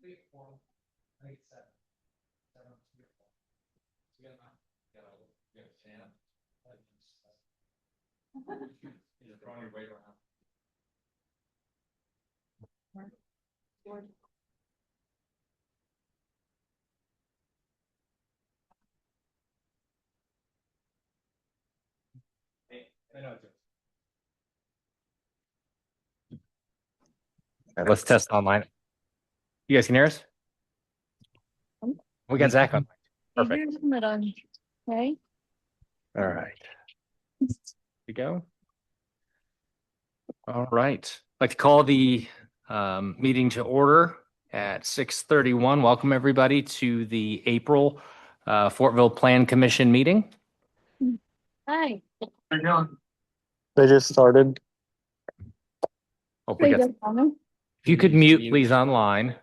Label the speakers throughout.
Speaker 1: All right, let's test online. You guys can hear us? We got Zach on. Perfect.
Speaker 2: Okay.
Speaker 1: All right. We go. All right. I'd like to call the meeting to order at 6:31. Welcome everybody to the April Fortville Plan Commission meeting.
Speaker 2: Hi.
Speaker 3: They just started.
Speaker 1: Hope we got. If you could mute, please, online.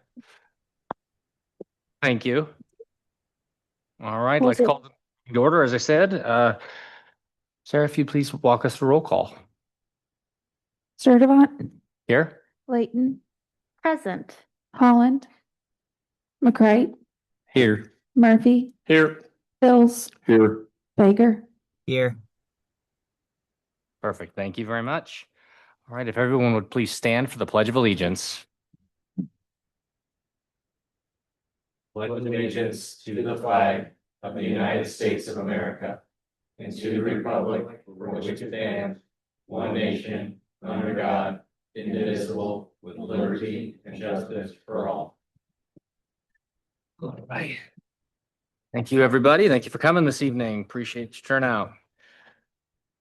Speaker 1: Thank you. All right, let's call the meeting to order. As I said, Sarah, if you please walk us through roll call.
Speaker 2: Sturdivant,
Speaker 1: Here.
Speaker 2: Layton, present. Holland, McCray,
Speaker 1: Here.
Speaker 2: Murphy,
Speaker 1: Here.
Speaker 2: Bills,
Speaker 3: Here.
Speaker 2: Baker.
Speaker 4: Here.
Speaker 1: Perfect. Thank you very much. All right, if everyone would please stand for the Pledge of Allegiance.
Speaker 5: Pledge allegiance to the flag of the United States of America and to the republic for which it stands, one nation, under God, indivisible, with liberty and justice for all.
Speaker 1: All right. Thank you, everybody. Thank you for coming this evening. Appreciate your turnout.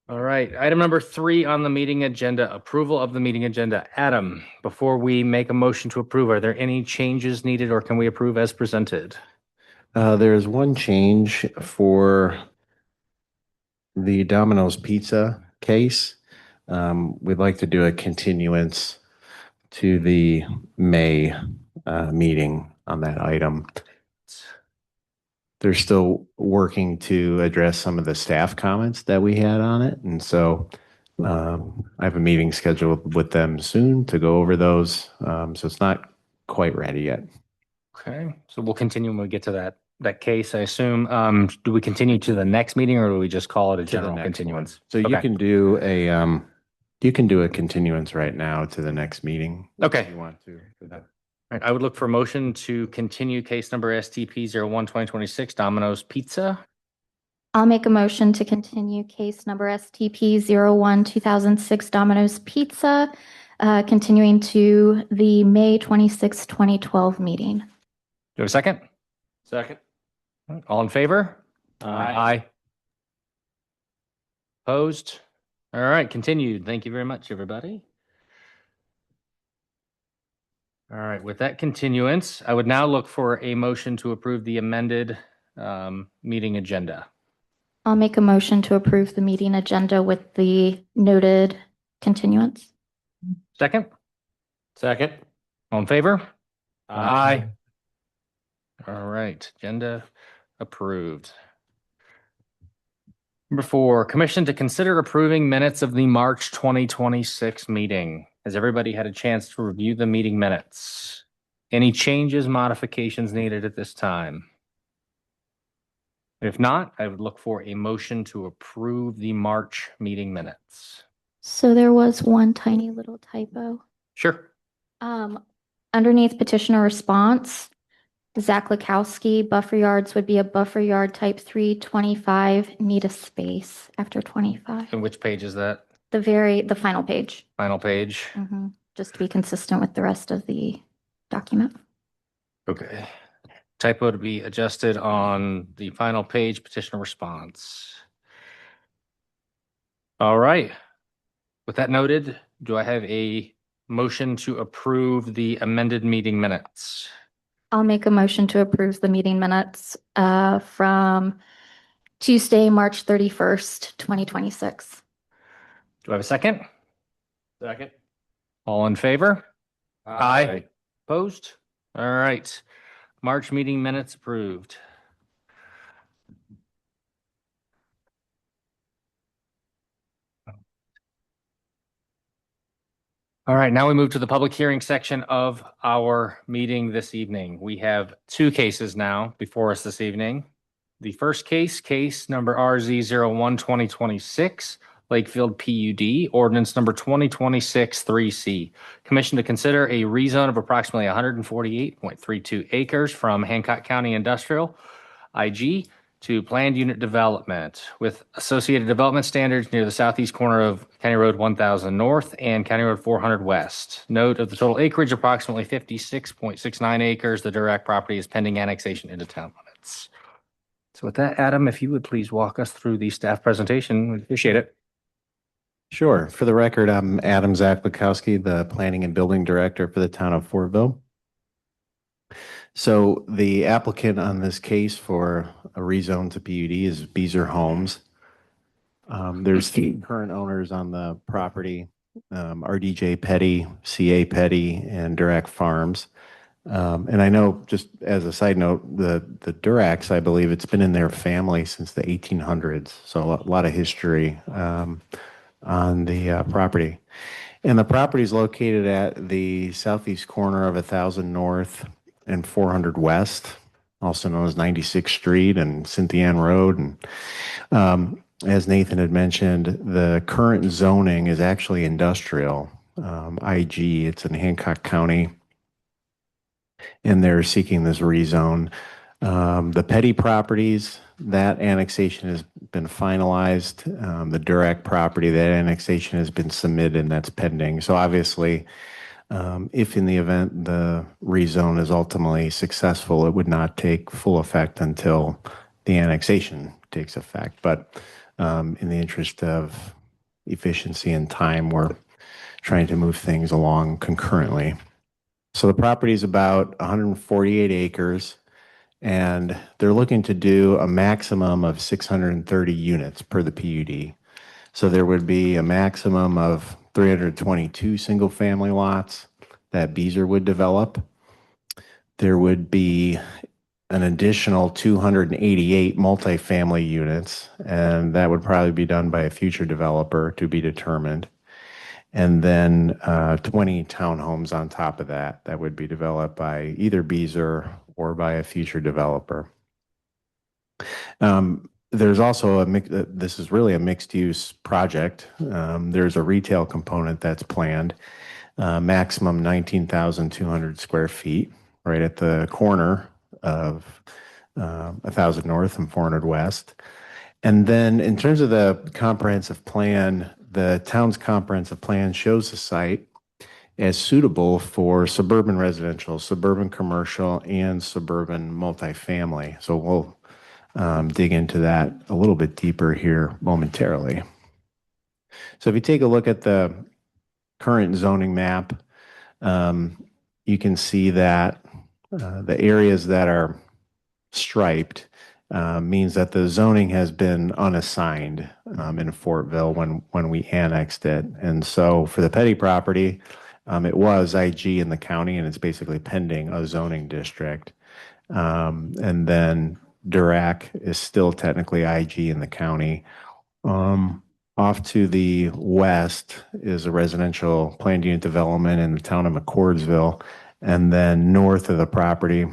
Speaker 1: All right, item number 3 on the meeting agenda, approval of the meeting agenda. Adam, before we make a motion to approve, are there any changes needed or can we approve as presented?
Speaker 6: There's one change for the Domino's Pizza case. We'd like to do a continuance to the May meeting on that item. They're still working to address some of the staff comments that we had on it. And so I have a meeting scheduled with them soon to go over those. So it's not quite ready yet.
Speaker 1: Okay, so we'll continue when we get to that case, I assume. Do we continue to the next meeting or do we just call it a general continuance?
Speaker 6: So
Speaker 1: Okay.
Speaker 6: you can do a continuance right now to the next meeting.
Speaker 1: Okay.
Speaker 6: If you want to.
Speaker 1: All right, I would look for a motion to continue case number STP 01-2026 Domino's Pizza.
Speaker 2: I'll make a motion to continue case number STP 01-2006 Domino's Pizza, continuing to the May 26, 2012 meeting.
Speaker 1: Do you have a second?
Speaker 5: Second.
Speaker 1: All in favor?
Speaker 5: Aye.
Speaker 1: Opposed? All right, continued. Thank you very much, everybody. All right, with that continuance, I would now look for a motion to approve the amended meeting agenda.
Speaker 2: I'll make a motion to approve the meeting agenda with the noted continuance.
Speaker 1: Second?
Speaker 5: Second.
Speaker 1: All in favor?
Speaker 5: Aye.
Speaker 1: All right, agenda approved. Number 4, commission to consider approving minutes of the March 2026 meeting. Has everybody had a chance to review the meeting minutes? Any changes, modifications needed at this time? If not, I would look for a motion to approve the March meeting minutes.
Speaker 2: So there was one tiny little typo.
Speaker 1: Sure.
Speaker 2: Underneath petitioner response, Zach Lakowski, buffer yards would be a buffer yard type 325, need a space after 25.
Speaker 1: And which page is that?
Speaker 2: The final page.
Speaker 1: Final page.
Speaker 2: Just to be consistent with the rest of the document.
Speaker 1: Okay. Typo to be adjusted on the final page, petitioner response. All right. With that noted, do I have a motion to approve the amended meeting minutes?
Speaker 2: I'll make a motion to approve the meeting minutes from Tuesday, March 31st, 2026.
Speaker 1: Do I have a second?
Speaker 5: Second.
Speaker 1: All in favor? Aye. Opposed? All right. March meeting minutes approved. All right, now we move to the public hearing section of our meeting this evening. We have two cases now before us this evening. The first case, case number RZ01 2026, Lakefield PUD, ordinance number 2026 3C. Commission to consider a rezone of approximately 148.32 acres from Hancock County Industrial, IG, to planned unit development with associated development standards near the southeast corner of County Road 1000 North and County Road 400 West. Note of the total acreage, approximately 56.69 acres. The direct property is pending annexation into town limits. So with that, Adam, if you would please walk us through the staff presentation, we'd appreciate it.
Speaker 6: Sure. For the record, I'm Adam Zaklikowski, the Planning and Building Director for the town of Fortville. So the applicant on this case for a rezone to PUD is Beezer Homes. There's three current owners on the property, RDJ Petty, CA Petty, and Durack Farms. And I know, just as a side note, the Duracks, I believe it's been in their family since the 1800s. So a lot of history on the property. And the property is located at the southeast corner of 1000 North and 400 West, also known as 96th Street and Cynthia Ann Road. And as Nathan had mentioned, the current zoning is actually industrial, IG. It's in Hancock County, and they're seeking this rezone. The Petty properties, that annexation has been finalized. The Durack property, that annexation has been submitted and that's pending. So obviously, if in the event the rezone is ultimately successful, it would not take full effect until the annexation takes effect. But in the interest of efficiency and time, we're trying to move things along concurrently. So the property is about 148 acres. And they're looking to do a maximum of 630 units per the PUD. So there would be a maximum of 322 single-family lots that Beezer would develop. There would be an additional 288 multifamily units, and that would probably be done by a future developer to be determined. And then 20 townhomes on top of that that would be developed by either Beezer or by a future developer. There's also this is really a mixed use project. There's a retail component that's planned, maximum 19,200 square feet, right at the corner of 1000 North and 400 West. And then in terms of the comprehensive plan, the town's comprehensive plan shows the site as suitable for suburban residential, suburban commercial, and suburban multifamily. So we'll dig into that a little bit deeper here momentarily. So if you take a look at the current zoning map, you can see that the areas that are striped means that the zoning has been unassigned in Fortville when we annexed it. And so for the Petty property, it was IG in the county, and it's basically pending a zoning district. And then Durack is still technically IG in the county. Off to the west is a residential planned unit development in the town of McCordsville. And then north of the property,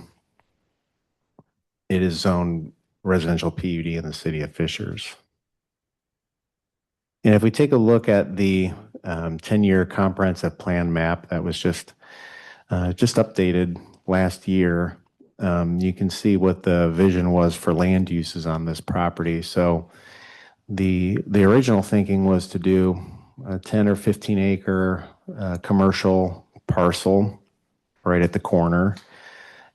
Speaker 6: it is zoned residential PUD in the city of Fishers. And if we take a look at the 10-year comprehensive plan map that was just updated last year, you can see what the vision was for land uses on this property. So the original thinking was to do a 10 or 15 acre commercial parcel right at the corner.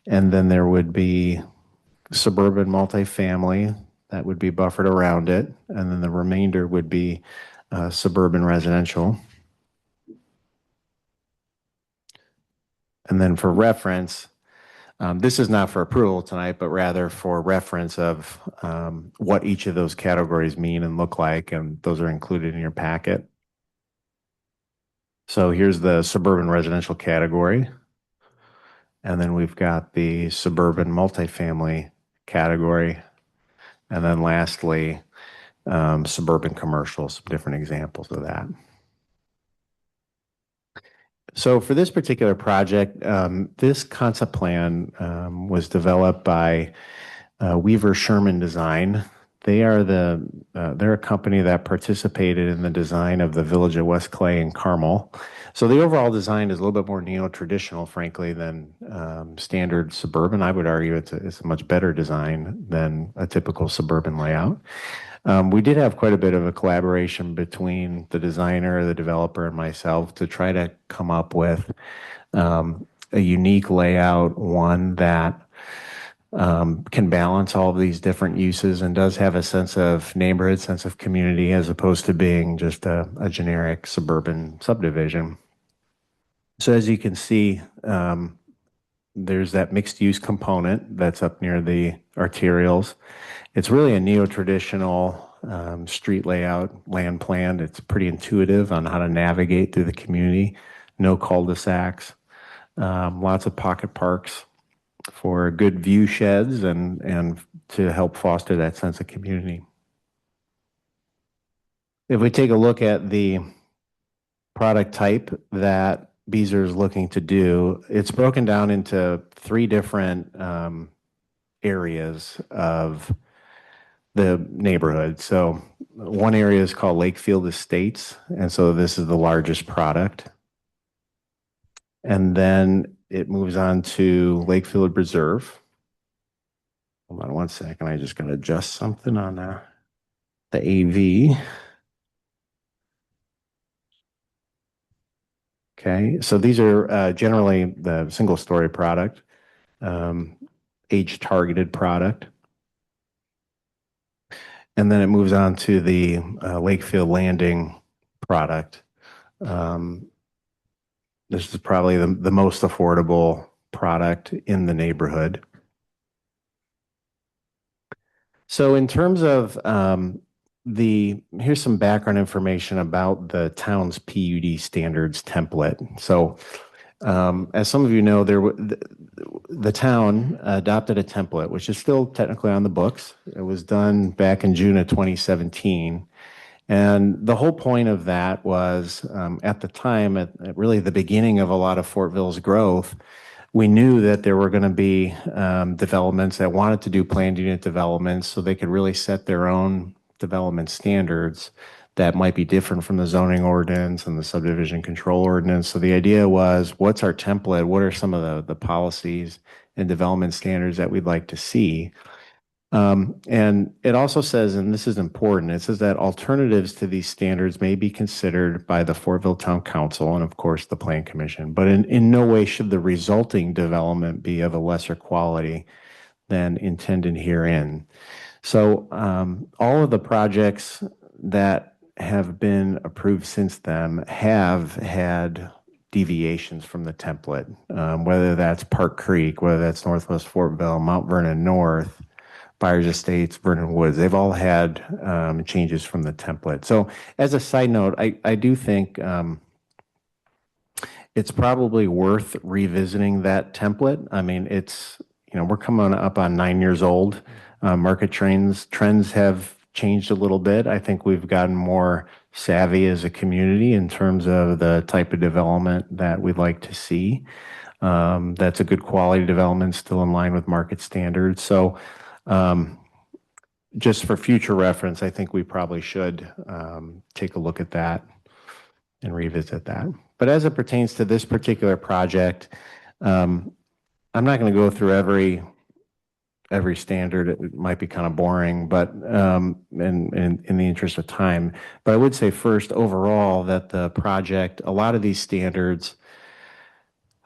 Speaker 6: And then there would be suburban multifamily that would be buffered around it. And then the remainder would be suburban residential. And then for reference, this is not for approval tonight, but rather for reference of what each of those categories mean and look like, and those are included in your packet. So here's the suburban residential category. And then we've got the suburban multifamily category. And then lastly, suburban commercial, some different examples of that. So for this particular project, this concept plan was developed by Weaver Sherman Design. They're a company that participated in the design of the Village of West Clay and Carmel. So the overall design is a little bit more neo-traditional, frankly, than standard suburban. I would argue it's a much better design than a typical suburban layout. We did have quite a bit of a collaboration between the designer, the developer, and myself to try to come up with a unique layout, one that can balance all of these different uses and does have a sense of neighborhood, sense of community, as opposed to being just a generic suburban subdivision. So as you can see, there's that mixed use component that's up near the arterials. It's really a neo-traditional street layout, land plan. It's pretty intuitive on how to navigate through the community. No cul-de-sacs, lots of pocket parks for good view sheds and to help foster that sense of community. If we take a look at the product type that Beazer is looking to do, it's broken down into three different areas of the neighborhood. So one area is called Lakefield Estates, and so this is the largest product. And then it moves on to Lakefield Reserve. Hold on one second, I just got to adjust something on the AV. Okay, so these are generally the single story product, age targeted product. And then it moves on to the Lakefield Landing product. This is probably the most affordable product in the neighborhood. So in terms of here's some background information about the town's PUD standards template. So as some of you know, the town adopted a template, which is still technically on the books. It was done back in June of 2017. And the whole point of that was at the time, at really the beginning of a lot of Fortville's growth, we knew that there were going to be developments that wanted to do planned unit developments so they could really set their own development standards that might be different from the zoning ordinance and the subdivision control ordinance. So the idea was, what's our template? What are some of the policies and development standards that we'd like to see? And it also says, and this is important, it says that alternatives to these standards may be considered by the Fortville Town Council and of course the Plan Commission, but in no way should the resulting development be of a lesser quality than intended herein. So all of the projects that have been approved since then have had deviations from the template, whether that's Park Creek, whether that's Northwest Fortville, Mount Vernon North, Byers Estates, Vernon Woods, they've all had changes from the template. So as a side note, I do think it's probably worth revisiting that template. I mean, we're coming up on 9 years old. Market trends have changed a little bit. I think we've gotten more savvy as a community in terms of the type of development that we'd like to see. That's a good quality development, still in line with market standards. So just for future reference, I think we probably should take a look at that and revisit that. But as it pertains to this particular project, I'm not going to go through every standard. It might be kind of boring, but in the interest of time. But I would say first, overall, that the project, a lot of these standards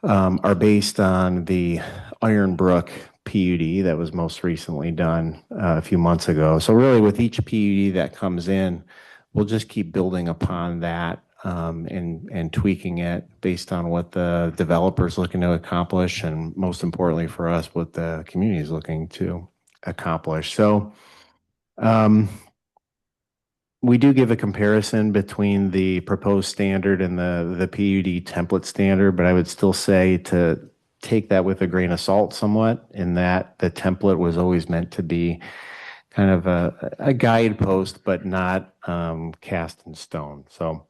Speaker 6: are based on the Iron Brook PUD that was most recently done a few months ago. So really with each PUD that comes in, we'll just keep building upon that and tweaking it based on what the developer's looking to accomplish, and most importantly for us, what the community is looking to accomplish. So we do give a comparison between the proposed standard and the PUD template standard, but I would still say to take that with a grain of salt somewhat, in that the template was always meant to be kind of a guidepost, but not cast in stone. So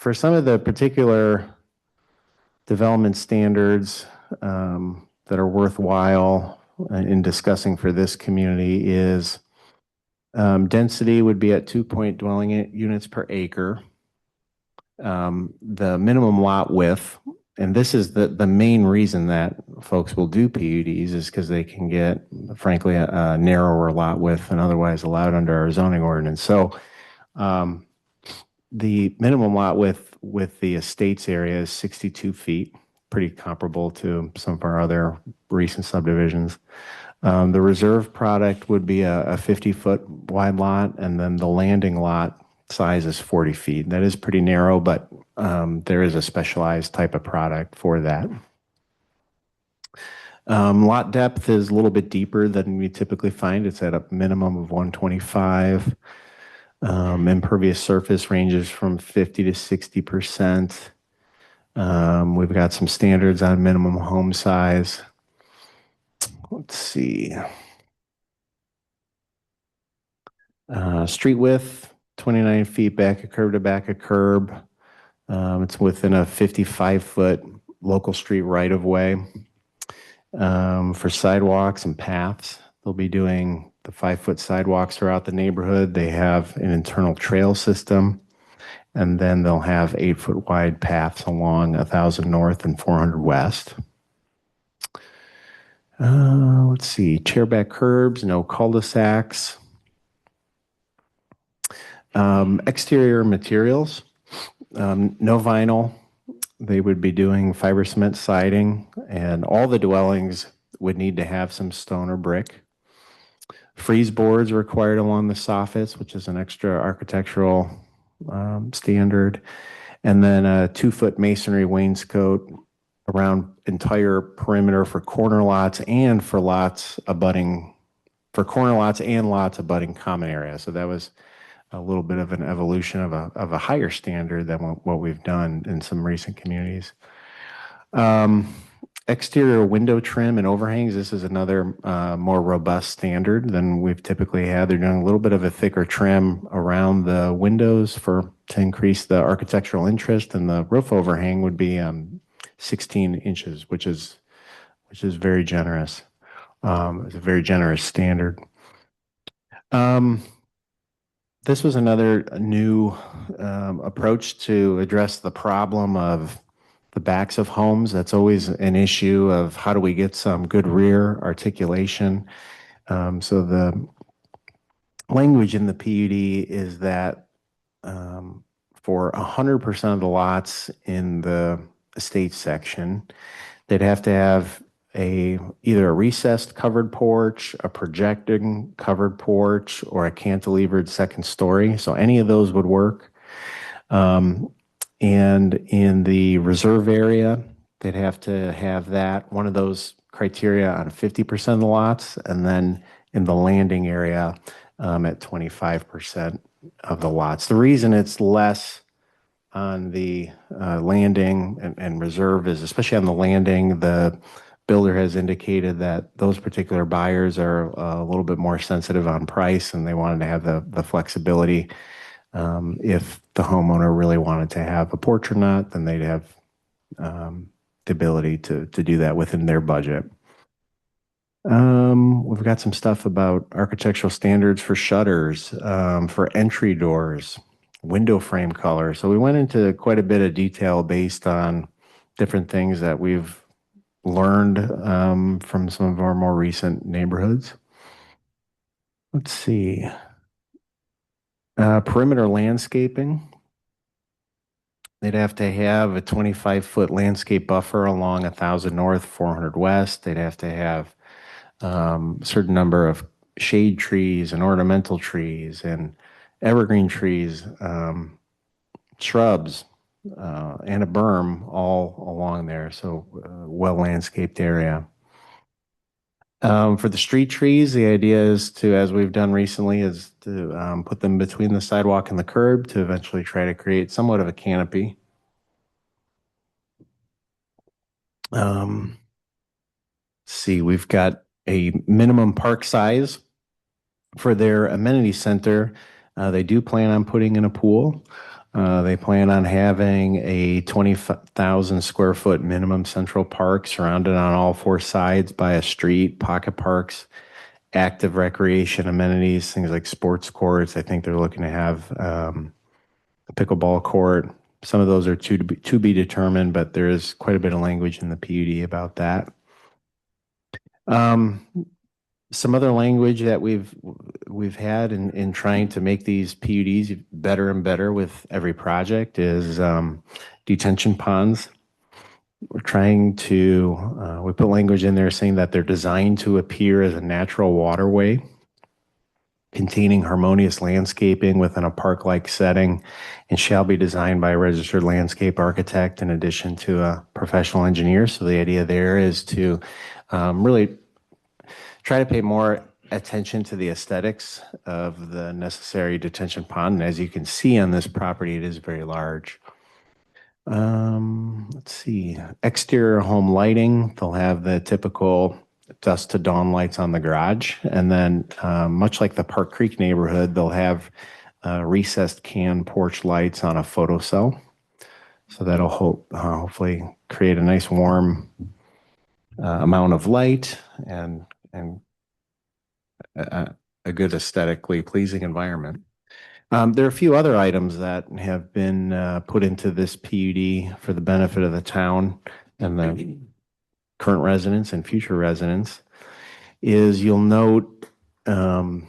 Speaker 6: For some of the particular development standards that are worthwhile in discussing for this community is density would be at 2 dwelling units per acre. The minimum lot width, and this is the main reason that folks will do PUDs is because they can get, frankly, a narrower lot width than otherwise allowed under our zoning ordinance. So the minimum lot width with the estates area is 62 feet, pretty comparable to some of our other recent subdivisions. The reserve product would be a 50-foot wide lot, and then the landing lot size is 40 feet. That is pretty narrow, but there is a specialized type of product for that. Lot depth is a little bit deeper than we typically find. It's at a minimum of 125. Impervious surface ranges from 50 to 60%. We've got some standards on minimum home size. Let's see. Street width, 29 feet back of curb to back of curb. It's within a 55-foot local street right-of-way. For sidewalks and paths, they'll be doing the 5-foot sidewalks throughout the neighborhood. They have an internal trail system, and then they'll have 8-foot wide paths along 1,000 North and 400 West. Let's see, chairback curbs, no cul-de-sacs. Exterior materials, no vinyl. They would be doing fiber cement siding, and all the dwellings would need to have some stone or brick. Freeze boards required along the soffits, which is an extra architectural standard. And then a 2-foot masonry wainscot around entire perimeter for corner lots and for lots abutting, for corner lots and lots abutting common area. So that was a little bit of an evolution of a higher standard than what we've done in some recent communities. Exterior window trim and overhangs, this is another more robust standard than we've typically had. They're doing a little bit of a thicker trim around the windows to increase the architectural interest, and the roof overhang would be 16 inches, which is very generous. It's a very generous standard. This was another new approach to address the problem of the backs of homes. That's always an issue of how do we get some good rear articulation. So the language in the PUD is that for 100% of the lots in the estate section, they'd have to have either a recessed covered porch, a projecting covered porch, or a cantilevered second story. So any of those would work. And in the reserve area, they'd have to have one of those criteria on 50% of the lots, and then in the landing area at 25% of the lots. The reason it's less on the landing and reserve is, especially on the landing, the builder has indicated that those particular buyers are a little bit more sensitive on price, and they wanted to have the flexibility. If the homeowner really wanted to have a porch or not, then they'd have the ability to do that within their budget. We've got some stuff about architectural standards for shutters, for entry doors, window frame color. So we went into quite a bit of detail based on different things that we've learned from some of our more recent neighborhoods. Let's see. Perimeter landscaping. They'd have to have a 25-foot landscape buffer along 1,000 North, 400 West. They'd have to have a certain number of shade trees and ornamental trees and evergreen trees, shrubs, and a berm all along there. So well landscaped area. For the street trees, the idea is to, as we've done recently, is to put them between the sidewalk and the curb to eventually try to create somewhat of a canopy. Let's see, we've got a minimum park size for their amenity center. They do plan on putting in a pool. They plan on having a 20,000 square foot minimum central park surrounded on all four sides by a street, pocket parks, active recreation amenities, things like sports courts. I think they're looking to have a pickleball court. Some of those are to be determined, but there is quite a bit of language in the PUD about that. Some other language that we've had in trying to make these PUDs better and better with every project is detention ponds. We're trying to we put language in there saying that they're designed to appear as a natural waterway containing harmonious landscaping within a park-like setting and shall be designed by a registered landscape architect in addition to a professional engineer. So the idea there is to really try to pay more attention to the aesthetics of the necessary detention pond. And as you can see on this property, it is very large. Let's see, exterior home lighting, they'll have the typical dusk to dawn lights on the garage. And then much like the Park Creek neighborhood, they'll have recessed can porch lights on a photo cell. So that'll hopefully create a nice warm amount of light and a good aesthetically pleasing environment. There are a few other items that have been put into this PUD for the benefit of the town and the current residents and future residents. Is you'll note in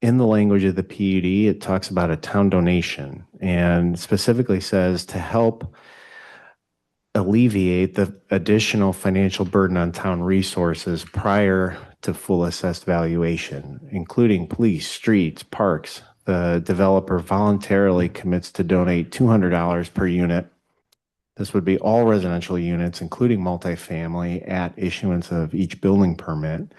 Speaker 6: the language of the PUD, it talks about a town donation and specifically says to help alleviate the additional financial burden on town resources prior to full assessed valuation, including police, streets, parks. The developer voluntarily commits to donate $200 per unit. This would be all residential units, including multifamily, at issuance of each building permit.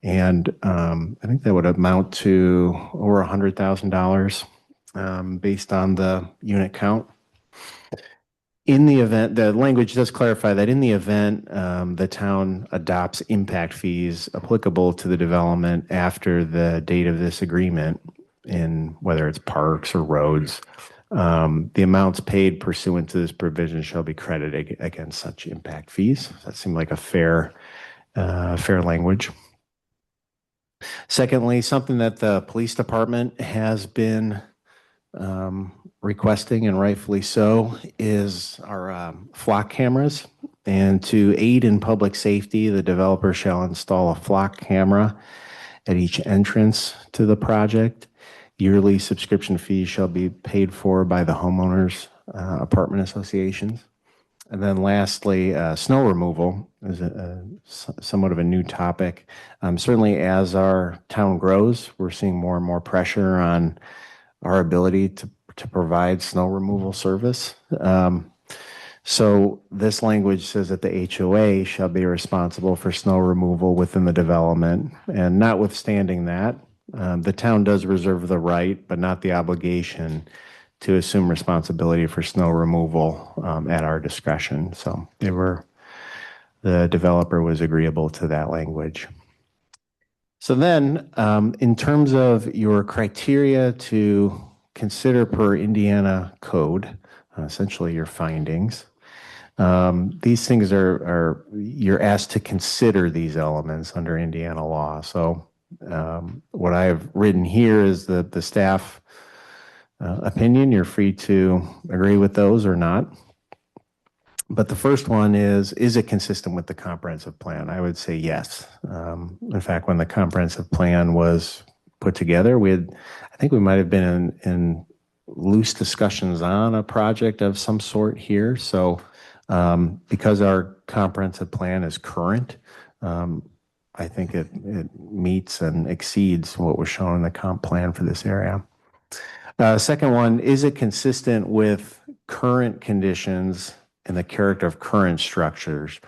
Speaker 6: And I think that would amount to over $100,000 based on the unit count. In the event, the language does clarify that in the event the town adopts impact fees applicable to the development after the date of this agreement, in whether it's parks or roads, the amounts paid pursuant to this provision shall be credited against such impact fees. That seemed like a fair language. Secondly, something that the police department has been requesting, and rightfully so, is our flock cameras. And to aid in public safety, the developer shall install a flock camera at each entrance to the project. Yearly subscription fees shall be paid for by the homeowners apartment associations. And then lastly, snow removal is somewhat of a new topic. Certainly as our town grows, we're seeing more and more pressure on our ability to provide snow removal service. So this language says that the HOA shall be responsible for snow removal within the development. And notwithstanding that, the town does reserve the right, but not the obligation, to assume responsibility for snow removal at our discretion. So the developer was agreeable to that language. So then, in terms of your criteria to consider per Indiana code, essentially your findings, these things you're asked to consider these elements under Indiana law. So what I have written here is the staff opinion. You're free to agree with those or not. But the first one is it consistent with the comprehensive plan? I would say yes. In fact, when the comprehensive plan was put together, I think we might have been in loose discussions on a project of some sort here. So because our comprehensive plan is current, I think it meets and exceeds what was shown in the comp plan for this area. Second one, is it consistent with current conditions and the character of current structures?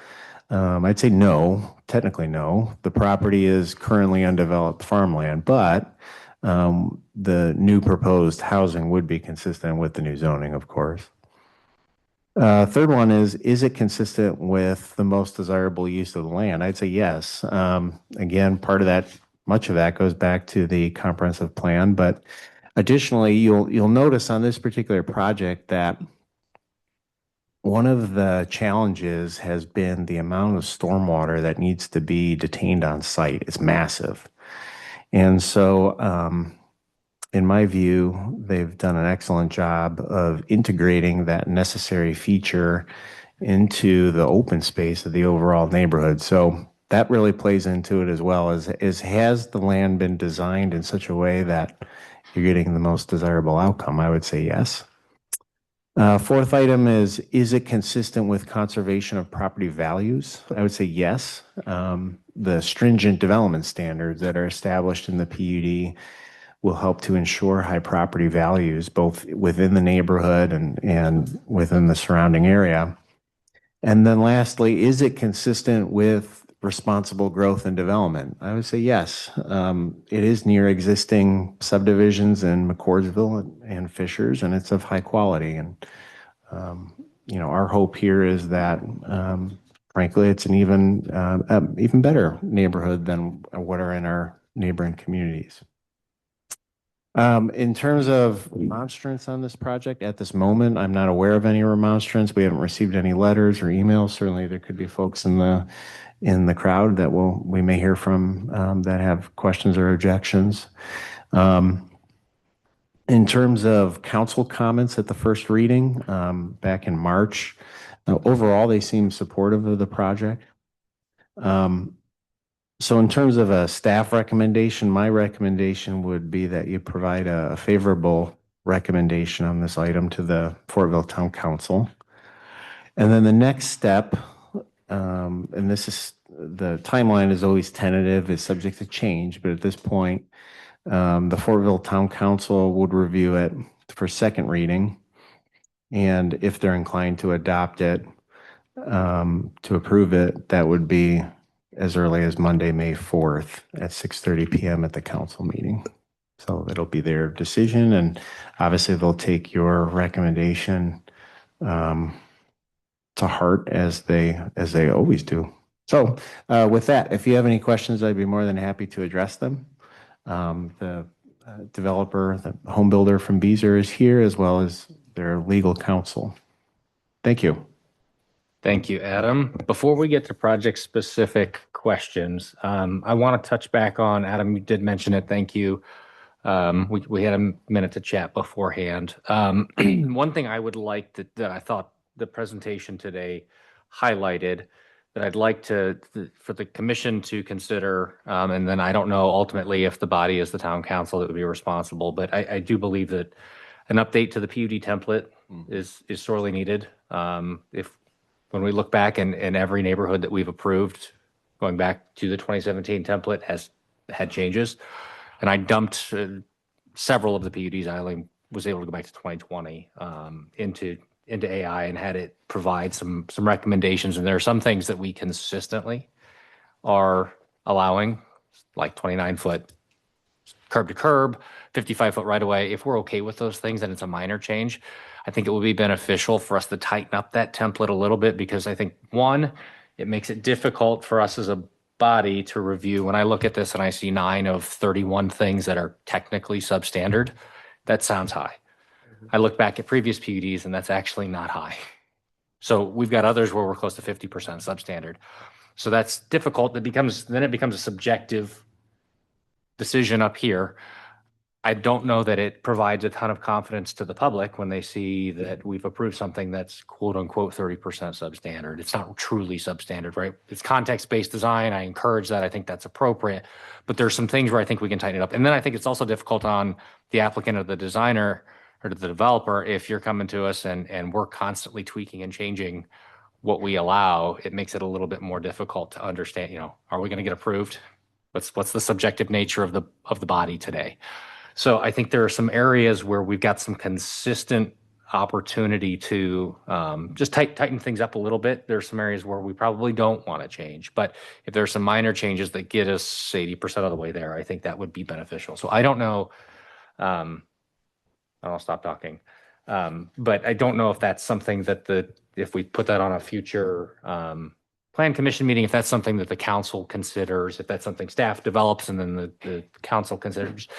Speaker 6: I'd say no, technically no. The property is currently undeveloped farmland, but the new proposed housing would be consistent with the new zoning, of course. Third one is it consistent with the most desirable use of the land? I'd say yes. Again, much of that goes back to the comprehensive plan, but Additionally, you'll notice on this particular project that one of the challenges has been the amount of stormwater that needs to be detained on site. It's massive. And so, in my view, they've done an excellent job of integrating that necessary feature into the open space of the overall neighborhood. So that really plays into it as well as has the land been designed in such a way that you're getting the most desirable outcome? I would say yes. Fourth item is it consistent with conservation of property values? I would say yes. The stringent development standards that are established in the PUD will help to ensure high property values, both within the neighborhood and within the surrounding area. And then lastly, is it consistent with responsible growth and development? I would say yes. It is near existing subdivisions in McCordsville and Fishers, and it's of high quality. And, our hope here is that, frankly, it's an even better neighborhood than what are in our neighboring communities. In terms of remonstrance on this project, at this moment, I'm not aware of any remonstrance. We haven't received any letters or emails. Certainly, there could be folks in the crowd that we may hear from that have questions or objections. In terms of council comments at the first reading back in March, overall, they seem supportive of the project. So in terms of a staff recommendation, my recommendation would be that you provide a favorable recommendation on this item to the Fortville Town Council. And then the next step, and this is, the timeline is always tentative, is subject to change, but at this point, the Fortville Town Council would review it for second reading. And if they're inclined to adopt it, to approve it, that would be as early as Monday, May 4th at 6:30 p.m. at the council meeting. So it'll be their decision, and obviously they'll take your recommendation to heart as they always do. So with that, if you have any questions, I'd be more than happy to address them. The developer, the home builder from Beazer is here, as well as their legal counsel. Thank you.
Speaker 1: Thank you, Adam. Before we get to project-specific questions, I want to touch back on, Adam, you did mention it, thank you. We had a minute to chat beforehand. One thing I would like that I thought the presentation today highlighted that I'd like for the commission to consider, and then I don't know ultimately if the body is the town council that would be responsible, but I do believe that an update to the PUD template is sorely needed. When we look back in every neighborhood that we've approved, going back to the 2017 template has had changes. And I dumped several of the PUDs. I only was able to go back to 2020 into AI and had it provide some recommendations. And there are some things that we consistently are allowing, like 29-foot curb to curb, 55-foot right away. If we're okay with those things, then it's a minor change. I think it would be beneficial for us to tighten up that template a little bit because I think, one, it makes it difficult for us as a body to review. When I look at this and I see 9 of 31 things that are technically substandard, that sounds high. I look back at previous PUDs and that's actually not high. So we've got others where we're close to 50% substandard. So that's difficult. Then it becomes a subjective decision up here. I don't know that it provides a ton of confidence to the public when they see that we've approved something that's quote unquote 30% substandard. It's not truly substandard, right? It's context-based design. I encourage that. I think that's appropriate, but there's some things where I think we can tighten it up. And then I think it's also difficult on the applicant or the designer or the developer. If you're coming to us and we're constantly tweaking and changing what we allow, it makes it a little bit more difficult to understand, are we going to get approved? What's the subjective nature of the body today? So I think there are some areas where we've got some consistent opportunity to just tighten things up a little bit. There's some areas where we probably don't want to change, but if there's some minor changes that get us 80% of the way there, I think that would be beneficial. So I don't know. I'll stop talking. But I don't know if that's something that if we put that on a future plan commission meeting, if that's something that the council considers, if that's something staff develops and then the council considers,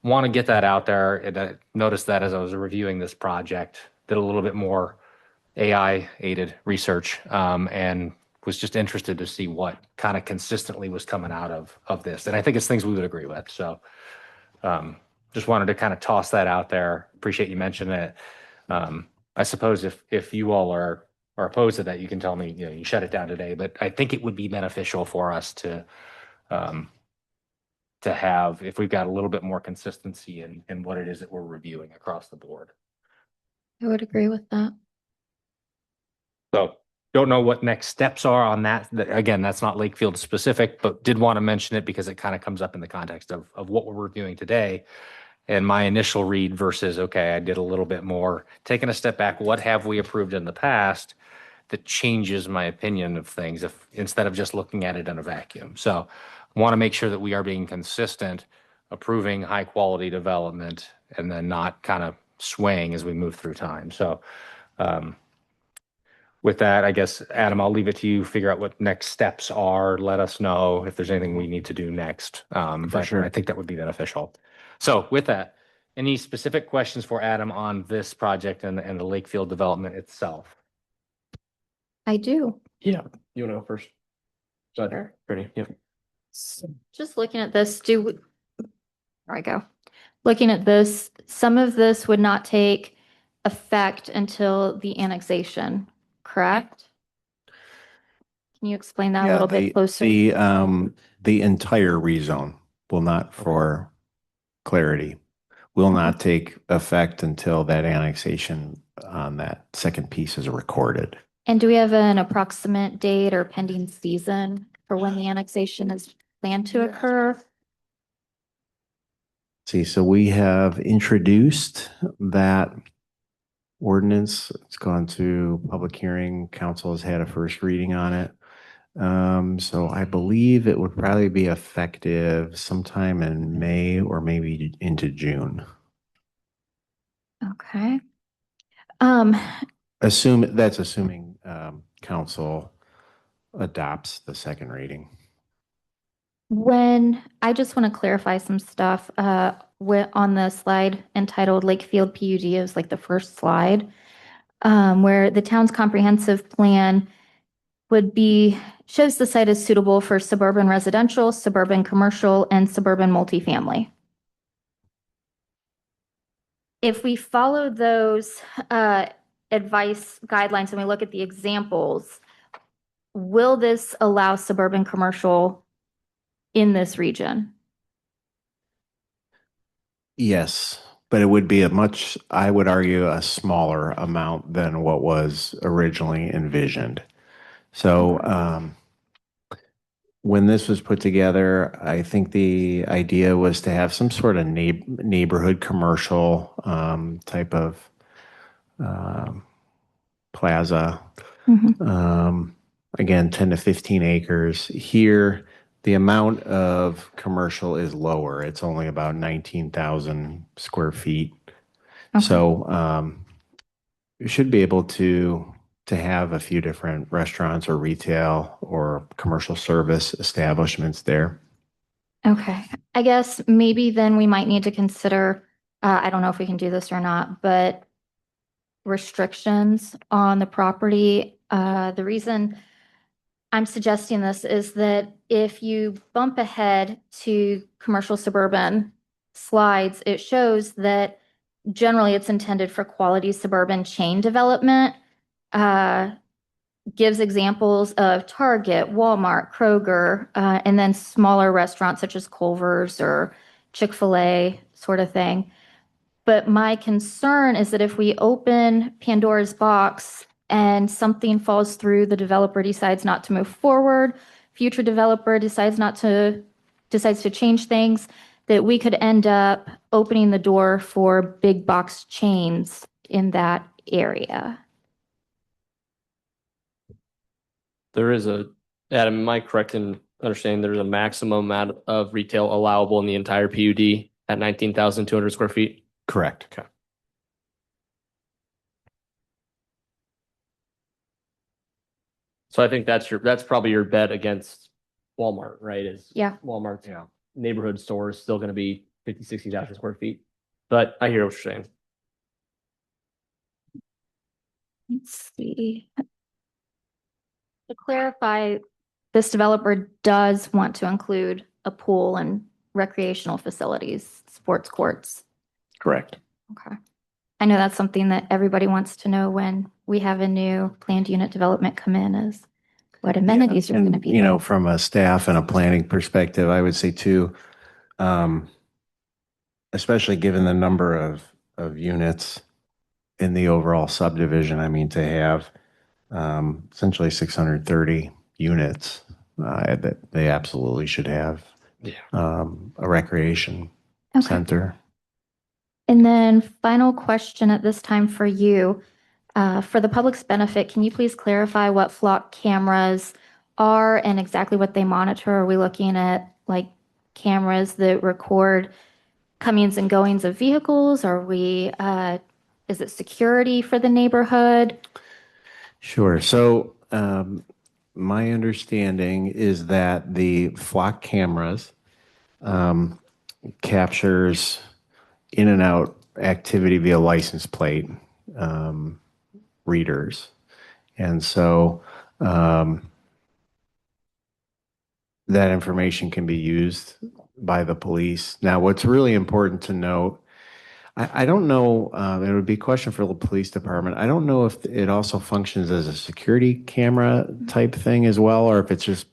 Speaker 1: want to get that out there. And I noticed that as I was reviewing this project, did a little bit more AI aided research, and was just interested to see what kind of consistently was coming out of this. And I think it's things we would agree with. So just wanted to kind of toss that out there. Appreciate you mentioning it. I suppose if you all are opposed to that, you can tell me, you know, you shut it down today, but I think it would be beneficial for us to have, if we've got a little bit more consistency in what it is that we're reviewing across the board.
Speaker 2: I would agree with that.
Speaker 1: So don't know what next steps are on that. Again, that's not Lakefield specific, but did want to mention it because it kind of comes up in the context of what we're reviewing today. And my initial read versus, okay, I did a little bit more, taking a step back, what have we approved in the past that changes my opinion of things if instead of just looking at it in a vacuum. So want to make sure that we are being consistent, approving high quality development, and then not kind of swaying as we move through time. So with that, I guess, Adam, I'll leave it to you, figure out what next steps are. Let us know if there's anything we need to do next. But
Speaker 6: sure.
Speaker 1: I think that would be beneficial. So with that, any specific questions for Adam on this project and the Lakefield development itself?
Speaker 2: I do.
Speaker 5: Yeah, you want to go first?
Speaker 2: Sure.
Speaker 5: Ready? Yeah.
Speaker 2: Just looking at this, there I go. Looking at this, some of this would not take effect until the annexation, correct? Can you explain that a little bit closer?
Speaker 6: The entire rezone will not, for clarity, will not take effect until that annexation on that second piece is recorded.
Speaker 2: And do we have an approximate date or pending season for when the annexation is planned to occur?
Speaker 6: See, so we have introduced that ordinance. It's gone to public hearing. Council has had a first reading on it. So I believe it would probably be effective sometime in May or maybe into June.
Speaker 2: Okay.
Speaker 6: Assuming council adopts the second reading.
Speaker 2: When I just want to clarify some stuff, on the slide entitled Lakefield PUD is like the first slide, where the town's comprehensive plan shows the site as suitable for suburban residential, suburban commercial, and suburban multifamily. If we follow those advice guidelines and we look at the examples, will this allow suburban commercial in this region?
Speaker 6: Yes, but it would be I would argue, a smaller amount than what was originally envisioned. So when this was put together, I think the idea was to have some sort of neighborhood commercial type of plaza. Again, 10 to 15 acres. Here, the amount of commercial is lower. It's only about 19,000 square feet.
Speaker 2: Okay.
Speaker 6: So you should be able to have a few different restaurants or retail or commercial service establishments there.
Speaker 2: Okay. I guess maybe then we might need to consider, I don't know if we can do this or not, but restrictions on the property. The reason I'm suggesting this is that if you bump ahead to commercial suburban slides, it shows that generally it's intended for quality suburban chain development. Gives examples of Target, Walmart, Kroger, and then smaller restaurants such as Culver's or Chick-fil-A sort of thing. But my concern is that if we open Pandora's box and something falls through, the developer decides not to move forward, future developer decides to change things, that we could end up opening the door for big box chains in that area.
Speaker 4: There is Adam, am I correct in understanding there's a maximum amount of retail allowable in the entire PUD at 19,200 square feet?
Speaker 6: Correct.
Speaker 4: Okay. So I think that's probably your bet against Walmart, right?
Speaker 2: Yeah.
Speaker 4: Walmart's neighborhood store is still going to be 50, 60,000 square feet. But I hear what you're saying.
Speaker 2: Let's see. To clarify, this developer does want to include a pool and recreational facilities, sports courts.
Speaker 4: Correct.
Speaker 2: Okay. I know that's something that everybody wants to know when we have a new planned unit development come in is what amenities are going to
Speaker 6: And,
Speaker 2: be
Speaker 6: you know,
Speaker 2: there.
Speaker 6: from a staff and a planning perspective, I would say too, um, especially given the number of units in the overall subdivision, I mean, to have essentially 630 units, that they absolutely should have
Speaker 4: Yeah.
Speaker 6: a recreation
Speaker 2: Okay.
Speaker 6: center.
Speaker 2: And then final question at this time for you. For the public's benefit, can you please clarify what flock cameras are and exactly what they monitor? Are we looking at like cameras that record comings and goings of vehicles? Is it security for the neighborhood?
Speaker 6: Sure. So, my understanding is that the flock cameras captures in and out activity via license plate readers. And so that information can be used by the police. Now, what's really important to note, I don't know, it would be a question for the police department. I don't know if it also functions as a security camera type thing as well, or if it's just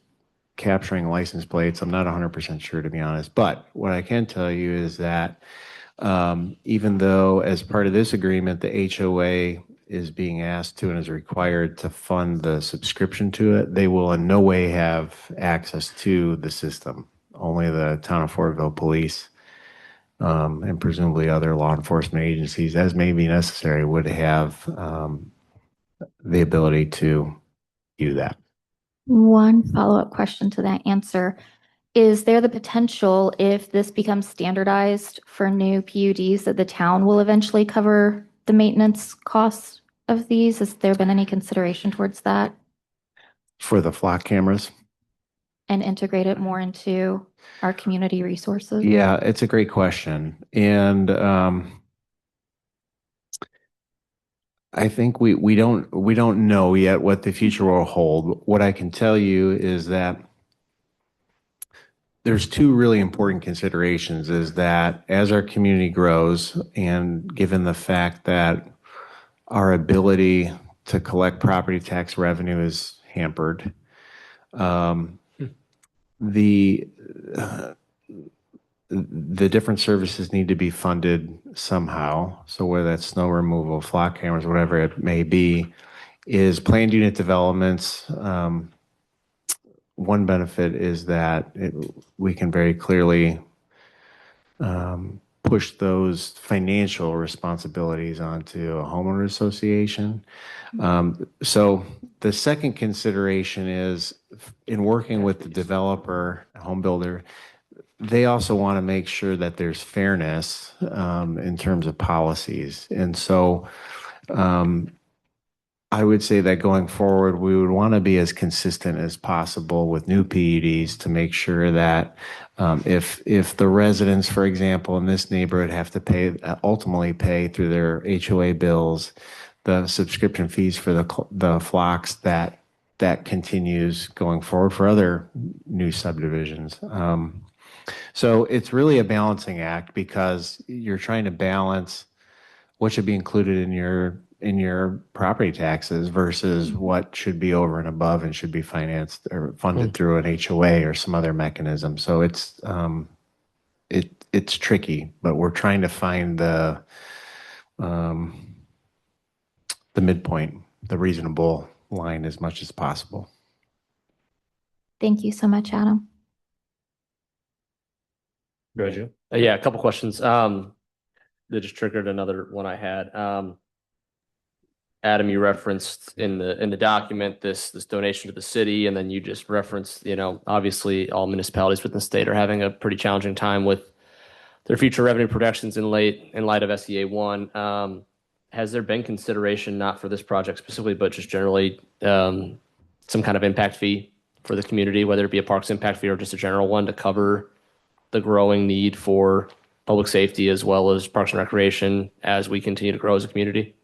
Speaker 6: capturing license plates. I'm not 100% sure, to be honest. But what I can tell you is that even though as part of this agreement, the HOA is being asked to and is required to fund the subscription to it, they will in no way have access to the system. Only the town of Fortville police and presumably other law enforcement agencies, as may be necessary, would have the ability to do that.
Speaker 2: One follow-up question to that answer. Is there the potential, if this becomes standardized for new PUDs, that the town will eventually cover the maintenance costs of these? Has there been any consideration towards that
Speaker 6: For the flock cameras?
Speaker 2: and integrate it more into our community resources?
Speaker 6: Yeah, it's a great question. And I think we don't know yet what the future will hold. What I can tell you is that there's two really important considerations, is that as our community grows and given the fact that our ability to collect property tax revenue is hampered, the the different services need to be funded somehow. So whether that's snow removal, flock cameras, whatever it may be, is planned unit developments. One benefit is that we can very clearly push those financial responsibilities onto a homeowner association. So the second consideration is in working with the developer, home builder, they also want to make sure that there's fairness in terms of policies. And so I would say that going forward, we would want to be as consistent as possible with new PUDs to make sure that if the residents, for example, in this neighborhood have to pay, ultimately pay through their HOA bills, the subscription fees for the flocks, that continues going forward for other new subdivisions. So it's really a balancing act because you're trying to balance what should be included in your property taxes versus what should be over and above and should be financed or funded through an HOA or some other mechanism. So it's tricky, but we're trying to find the midpoint, the reasonable line as much as possible.
Speaker 2: Thank you so much, Adam.
Speaker 4: Yeah, a couple questions. That just triggered another one I had. Adam, you referenced in the document this donation to the city, and then you just referenced, obviously all municipalities within the state are having a pretty challenging time with their future revenue projections in light of SEA 1. Has there been consideration, not for this project specifically, but just generally some kind of impact fee for the community, whether it be a parks impact fee or just a general one to cover the growing need for public safety as well as Parks and Recreation as we continue to grow as a community?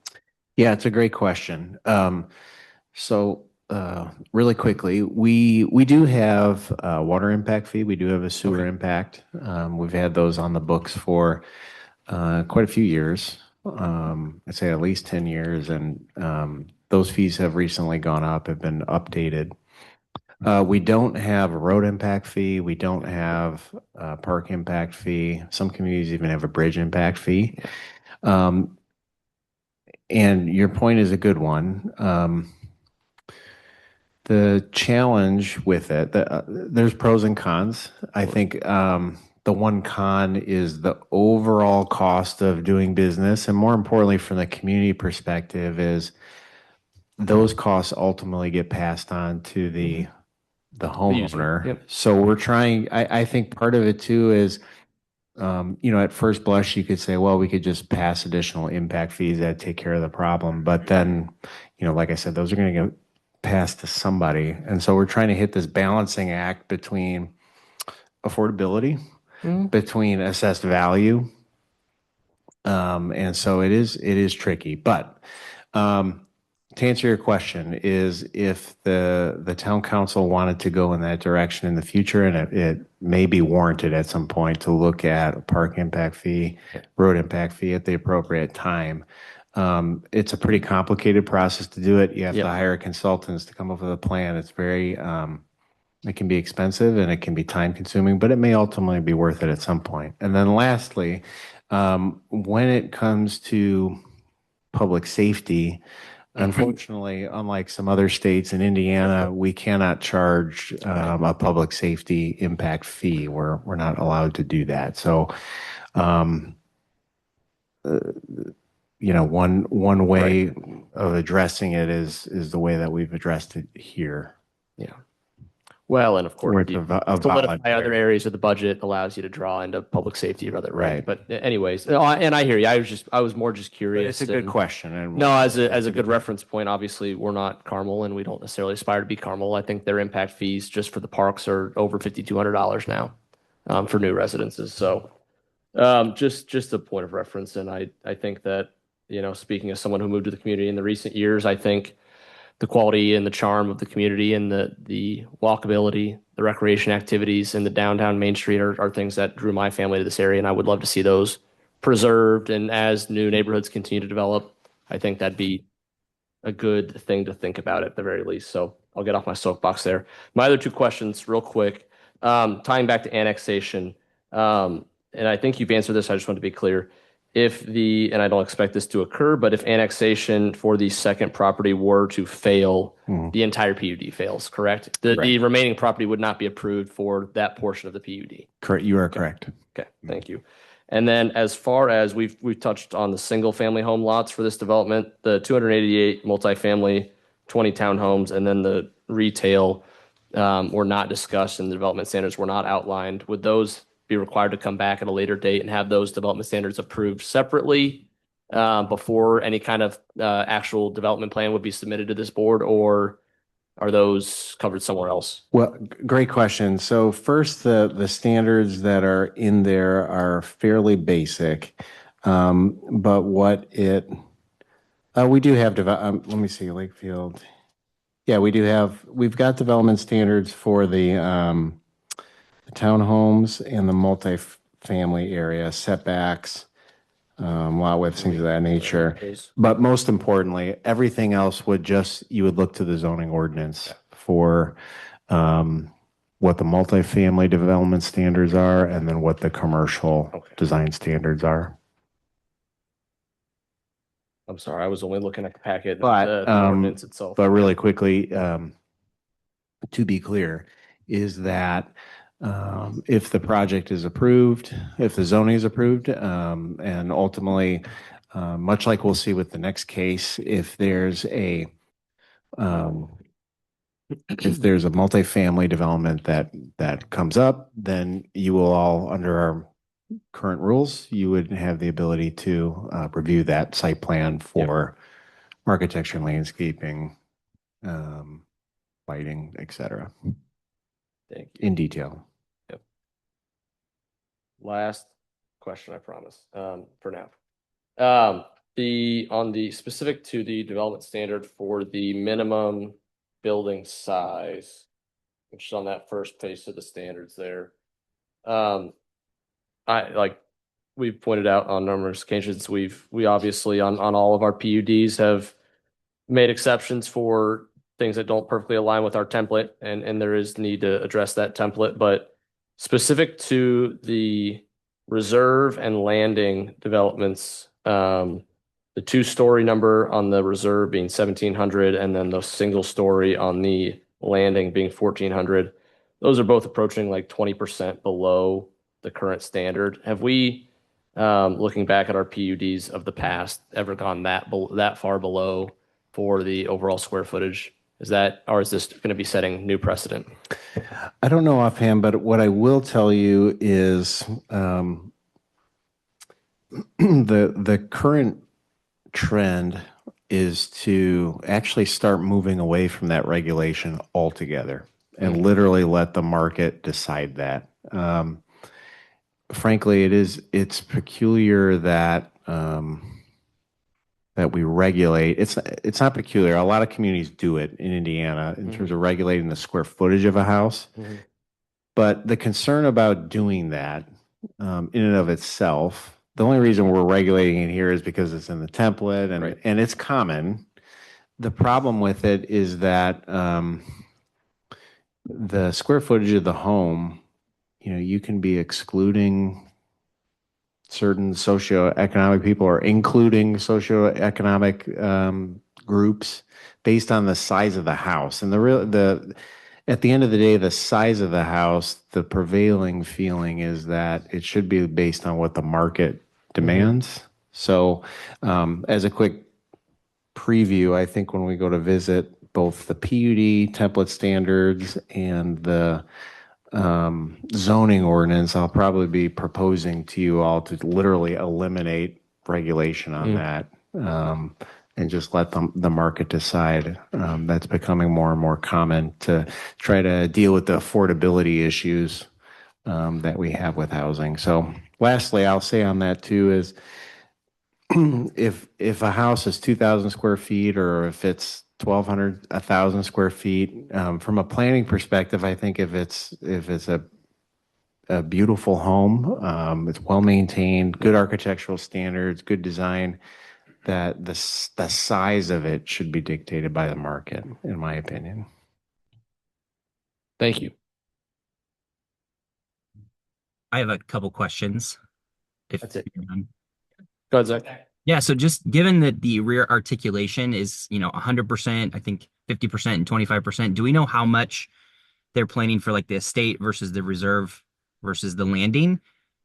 Speaker 6: Yeah, it's a great question. Really quickly, we do have a water impact fee. We do have a sewer
Speaker 4: Okay.
Speaker 6: impact. We've had those on the books for quite a few years. I'd say at least 10 years, and those fees have recently gone up, have been updated. We don't have a road impact fee. We don't have a park impact fee. Some communities even have a bridge impact fee. And your point is a good one. The challenge with it, there's pros and cons. I think the one con is the overall cost of doing business, and more importantly, from the community perspective, is those costs ultimately get passed on to the
Speaker 4: user,
Speaker 6: homeowner.
Speaker 4: yep.
Speaker 6: So we're trying. I think part of it too is, at first blush, you could say, well, we could just pass additional impact fees that take care of the problem. But then, like I said, those are going to get passed to somebody. And so we're trying to hit this balancing act between affordability, between assessed value. And so it is tricky. But to answer your question, is if the town council wanted to go in that direction in the future, and it may be warranted at some point to look at a park impact fee, road impact fee at the appropriate time. It's a pretty complicated process to do it. You have to hire consultants to come up with a plan. It's very, it can be expensive and it can be time consuming, but it may ultimately be worth it at some point. And then lastly, when it comes to public safety, unfortunately, unlike some other states in Indiana, we cannot charge a public safety impact fee. We're not allowed to do that. So, one way of addressing it is the way that we've addressed it here.
Speaker 4: Yeah. Well, and of
Speaker 6: Where
Speaker 4: course,
Speaker 6: it's
Speaker 4: you
Speaker 6: a
Speaker 4: solidify
Speaker 6: voluntary.
Speaker 4: other areas of the budget allows you to draw into public safety or other, right?
Speaker 6: Right.
Speaker 4: But anyways, and I hear you. I was more just
Speaker 6: But
Speaker 4: curious.
Speaker 6: it's a good
Speaker 4: and-
Speaker 6: question. And
Speaker 4: No, as a good reference point, obviously we're not Carmel and we don't necessarily aspire to be Carmel. I think their impact fees just for the parks are over $5,200 now for new residences. So just a point of reference. And I think that, speaking as someone who moved to the community in the recent years, I think the quality and the charm of the community and the walkability, the recreation activities in the downtown Main Street are things that drew my family to this area. And I would love to see those preserved. And as new neighborhoods continue to develop, I think that'd be a good thing to think about at the very least. So I'll get off my soapbox there. My other two questions, real quick, tying back to annexation. And I think you've answered this. I just want to be clear. And I don't expect this to occur, but if annexation for the second property were to fail, the entire PUD fails, correct? The remaining property would not be approved for that portion of the PUD.
Speaker 6: correct. You are correct.
Speaker 4: Okay, thank you. And then as far as we've touched on the single family home lots for this development, the 288 multifamily, 20 townhomes, and then the retail were not discussed and the development standards were not outlined. Would those be required to come back at a later date and have those development standards approved separately before any kind of actual development plan would be submitted to this board, or are those covered somewhere else?
Speaker 6: Well, great question. So first, the standards that are in there are fairly basic, but we do have let me see, Lakefield. Yeah, we've got development standards for the townhomes and the multifamily area, setbacks, lot widths, things of that nature. But most importantly, everything else you would look to the zoning ordinance for what the multifamily development standards are and then what the commercial design standards are.
Speaker 4: I'm sorry, I was only looking at the packet,
Speaker 6: But,
Speaker 4: the ordinance itself.
Speaker 6: But really quickly, to be clear, is that if the project is approved, if the zoning is approved, and ultimately, much like we'll see with the next case, if there's a multifamily development that comes up, then you will all, under our current rules, you would have the ability to review that site plan for architecture, landscaping, lighting, et cetera,
Speaker 4: Thank you.
Speaker 6: in detail.
Speaker 4: Last question, I promise, for now. On the specific to the development standard for the minimum building size, which is on that first page of the standards there. We've pointed out on numerous occasions, we obviously on all of our PUDs have made exceptions for things that don't perfectly align with our template, and there is need to address that template. But specific to the reserve and landing developments, the 2-story number on the reserve being 1,700, and then the single story on the landing being 1,400. Those are both approaching like 20% below the current standard. Have we, looking back at our PUDs of the past, ever gone that far below for the overall square footage? Is this going to be setting new precedent?
Speaker 6: I don't know offhand, but what I will tell you is the current trend is to actually start moving away from that regulation altogether and literally let the market decide that. Frankly, it's peculiar that that we regulate. It's not peculiar. A lot of communities do it in Indiana in terms of regulating the square footage of a house. But the concern about doing that in and of itself, the only reason we're regulating it here is because it's in the template and it's common. The problem with it is that the square footage of the home, you can be excluding certain socioeconomic people or including socioeconomic groups based on the size of the house. And at the end of the day, the size of the house, the prevailing feeling is that it should be based on what the market demands. So as a quick preview, I think when we go to visit both the PUD template standards and the zoning ordinance, I'll probably be proposing to you all to literally eliminate regulation on that and just let the market decide. That's becoming more and more common to try to deal with the affordability issues that we have with housing. So lastly, I'll say on that too is if a house is 2,000 square feet or if it's 1,200, 1,000 square feet, from a planning perspective, I think if it's a beautiful home, it's well maintained, good architectural standards, good design, that the size of it should be dictated by the market, in my opinion.
Speaker 4: Thank you.
Speaker 7: I have a couple questions.
Speaker 4: That's it. Go ahead, Zach.
Speaker 7: Yeah, so just given that the rear articulation is, 100%, I think 50% and 25%, do we know how much they're planning for like the estate versus the reserve versus the landing?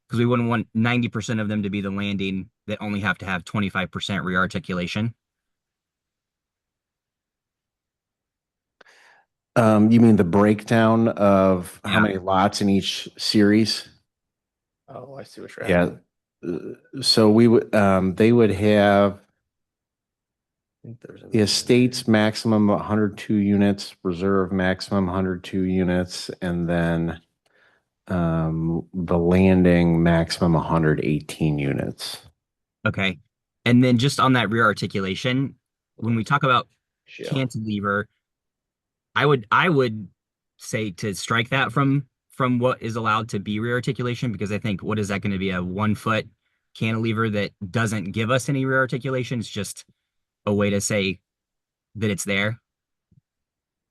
Speaker 7: Because we wouldn't want 90% of them to be the landing that only have to have 25% rear articulation.
Speaker 6: You mean the breakdown of how many lots in each series?
Speaker 4: Oh, I see what you're asking.
Speaker 6: Yeah. So they would have the estate's maximum 102 units, reserve maximum 102 units, and then the landing maximum 118 units.
Speaker 7: Okay. And then just on that rear articulation, when we talk about cantilever, I would say to strike that from what is allowed to be rear articulation, because I think, what is that going to be, a 1-foot cantilever that doesn't give us any rear articulation? It's just a way to say that it's there.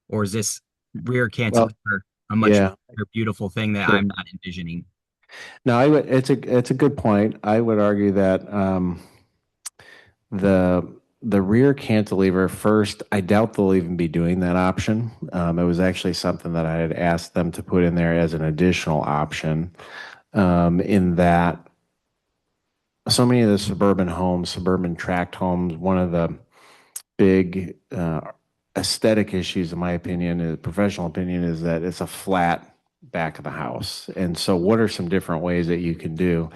Speaker 7: Or is this rear cantilever a much more beautiful thing that I'm not envisioning?
Speaker 6: No, it's a good point. I would argue that the rear cantilever, first, I doubt they'll even be doing that option. It was actually something that I had asked them to put in there as an additional option, in that so many of the suburban homes, suburban tract homes, one of the big aesthetic issues, in my opinion, professional opinion, is that it's a flat back of the house. And so what are some different ways that you can do?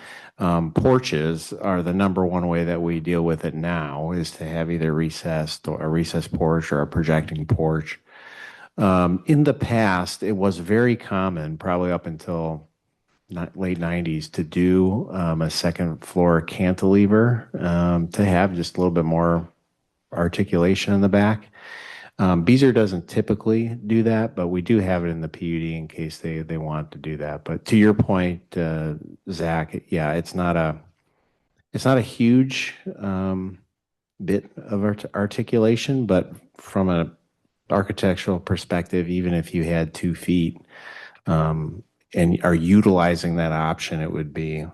Speaker 6: Porches are the number one way that we deal with it now, is to have either recessed or a recessed porch or a projecting porch. In the past, it was very common, probably up until late 90s to do a second floor cantilever to have just a little bit more articulation in the back. Beazer doesn't typically do that, but we do have it in the PUD in case they want to do that. But to your point, Zach, yeah, it's not a huge bit of articulation, but from an architectural perspective, even if you had 2 feet and are utilizing that option, it would be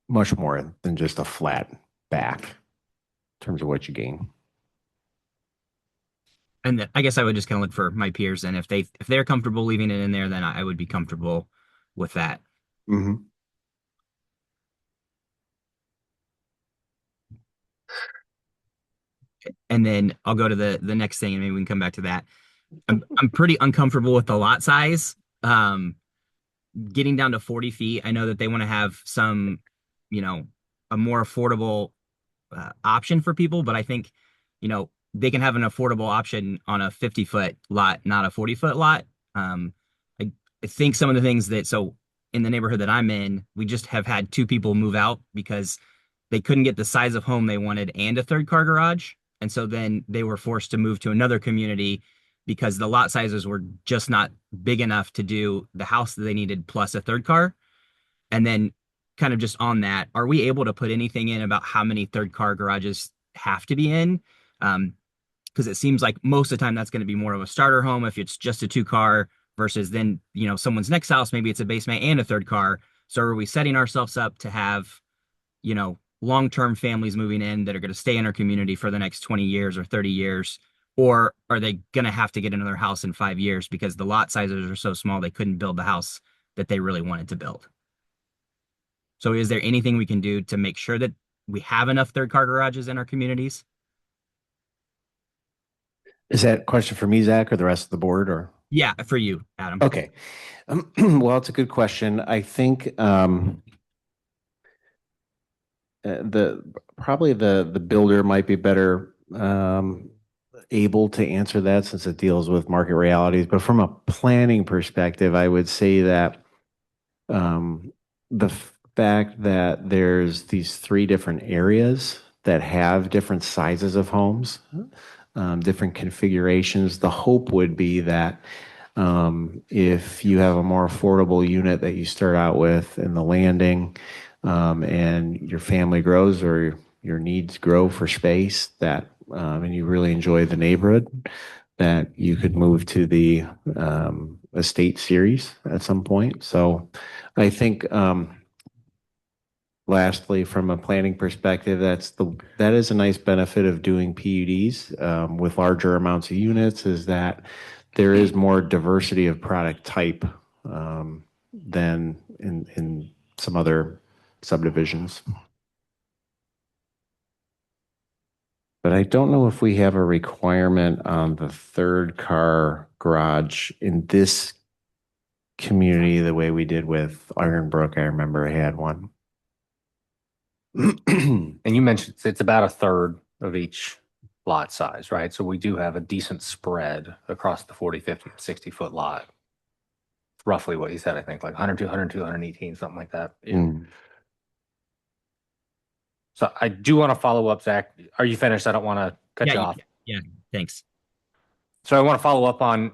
Speaker 6: much more than just a flat back in terms of what you gain.
Speaker 7: And I guess I would just kind of look for my peers, and if they're comfortable leaving it in there, then I would be comfortable with that.
Speaker 6: Mm-hmm.
Speaker 7: And then I'll go to the next thing, and maybe we can come back to that. I'm pretty uncomfortable with the lot size. Getting down to 40 feet, I know that they want to have some, a more affordable option for people, but I think, they can have an affordable option on a 50-foot lot, not a 40-foot lot. I, I think some of the things so in the neighborhood that I'm in, we just have had 2 people move out because they couldn't get the size of home they wanted and a third car garage. And so then they were forced to move to another community because the lot sizes were just not big enough to do the house that they needed plus a third car. And then kind of just on that, are we able to put anything in about how many third car garages have to be in? Because it seems like most of the time that's going to be more of a starter home if it's just a 2 car versus then, someone's next house, maybe it's a basement and a third car. So are we setting ourselves up to have, long-term families moving in that are going to stay in our community for the next 20 years or 30 years? Or are they going to have to get another house in 5 years because the lot sizes are so small they couldn't build the house that they really wanted to build? So is there anything we can do to make sure that we have enough third car garages in our communities?
Speaker 6: Is that a question for me, Zach, or the rest of the board, or?
Speaker 7: Yeah, for you, Adam.
Speaker 6: Okay. Well, it's a good question. I think the builder might be better able to answer that since it deals with market realities. But from a planning perspective, I would say that the fact that there's these 3 different areas that have different sizes of homes, different configurations, the hope would be that if you have a more affordable unit that you start out with in the landing, and your family grows or your needs grow for space, that and you really enjoy the neighborhood, that you could move to the estate series at some point. So I think lastly, from a planning perspective, that is a nice benefit of doing PUDs with larger amounts of units, is that there is more diversity of product type than in some other subdivisions. But I don't know if we have a requirement on the third car garage in this community the way we did with Ironbrook. I remember I had one.
Speaker 1: And you mentioned it's about a third of each lot size, right? So we do have a decent spread across the 40, 50, 60-foot lot. Roughly what you said, I think, like 102, 102, 118, something like that.
Speaker 6: Mm.
Speaker 1: So I do want to follow up, Zach. Are you finished? I don't want to cut you off.
Speaker 7: Yeah, thanks.
Speaker 1: So I want to follow up on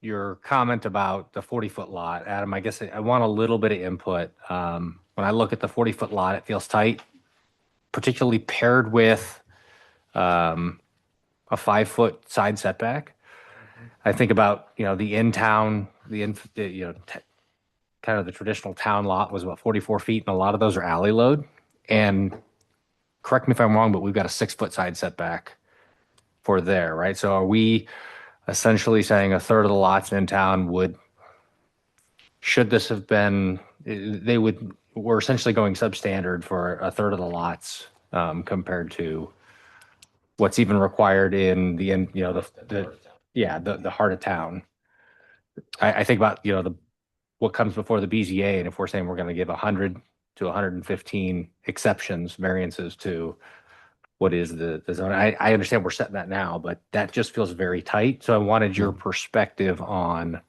Speaker 1: your comment about the 40-foot lot, Adam. I guess I want a little bit of input. When I look at the 40-foot lot, it feels tight, particularly paired with a 5-foot side setback. I think about the in-town, kind of the traditional town lot was about 44 feet, and a lot of those are alley load. And correct me if I'm wrong, but we've got a 6-foot side setback for there, right? So are we essentially saying a third of the lots in town should this have been, we're essentially going substandard for a third of the lots compared to what's even required in the heart of town. I think about, what comes before the BZA, and if we're saying we're going to give 100 to 115 exceptions, variances to what is the zone. I understand we're setting that now, but that just feels very tight. So I wanted your perspective on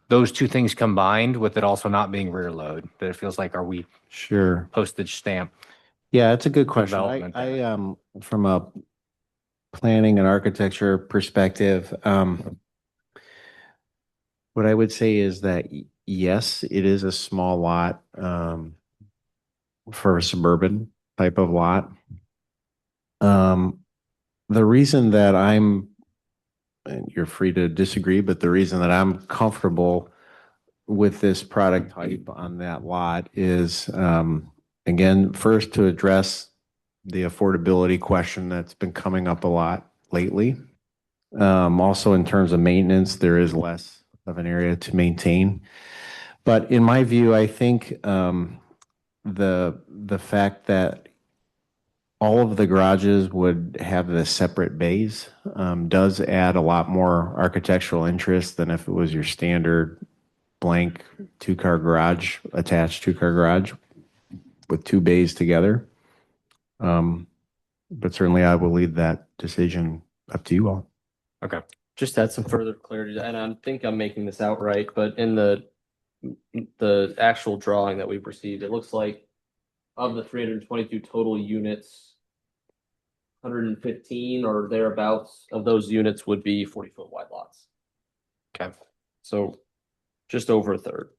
Speaker 1: those two things combined with it also not being rear load, that it feels like, are we
Speaker 6: Sure.
Speaker 1: postage stamp?
Speaker 6: Yeah, it's a good question.
Speaker 1: Development there.
Speaker 6: From a planning and architecture perspective, what I would say is that yes, it is a small lot for a suburban type of lot. The reason that and you're free to disagree, but the reason that I'm comfortable with this product type on that lot is, again, first to address the affordability question that's been coming up a lot lately. Also, in terms of maintenance, there is less of an area to maintain. But in my view, I think the fact that all of the garages would have the separate bays does add a lot more architectural interest than if it was your standard blank two-car garage, attached two-car garage with two bays together. But certainly I will leave that decision up to you all.
Speaker 1: Okay.
Speaker 4: Just to add some further clarity, and I think I'm making this out right, but in the actual drawing that we've received, it looks like of the 322 total units, 115 or thereabouts of those units would be 40-foot wide lots.
Speaker 1: Okay.
Speaker 4: So just over a third.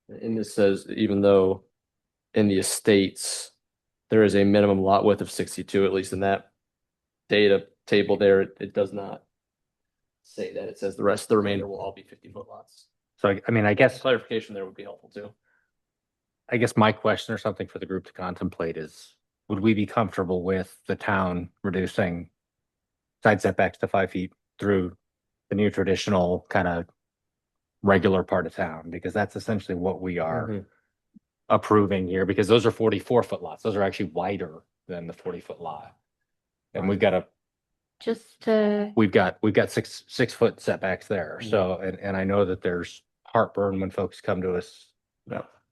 Speaker 4: And this says, even though in the estates, there is a minimum lot width of 62, at least in that data table there, it does not say that. It says the remainder will all be 50-foot lots.
Speaker 1: So, I mean, I guess
Speaker 4: Clarification there would be helpful too.
Speaker 1: I guess my question or something for the group to contemplate is, would we be comfortable with the town reducing side setbacks to 5 feet through the new traditional kind of regular part of town? Because that's essentially what we are approving here, because those are 44-foot lots. Those are actually wider than the 40-foot lot. And we've got
Speaker 2: Just to,
Speaker 1: 6 foot setbacks there. So, and I know that there's heartburn when folks come to us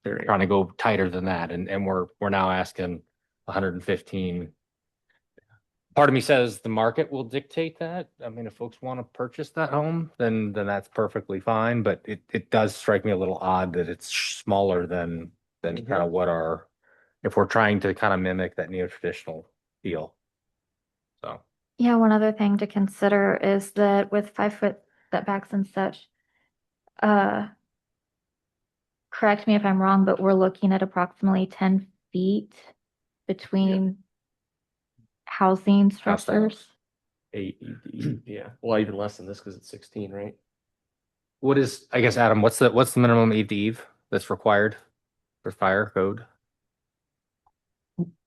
Speaker 1: trying to go tighter than that. And we're now asking 115. Part of me says the market will dictate that. I mean, if folks want to purchase that home, then that's perfectly fine. But it does strike me a little odd that it's smaller than kind of what if we're trying to kind of mimic that neo-traditional feel. So,
Speaker 2: yeah, one other thing to consider is that with 5 foot setbacks and such, correct me if I'm wrong, but we're looking at approximately 10 feet between housing structures.
Speaker 4: 8, yeah. Well, even less than this because it's 16, right?
Speaker 1: what is, I guess, Adam, what's the minimum eve to eve that's required for fire code?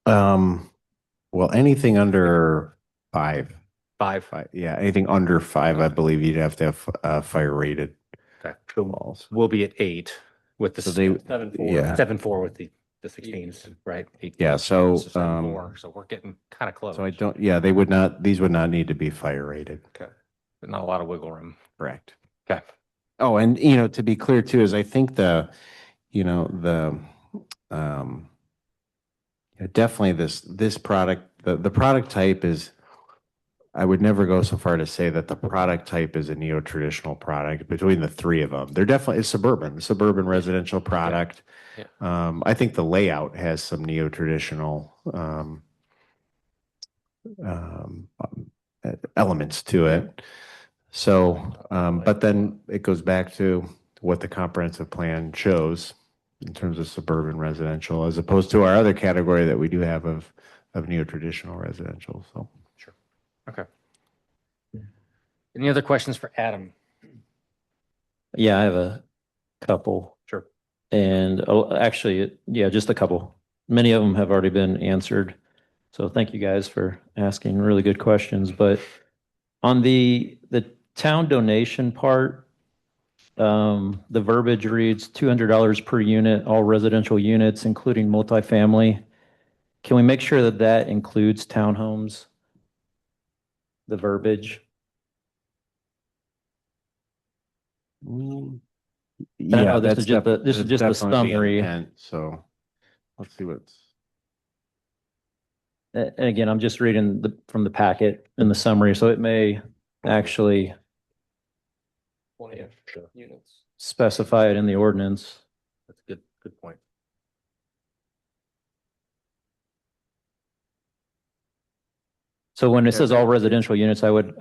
Speaker 6: Well, anything under 5.
Speaker 1: 5.
Speaker 6: Yeah, anything under 5, I believe you'd have to have fire rated
Speaker 1: Okay.
Speaker 6: walls.
Speaker 1: We'll be at 8 with the
Speaker 6: So they,
Speaker 4: 7-4.
Speaker 6: yeah,
Speaker 1: 7-4 with the 16s, right? 8
Speaker 6: yeah. So,
Speaker 1: 7-4. So we're getting kind of close.
Speaker 6: so these would not need to be fire rated.
Speaker 1: Okay. But not a lot of wiggle room.
Speaker 6: Correct.
Speaker 1: Okay.
Speaker 6: Oh, and to be clear too, is I think definitely this product, the product type is, I would never go so far to say that the product type is a neo-traditional product. Between the three of them, they're definitely suburban residential product.
Speaker 4: Yeah.
Speaker 6: I think the layout has some neo-traditional elements to it. So, but then it goes back to what the comprehensive plan shows in terms of suburban residential, as opposed to our other category that we do have of neo-traditional residential. So,
Speaker 1: Sure. Okay. Any other questions for Adam?
Speaker 8: Yeah, I have a couple.
Speaker 1: Sure.
Speaker 8: And actually, yeah, just a couple. Many of them have already been answered. So thank you guys for asking really good questions. But on the town donation part, the verbiage reads $200 per unit, all residential units, including multifamily. Can we make sure that that includes townhomes? The verbiage?
Speaker 6: yeah,
Speaker 8: this is just the
Speaker 6: that's
Speaker 8: just the
Speaker 6: definitely the
Speaker 8: summary.
Speaker 6: intent. So, let's see what's.
Speaker 8: And again, I'm just reading from the packet in the summary, so it may actually
Speaker 4: 20 extra units.
Speaker 8: specify it in the ordinance.
Speaker 1: That's a good point.
Speaker 8: So when it says all residential units, I would,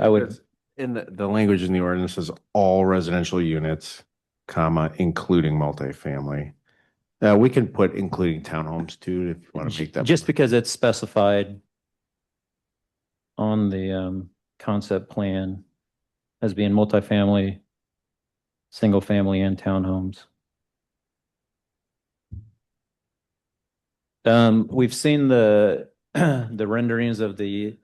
Speaker 6: In the language in the ordinance is all residential units, comma, including multifamily. We can put including townhomes too, if you want to make that.
Speaker 8: just because it's specified on the concept plan as being multifamily, single family and townhomes. We've seen the the renderings of the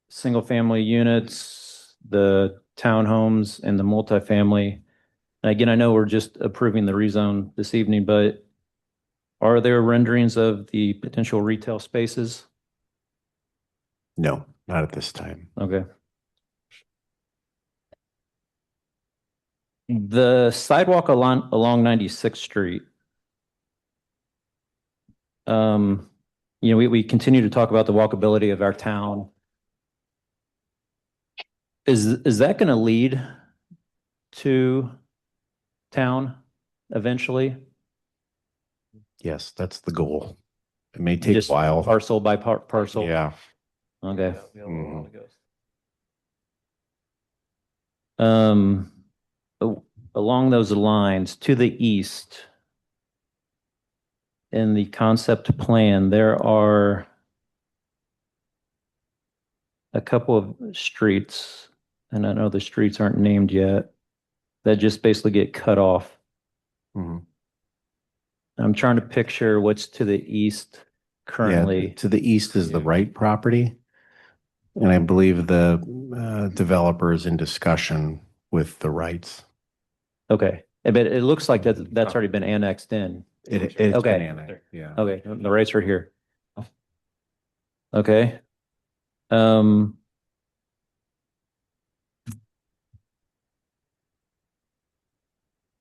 Speaker 8: single family units, the townhomes and the multifamily. And again, I know we're just approving the rezone this evening, but are there renderings of the potential retail spaces?
Speaker 6: No, not at this time.
Speaker 8: Okay. The sidewalk along 96th Street. We continue to talk about the walkability of our town. Is that going to lead to town eventually?
Speaker 6: Yes, that's the goal. It may take a
Speaker 8: Just
Speaker 6: while.
Speaker 8: parcel by parcel?
Speaker 6: Yeah.
Speaker 8: Okay.
Speaker 6: Mhm.
Speaker 8: Along those lines, to the east, in the concept plan, there are a couple of streets, and I know the streets aren't named yet, that just basically get cut off.
Speaker 6: Mhm.
Speaker 8: I'm trying to picture what's to the east currently.
Speaker 6: Yeah, to the east is the right property. And I believe the developer is in discussion with the rights.
Speaker 8: Okay, but it looks like that's already been annexed in.
Speaker 6: It's
Speaker 8: Okay.
Speaker 6: been annexed, yeah.
Speaker 8: Okay, the rights are here. Okay. Um,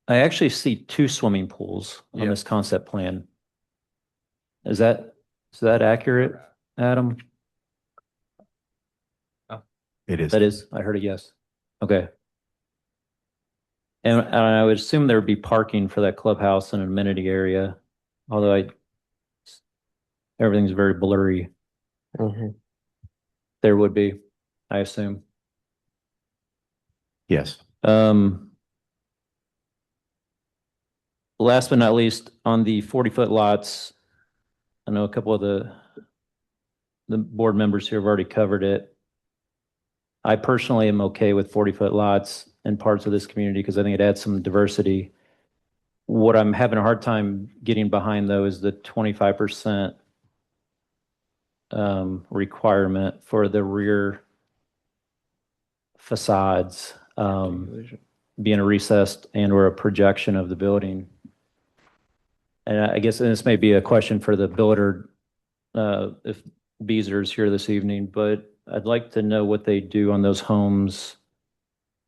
Speaker 8: I actually see two swimming pools on this concept plan. Is that accurate, Adam?
Speaker 6: It is.
Speaker 8: That is, I heard a yes. Okay. And I would assume there would be parking for that clubhouse and amenity area, although everything's very blurry. There would be, I assume.
Speaker 6: Yes.
Speaker 8: Last but not least, on the 40-foot lots, I know a couple of the board members here have already covered it. I personally am okay with 40-foot lots in parts of this community because I think it adds some diversity. What I'm having a hard time getting behind though is the 25% requirement for the rear facades being a recessed and or a projection of the building. And I guess this may be a question for the builder if Beezer's here this evening, but I'd like to know what they do on those homes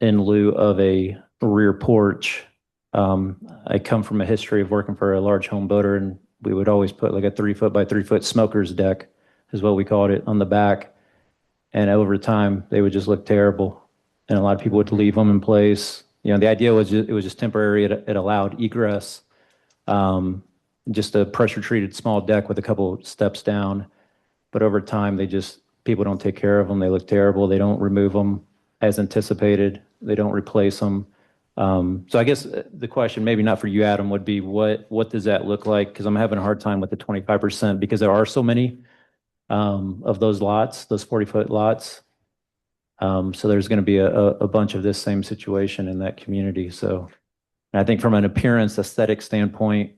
Speaker 8: in lieu of a rear porch. I come from a history of working for a large home builder, and we would always put like a 3-foot by 3-foot smoker's deck, is what we called it, on the back. And over time, they would just look terrible. And a lot of people would leave them in place. The idea was it was just temporary. It allowed egress, just a pressure treated small deck with a couple steps down. But over time, people don't take care of them. They look terrible. They don't remove them as anticipated. They don't replace them. So I guess the question, maybe not for you, Adam, would be what does that look like? Because I'm having a hard time with the 25% because there are so many of those lots, those 40-foot lots. So there's going to be a bunch of this same situation in that community. So I think from an appearance, aesthetic standpoint,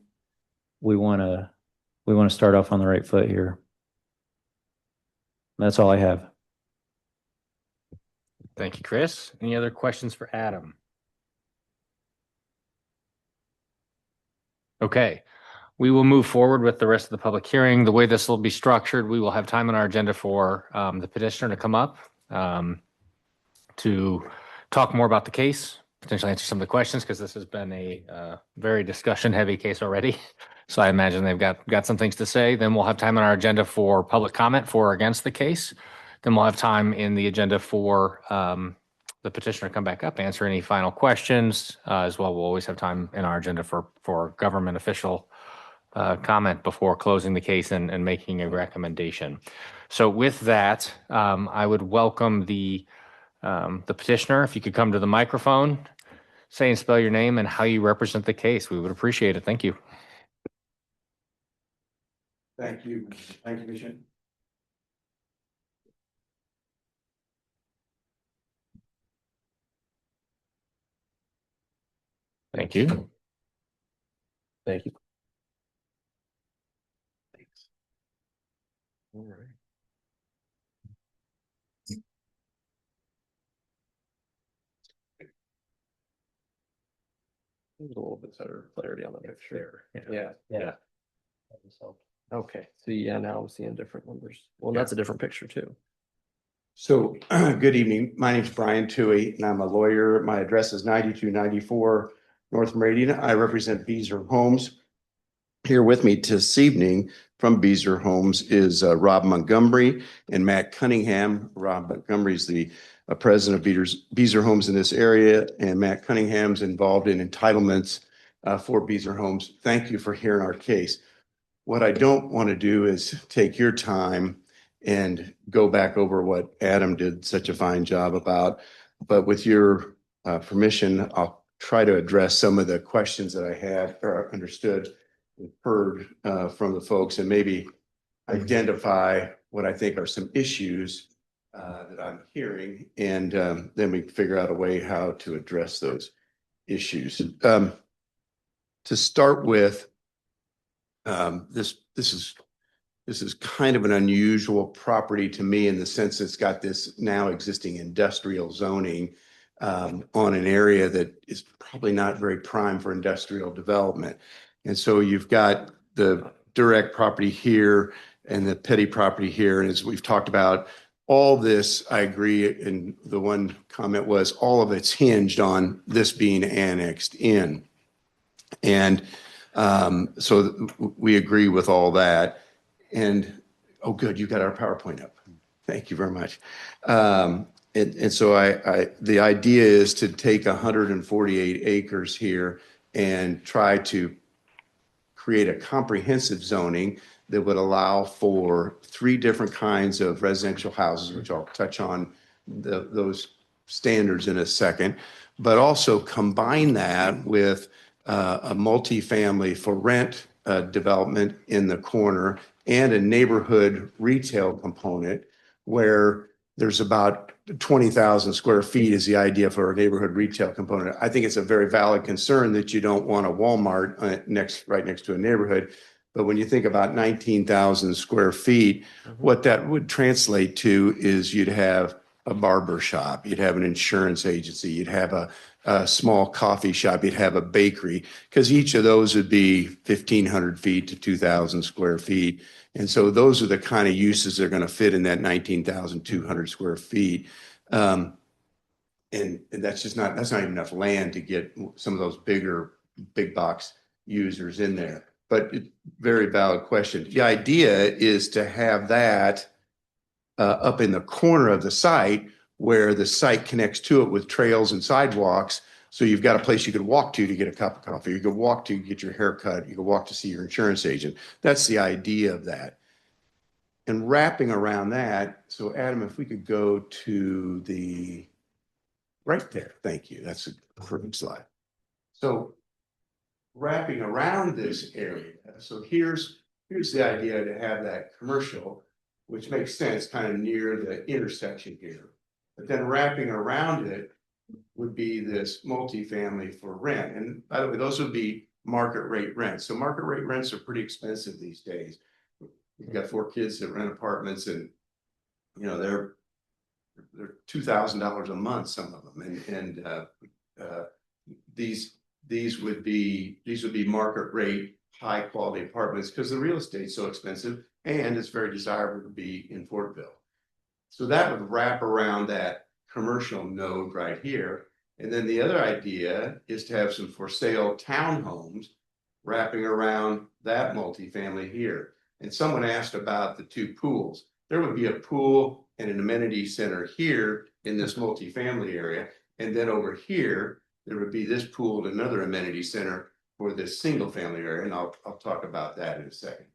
Speaker 8: we want to start off on the right foot here. That's all I have.
Speaker 1: Thank you, Chris. Any other questions for Adam? Okay, we will move forward with the rest of the public hearing. The way this will be structured, we will have time on our agenda for the petitioner to come up to talk more about the case, potentially answer some of the questions, because this has been a very discussion-heavy case already. So I imagine they've got some things to say. Then we'll have time on our agenda for public comment for or against the case. Then we'll have time in the agenda for the petitioner come back up, answer any final questions as well. We'll always have time in our agenda for government official comment before closing the case and making a recommendation. So with that, I would welcome the petitioner. If you could come to the microphone, say and spell your name and how you represent the case. We would appreciate it. Thank you.
Speaker 9: Thank you. Thank you, Commissioner.
Speaker 1: Thank you.
Speaker 4: Thank you.
Speaker 1: All right.
Speaker 4: A little bit better clarity on the picture. Yeah. Okay, so yeah, now I'm seeing different numbers. Well, that's a different picture too.
Speaker 9: So, good evening. My name is Brian Toohey, and I'm a lawyer. My address is 9294 North Meridian. I represent Beazer Homes. Here with me this evening from Beazer Homes is Rob Montgomery and Matt Cunningham. Rob Montgomery is the president of Beazer Homes in this area, and Matt Cunningham's involved in entitlements for Beazer Homes. Thank you for hearing our case. What I don't want to do is take your time and go back over what Adam did such a fine job about, but with your permission, I'll try to address some of the questions that I had or understood and heard from the folks, and maybe identify what I think are some issues that I'm hearing, and then we can figure out a way how to address those issues. To start with, this is kind of an unusual property to me in the sense it's got this now existing industrial zoning on an area that is probably not very prime for industrial development. And so you've got the direct property here and the petty property here. And as we've talked about, all this, I agree. And the one comment was all of it's hinged on this being annexed in. And so we agree with all that. And, oh, good, you got our PowerPoint up. Thank you very much. And so the idea is to take 148 acres here and try to create a comprehensive zoning that would allow for 3 different kinds of residential houses, which I'll touch on those standards in a second, but also combine that with a multifamily for rent development in the corner and a neighborhood retail component where there's about 20,000 square feet is the idea for a neighborhood retail component. I think it's a very valid concern that you don't want a Walmart right next to a neighborhood. But when you think about 19,000 square feet, what that would translate to is you'd have a barber shop, you'd have an insurance agency, you'd have a small coffee shop, you'd have a bakery, because each of those would be 1,500 feet to 2,000 square feet. And so those are the kind of uses that are going to fit in that 19,200 square feet. And that's not even enough land to get some of those big box users in there. But very valid question. The idea is to have that up in the corner of the site where the site connects to it with trails and sidewalks. So you've got a place you could walk to get a cup of coffee. You could walk to get your hair cut. You could walk to see your insurance agent. That's the idea of that. And wrapping around that, so Adam, if we could go to the right there. Thank you. That's a perfect slide. So wrapping around this area. So here's the idea to have that commercial, which makes sense kind of near the intersection here. But then wrapping around it would be this multifamily for rent. And by the way, those would be market rate rents. So market rate rents are pretty expensive these days. We've got 4 kids that rent apartments, and they're $2,000 a month, some of them. And these would be market rate, high quality apartments because the real estate's so expensive and it's very desirable to be in Fortville. So that would wrap around that commercial node right here. And then the other idea is to have some for sale townhomes wrapping around that multifamily here. And someone asked about the 2 pools. There would be a pool and an amenity center here in this multifamily area. And then over here, there would be this pooled another amenity center for this single family area. And I'll talk about that in a second.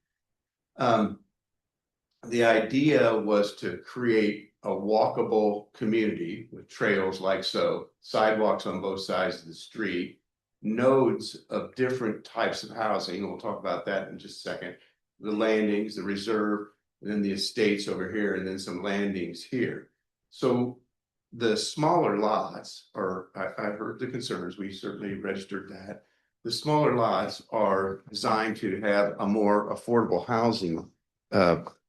Speaker 9: The idea was to create a walkable community with trails like so, sidewalks on both sides of the street, nodes of different types of housing, and we'll talk about that in just a second, the landings, the reserve, and then the estates over here, and then some landings here. So the smaller lots are, I heard the concerns, we certainly registered that. The smaller lots are designed to have a more affordable housing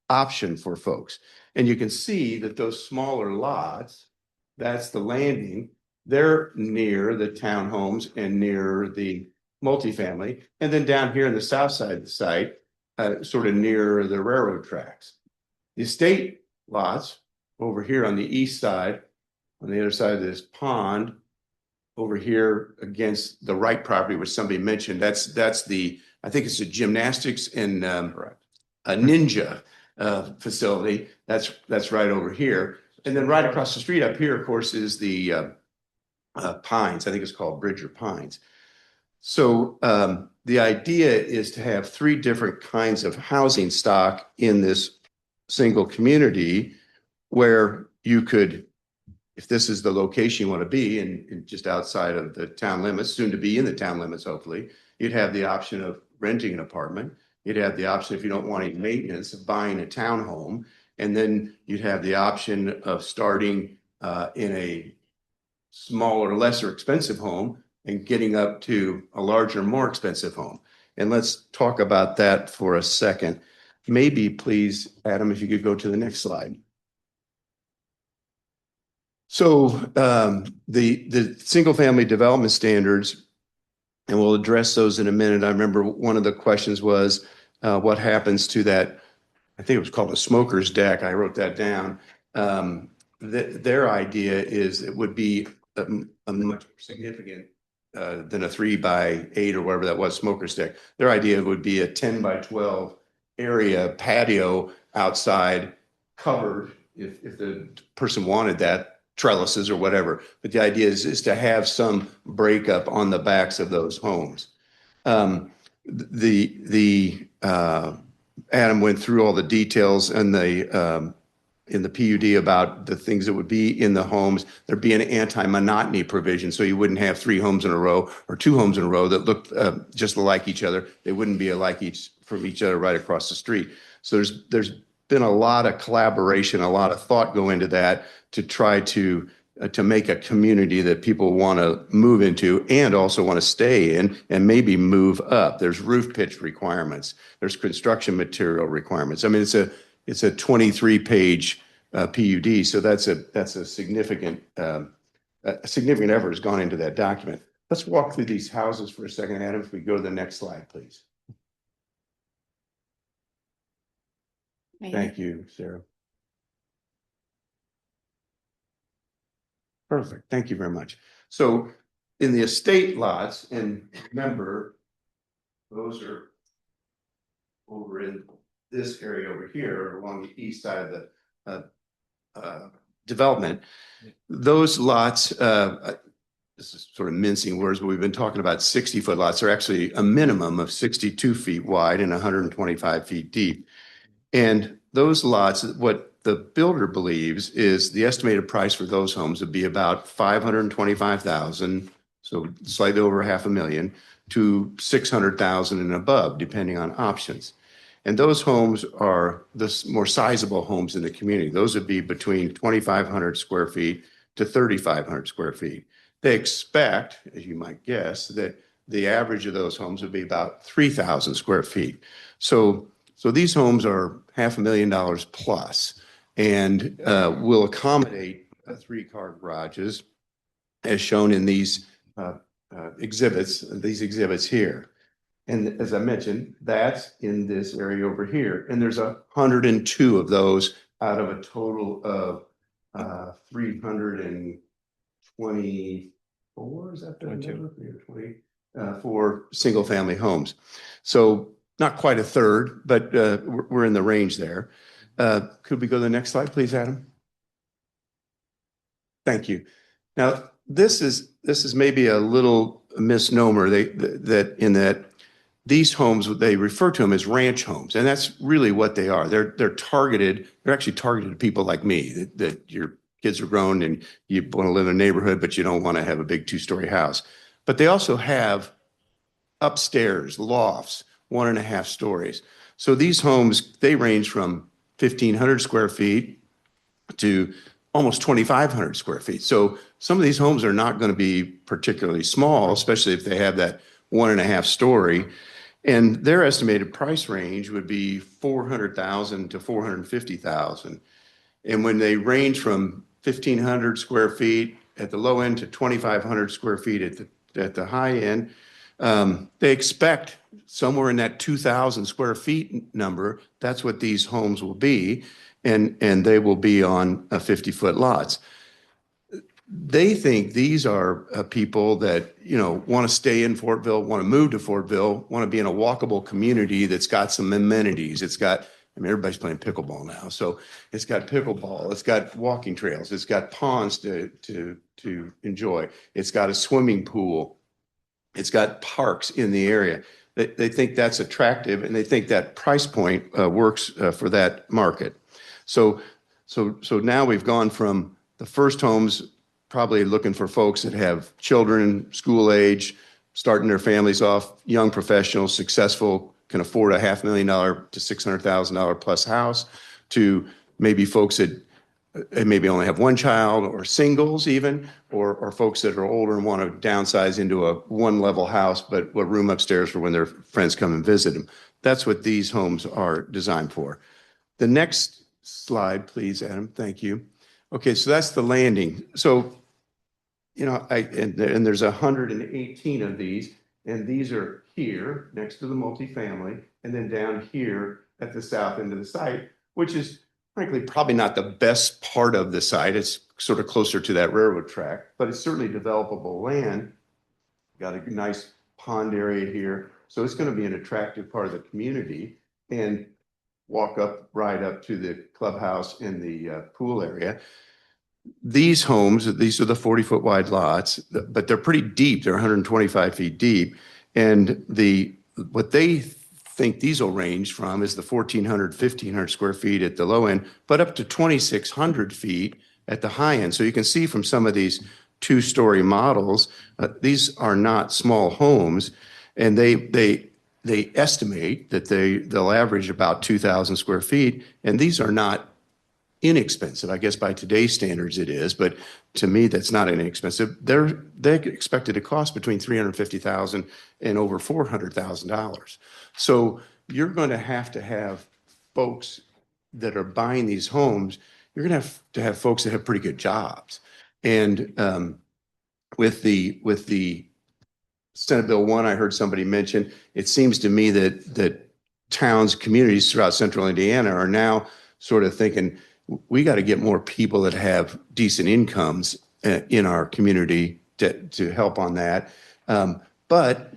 Speaker 9: option for folks. And you can see that those smaller lots, that's the landing, they're near the townhomes and near the multifamily. And then down here on the south side of the site, sort of near the railroad tracks. The estate lots over here on the east side, on the other side of this pond, over here against the right property, which somebody mentioned, that's the, I think it's a gymnastics and a ninja facility. That's right over here. And then right across the street up here, of course, is the Pines. I think it's called Bridger Pines. So the idea is to have 3 different kinds of housing stock in this single community where you could, if this is the location you want to be in just outside of the town limits, soon to be in the town limits, hopefully, you'd have the option of renting an apartment. You'd have the option, if you don't want any maintenance, of buying a townhome. And then you'd have the option of starting in a smaller, lesser expensive home and getting up to a larger, more expensive home. And let's talk about that for a second. Maybe, please, Adam, if you could go to the next slide. So the single family development standards, and we'll address those in a minute. I remember one of the questions was, what happens to that? I think it was called a smoker's deck. I wrote that down. Their idea is it would be a much more significant than a 3x8 or whatever that was, smoker's deck. Their idea would be a 10x12 area patio outside, covered if the person wanted that, trellises or whatever. But the idea is to have some breakup on the backs of those homes. Adam went through all the details in the PUD about the things that would be in the homes. There'd be an anti-monotony provision, so you wouldn't have 3 homes in a row or 2 homes in a row that looked just like each other. They wouldn't be alike from each other right across the street. So there's been a lot of collaboration, a lot of thought go into that to try to make a community that people want to move into and also want to stay in and maybe move up. There's roof pitch requirements. There's construction material requirements. I mean, it's a 23-page PUD, so that's a significant effort has gone into that document. Let's walk through these houses for a second, Adam. If we go to the next slide, please. Thank you, Sarah. Perfect. Thank you very much. So in the estate lots, and remember, those are over in this area over here along the east side of the development. Those lots, this is sort of mincing words, but we've been talking about 60-foot lots. They're actually a minimum of 62 feet wide and 125 feet deep. And those lots, what the builder believes is the estimated price for those homes would be about $525,000, so slightly over $500,000 to $600,000 and above, depending on options. And those homes are the more sizable homes in the community. Those would be between 2,500 square feet to 3,500 square feet. They expect, as you might guess, that the average of those homes would be about 3,000 square feet. So these homes are $500,000 plus, and will accommodate 3-car garages, as shown in these exhibits here. And as I mentioned, that's in this area over here. And there's 102 of those out of a total of 324, is that the number? 24 single family homes. So not quite a third, but we're in the range there. Could we go to the next slide, please, Adam? Thank you. Now, this is maybe a little misnomer. That these homes, they refer to them as ranch homes, and that's really what they are. They're targeted. They're actually targeted to people like me, that your kids are grown and you want to live in a neighborhood, but you don't want to have a big 2-story house. But they also have upstairs, lofts, 1.5 stories. So these homes, they range from 1,500 square feet to almost 2,500 square feet. So some of these homes are not going to be particularly small, especially if they have that 1.5 story. And their estimated price range would be 400,000 to 450,000. And when they range from 1,500 square feet at the low end to 2,500 square feet at the high end, they expect somewhere in that 2,000 square feet number. That's what these homes will be, and they will be on 50-foot lots. They think these are people that, want to stay in Fortville, want to move to Fortville, want to be in a walkable community that's got some amenities. Everybody's playing pickleball now. So it's got pickleball, it's got walking trails, it's got ponds to enjoy. It's got a swimming pool. It's got parks in the area. They think that's attractive, and they think that price point works for that market. So now we've gone from the first homes, probably looking for folks that have children, school age, starting their families off, young professionals, successful, can afford a $500,000 to $600,000 plus house, to maybe folks that maybe only have one child, or singles even, or folks that are older and want to downsize into a 1-level house, but with room upstairs for when their friends come and visit them. That's what these homes are designed for. The next slide, please, Adam. Thank you. Okay, so that's the landing. So, and there's 118 of these, and these are here next to the multifamily, and then down here at the south end of the site, which is frankly probably not the best part of the site. It's sort of closer to that railroad track, but it's certainly developable land. Got a nice pond area here, so it's going to be an attractive part of the community, and walk right up to the clubhouse and the pool area. These homes, these are the 40-foot wide lots, but they're pretty deep. They're 125 feet deep. And what they think these will range from is the 1,400, 1,500 square feet at the low end, but up to 2,600 feet at the high end. So you can see from some of these 2-story models, these are not small homes, and they estimate that they'll average about 2,000 square feet, and these are not inexpensive. I guess by today's standards it is, but to me that's not inexpensive. They're expected to cost between $350,000 and over $400,000. So you're going to have folks that are buying these homes. You're going to have folks that have pretty good jobs, and with the Senate Bill 1, I heard somebody mention, it seems to me that towns, communities throughout central Indiana are now sort of thinking, we got to get more people that have decent incomes in our community to help on that. But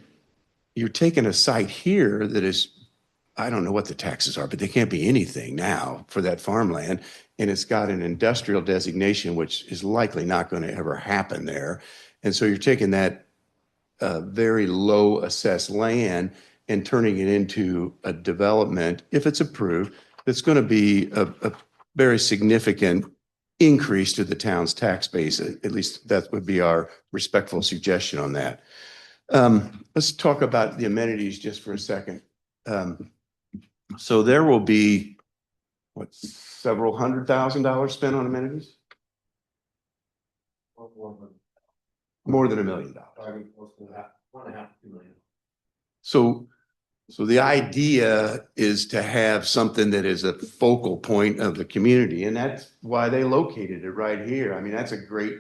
Speaker 9: you're taking a site here that is, I don't know what the taxes are, but they can't be anything now for that farmland. And it's got an industrial designation, which is likely not going to ever happen there. And so you're taking that very low assessed land and turning it into a development, if it's approved, that's going to be a very significant increase to the town's tax base. At least that would be our respectful suggestion on that. Let's talk about the amenities just for a second. So there will be, several $100,000 spent on amenities? More than $1 million. So the idea is to have something that is a focal point of the community, and that's why they located it right here. I mean, that's a great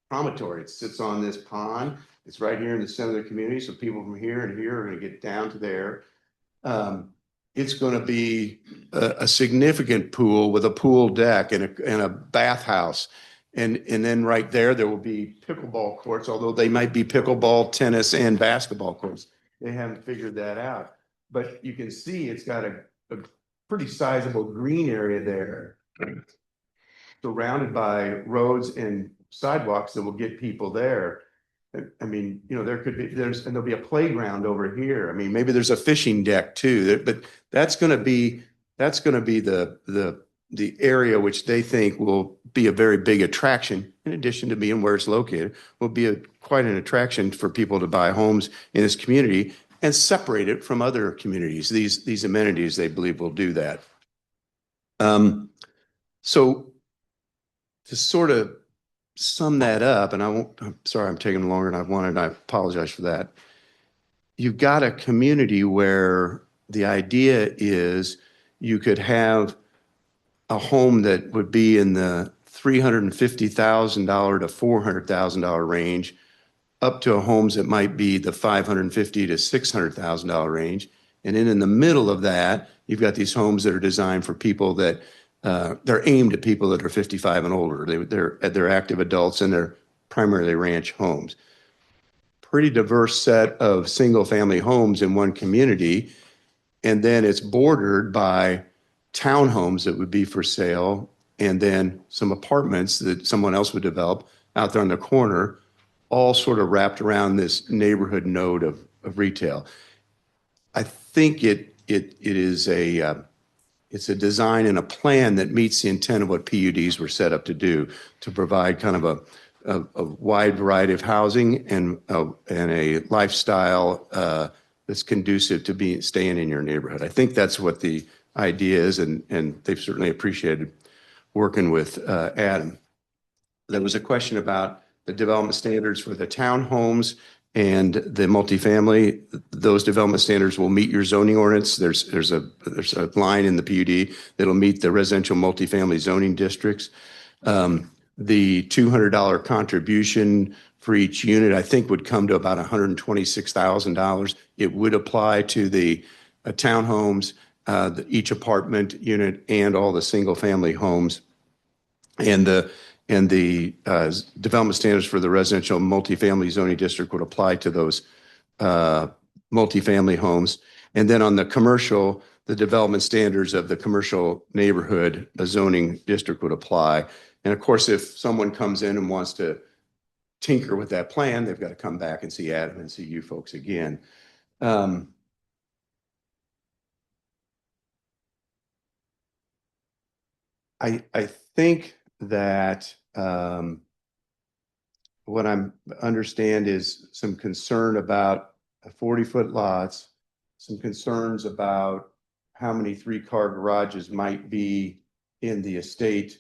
Speaker 9: promontory. It sits on this pond. It's right here in the center of the community, so people from here and here are going to get down to there. It's going to be a significant pool with a pool deck and a bathhouse. And then right there will be pickleball courts, although they might be pickleball, tennis, and basketball courts. They haven't figured that out. But you can see it's got a pretty sizable green area there, surrounded by roads and sidewalks that will get people there. I mean, there could be, and there'll be a playground over here. I mean, maybe there's a fishing deck too, but that's going to be the area which they think will be a very big attraction, in addition to being where it's located, will be quite an attraction for people to buy homes in this community and separate it from other communities. These amenities, they believe, will do that. So to sort of sum that up, and I'm sorry I'm taking longer than I wanted, and I apologize for that. You've got a community where the idea is you could have a home that would be in the $350,000 to $400,000 range, up to homes that might be the $550,000 to $600,000 range. And then in the middle of that, you've got these homes that are designed for people that they're aimed at people that are 55 and older. They're active adults, and they're primarily ranch homes. Pretty diverse set of single family homes in one community. And then it's bordered by townhomes that would be for sale, and then some apartments that someone else would develop out there on the corner, all sort of wrapped around this neighborhood node of retail. I think it's a design and a plan that meets the intent of what PUDs were set up to do, to provide kind of a wide variety of housing and a lifestyle that's conducive to staying in your neighborhood. I think that's what the idea is, and they've certainly appreciated working with Adam. There was a question about the development standards for the townhomes and the multifamily. Those development standards will meet your zoning ordinance. There's a line in the PUD that'll meet the residential multifamily zoning districts. The $200 contribution for each unit, I think, would come to about $126,000. It would apply to the townhomes, each apartment unit, and all the single family homes. And the development standards for the residential multifamily zoning district would apply to those multifamily homes. And then on the commercial, the development standards of the commercial neighborhood zoning district would apply. And of course, if someone comes in and wants to tinker with that plan, they've got to come back and see Adam and see you folks again. I think that what I understand is some concern about 40-foot lots, some concerns about how many 3-car garages might be in the estate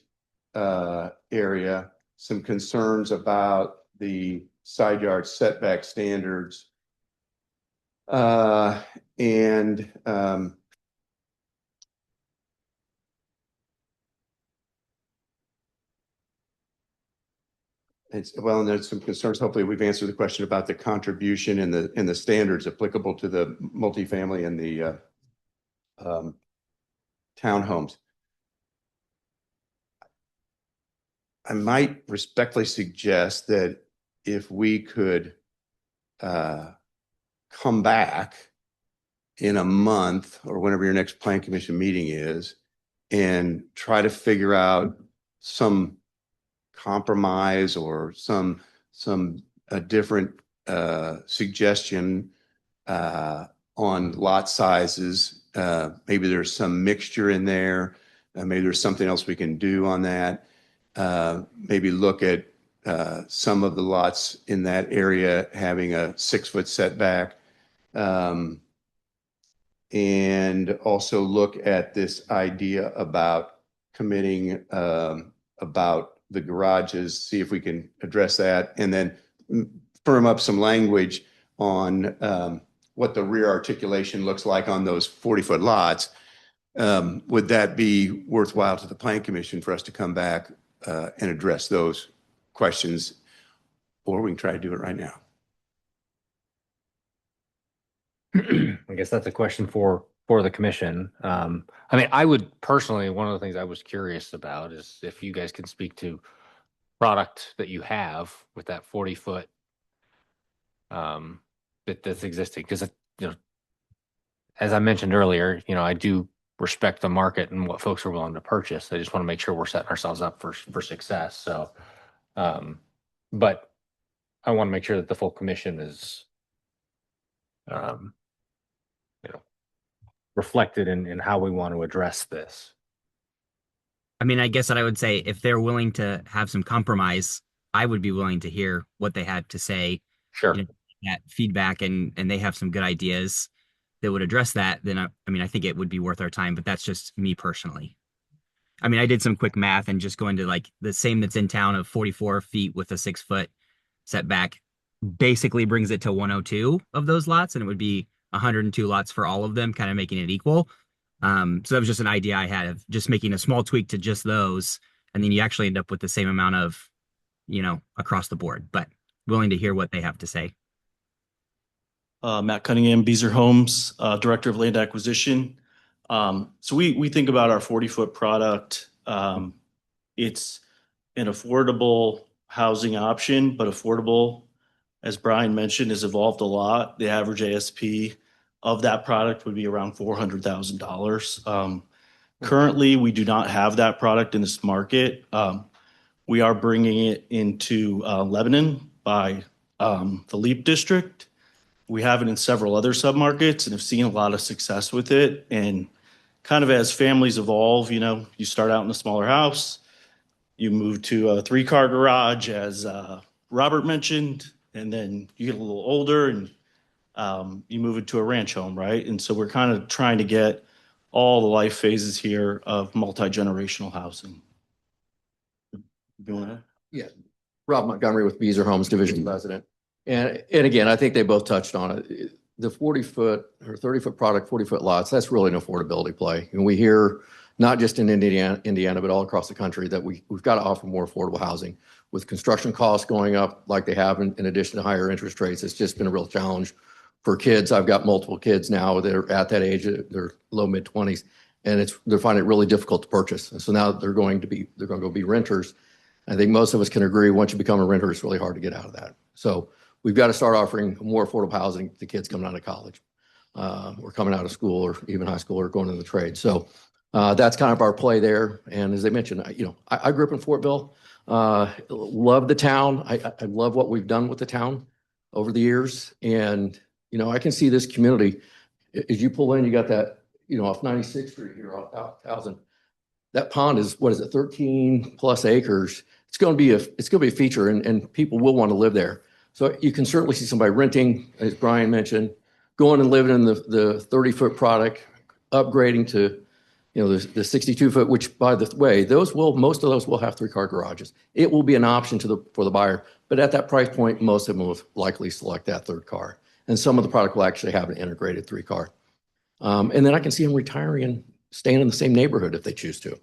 Speaker 9: area, some concerns about the side yard setback standards, and and there's some concerns. Hopefully, we've answered the question about the contribution and the standards applicable to the multifamily and the townhomes. I might respectfully suggest that if we could come back in a month or whenever your next plan commission meeting is, and try to figure out some compromise or some different suggestion on lot sizes. Maybe there's some mixture in there. Maybe there's something else we can do on that. Maybe look at some of the lots in that area having a 6-foot setback. And also look at this idea about committing about the garages, see if we can address that, and then firm up some language on what the rear articulation looks like on those 40-foot lots. Would that be worthwhile to the Plan Commission for us to come back and address those questions, or we can try to do it right now?
Speaker 1: I guess that's a question for the commission. I mean, I would personally, one of the things I was curious about is if you guys can speak to product that you have with that 40-foot that's existing, because as I mentioned earlier, I do respect the market and what folks are willing to purchase. I just want to make sure we're setting ourselves up for success. So But I want to make sure that the full commission is, reflected in how we want to address this.
Speaker 7: I mean, I guess that I would say if they're willing to have some compromise, I would be willing to hear what they had to say,
Speaker 1: Sure.
Speaker 7: that feedback, and they have some good ideas that would address that, then I mean, I think it would be worth our time, but that's just me personally. I mean, I did some quick math and just going to like the same that's in town of 44 feet with a 6-foot setback basically brings it to 102 of those lots, and it would be 102 lots for all of them, kind of making it equal. So that was just an idea I had of just making a small tweak to just those, and then you actually end up with the same amount of, across the board, but willing to hear what they have to say.
Speaker 3: Matt Cunningham, Beezer Homes, Director of Land Acquisition. So we think about our 40-foot product. It's an affordable housing option, but affordable, as Brian mentioned, has evolved a lot. The average ASP of that product would be around $400,000. Currently, we do not have that product in this market. We are bringing it into Lebanon by the LEAP district. We have it in several other submarkets and have seen a lot of success with it. And kind of as families evolve, you start out in a smaller house, you move to a 3-car garage, as Robert mentioned, and then you get a little older and you move into a ranch home, right? And so we're kind of trying to get all the life phases here of multi-generational housing. You want to?
Speaker 10: Yeah, Rob Montgomery with Beezer Homes Division President. And again, I think they both touched on it. The 40-foot or 30-foot product, 40-foot lots, that's really an affordability play. And we hear not just in Indiana, but all across the country that we've got to offer more affordable housing. With construction costs going up like they have in addition to higher interest rates, it's just been a real challenge for kids. I've got multiple kids now that are at that age, they're low mid 20s, and they're finding it really difficult to purchase. And so now they're going to go be renters. I think most of us can agree once you become a renter, it's really hard to get out of that. So we've got to start offering more affordable housing to kids coming out of college or coming out of school or even high school or going into the trade. So that's kind of our play there. And as I mentioned, I grew up in Fortville, love the town. I love what we've done with the town over the years. And, I can see this community, as you pull in, you got that, off 96th Street here, off 1000. That pond is, 13 plus acres. It's going to be a feature and people will want to live there. So you can certainly see somebody renting, as Brian mentioned, going and living in the 30-foot product, upgrading to, the 62-foot, which by the way, most of those will have 3-car garages. It will be an option for the buyer, but at that price point, most of them will likely select that 3rd car. And some of the product will actually have an integrated 3-car. And then I can see them retiring and staying in the same neighborhood if they choose to.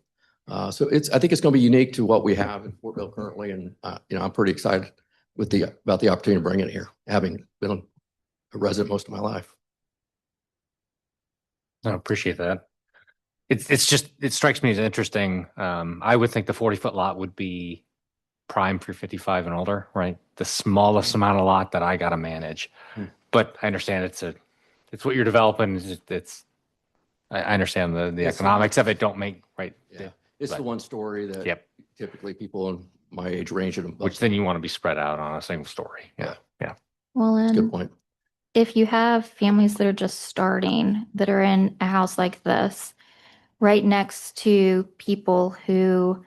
Speaker 10: So I think it's going to be unique to what we have in Fortville currently. And, I'm pretty excited about the opportunity to bring it here, having been a resident most of my life.
Speaker 1: I appreciate that. It strikes me as interesting. I would think the 40-foot lot would be prime for 55 and older, right? The smallest amount of lot that I got to manage. But I understand it's what you're developing. I understand the economics of it don't make, right?
Speaker 10: Yeah. It's the one story that typically people in my age range,
Speaker 1: which then you want to be spread out on a single story. Yeah.
Speaker 2: Well, and
Speaker 10: good point.
Speaker 2: if you have families that are just starting, that are in a house like this, right next to people who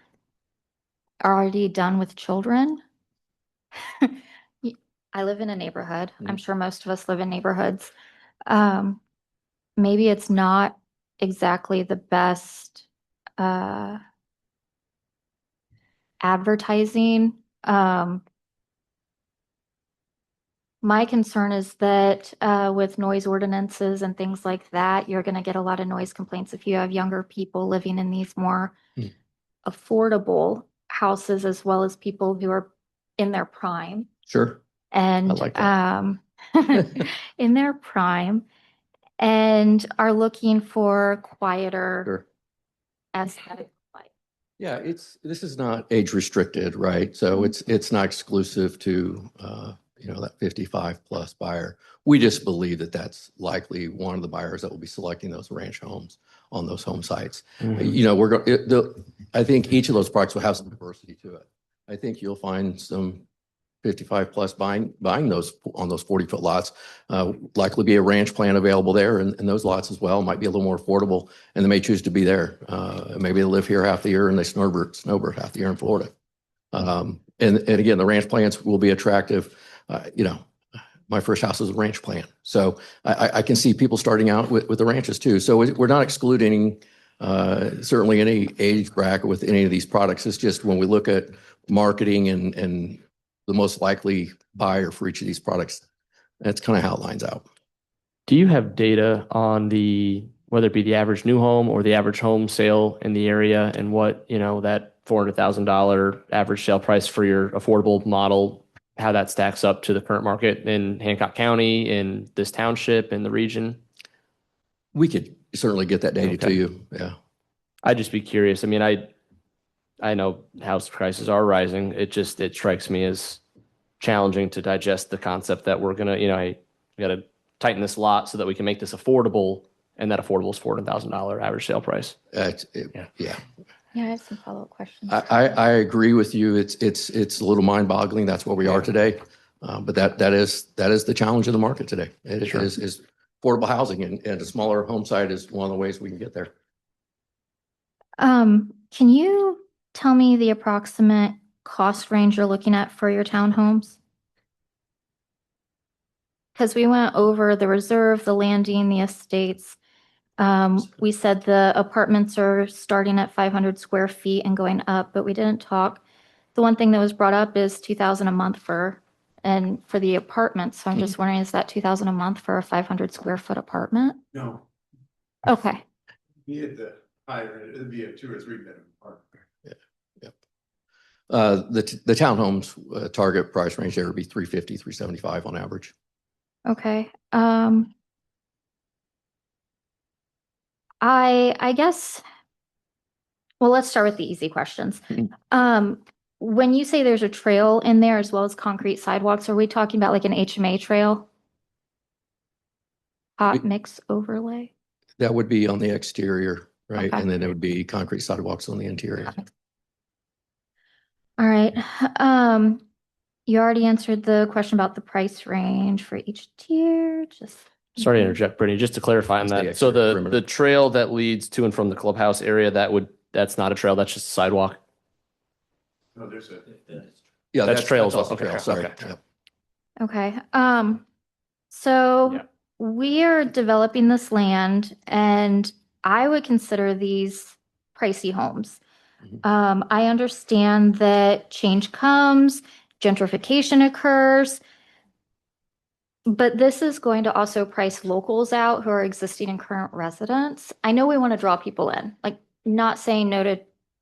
Speaker 2: are already done with children. I live in a neighborhood. I'm sure most of us live in neighborhoods. Maybe it's not exactly the best advertising. My concern is that with noise ordinances and things like that, you're going to get a lot of noise complaints if you have younger people living in these more affordable houses, as well as people who are in their prime.
Speaker 10: Sure.
Speaker 2: And
Speaker 10: I like that.
Speaker 2: in their prime and are looking for quieter aesthetic life.
Speaker 10: Yeah, this is not age restricted, right? So it's not exclusive to that 55 plus buyer. We just believe that that's likely one of the buyers that will be selecting those ranch homes on those home sites. I think each of those products will have some diversity to it. I think you'll find some 55 plus buying those on those 40-foot lots. Likely be a ranch plan available there and those lots as well. Might be a little more affordable, and they may choose to be there. Maybe they live here half the year and they snowbird half the year in Florida. And again, the ranch plans will be attractive. My first house was a ranch plan. So I can see people starting out with the ranches too. So we're not excluding certainly any age bracket with any of these products. It's just when we look at marketing and the most likely buyer for each of these products, that's kind of how it lines out.
Speaker 4: Do you have data on whether it be the average new home or the average home sale in the area, and what, that $400,000 average sale price for your affordable model, how that stacks up to the current market in Hancock County, in this township, in the region?
Speaker 10: We could certainly get that data to you. Yeah.
Speaker 4: I'd just be curious. I mean, I know house prices are rising. It strikes me as challenging to digest the concept that we're going to, we got to tighten this lot so that we can make this affordable, and that affordable is $400,000 average sale price.
Speaker 10: Yeah.
Speaker 2: Yeah, I have some follow-up questions.
Speaker 10: I agree with you. It's a little mind-boggling. That's where we are today. But that is the challenge of the market today. It is affordable housing, and a smaller home site is one of the ways we can get there.
Speaker 2: Can you tell me the approximate cost range you're looking at for your townhomes? Because we went over the reserve, the landing, the estates. We said the apartments are starting at 500 square feet and going up, but we didn't talk. The one thing that was brought up is 2,000 a month for the apartments. So I'm just wondering, is that 2,000 a month for a 500 square foot apartment?
Speaker 9: No.
Speaker 2: Okay.
Speaker 9: Be at the higher end, it'd be a 2 or 3 bedroom apartment.
Speaker 10: The townhomes target price range there would be 350, 375 on average.
Speaker 2: Okay. I guess, well, let's start with the easy questions. When you say there's a trail in there as well as concrete sidewalks, are we talking about like an HMA trail? Hot mix overlay?
Speaker 10: That would be on the exterior, right?
Speaker 2: Okay.
Speaker 10: And then it would be concrete sidewalks on the interior.
Speaker 2: All right. You already answered the question about the price range for each tier.
Speaker 4: Sorry to interject, Brittany, just to clarify on that. So the trail that leads to and from the clubhouse area, that's not a trail, that's just a sidewalk.
Speaker 9: No, there's
Speaker 4: That's trails.
Speaker 10: also
Speaker 4: Okay.
Speaker 10: trail, sorry.
Speaker 4: Okay.
Speaker 10: Yep.
Speaker 2: Okay. So we are developing this land, and I would consider these pricey homes. I understand that change comes, gentrification occurs, but this is going to also price locals out who are existing and current residents. I know we want to draw people in, like not saying no to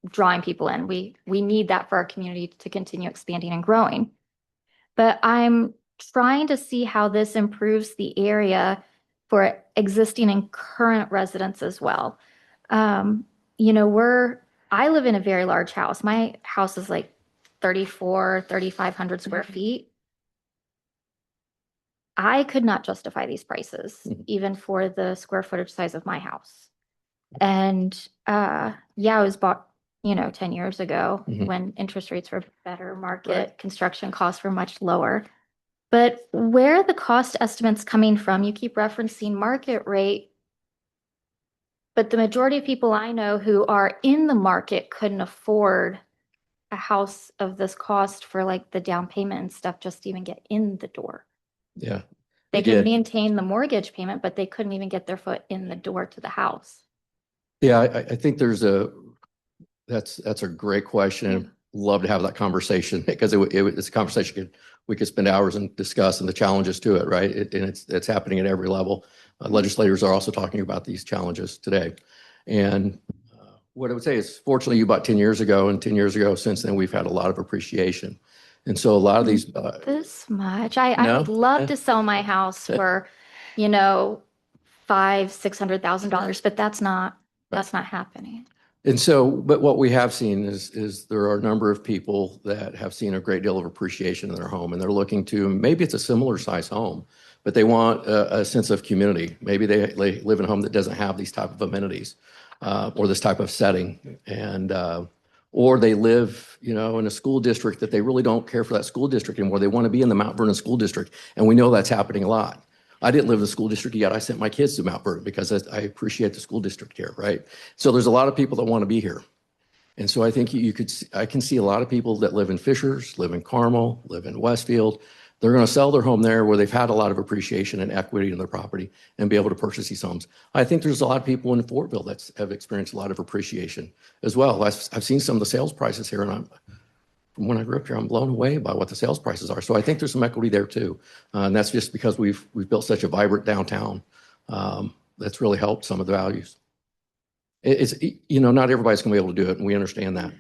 Speaker 2: drawing people in. We need that for our community to continue expanding and growing. But I'm trying to see how this improves the area for existing and current residents as well. I live in a very large house. My house is like 3,500 square feet. I could not justify these prices, even for the square footage size of my house. And it was bought, 10 years ago when interest rates were better, market construction costs were much lower. But where are the cost estimates coming from? You keep referencing market rate, but the majority of people I know who are in the market couldn't afford a house of this cost for like the down payment and stuff just to even get in the door.
Speaker 10: Yeah.
Speaker 2: They could maintain the mortgage payment, but they couldn't even get their foot in the door to the house.
Speaker 10: Yeah, I think that's a great question. Love to have that conversation because it's a conversation we could spend hours and discuss, and the challenges to it, right? And it's happening at every level. Legislators are also talking about these challenges today. And what I would say is, fortunately, you bought 10 years ago, and 10 years ago since then, we've had a lot of appreciation. And so a lot of these
Speaker 2: this much, I would love to sell my house for, $500,000-$600,000, but that's not happening.
Speaker 10: And so, but what we have seen is there are a number of people that have seen a great deal of appreciation in their home, and they're looking to, maybe it's a similar size home, but they want a sense of community. Maybe they live in a home that doesn't have these type of amenities or this type of setting, and or they live, you know, in a school district that they really don't care for that school district anymore. They want to be in the Mount Vernon School District, and we know that's happening a lot. I didn't live in the school district yet. I sent my kids to Mount Vernon because I appreciate the school district here, right? So there's a lot of people that want to be here. And so I think I can see a lot of people that live in Fishers, live in Carmel, live in Westfield. They're going to sell their home there where they've had a lot of appreciation and equity in their property and be able to purchase these homes. I think there's a lot of people in Fortville that have experienced a lot of appreciation as well. I've seen some of the sales prices here, and from when I grew up here, I'm blown away by what the sales prices are. So I think there's some equity there too. And that's just because we've built such a vibrant downtown that's really helped some of the values. You know, not everybody's going to be able to do it, and we understand that.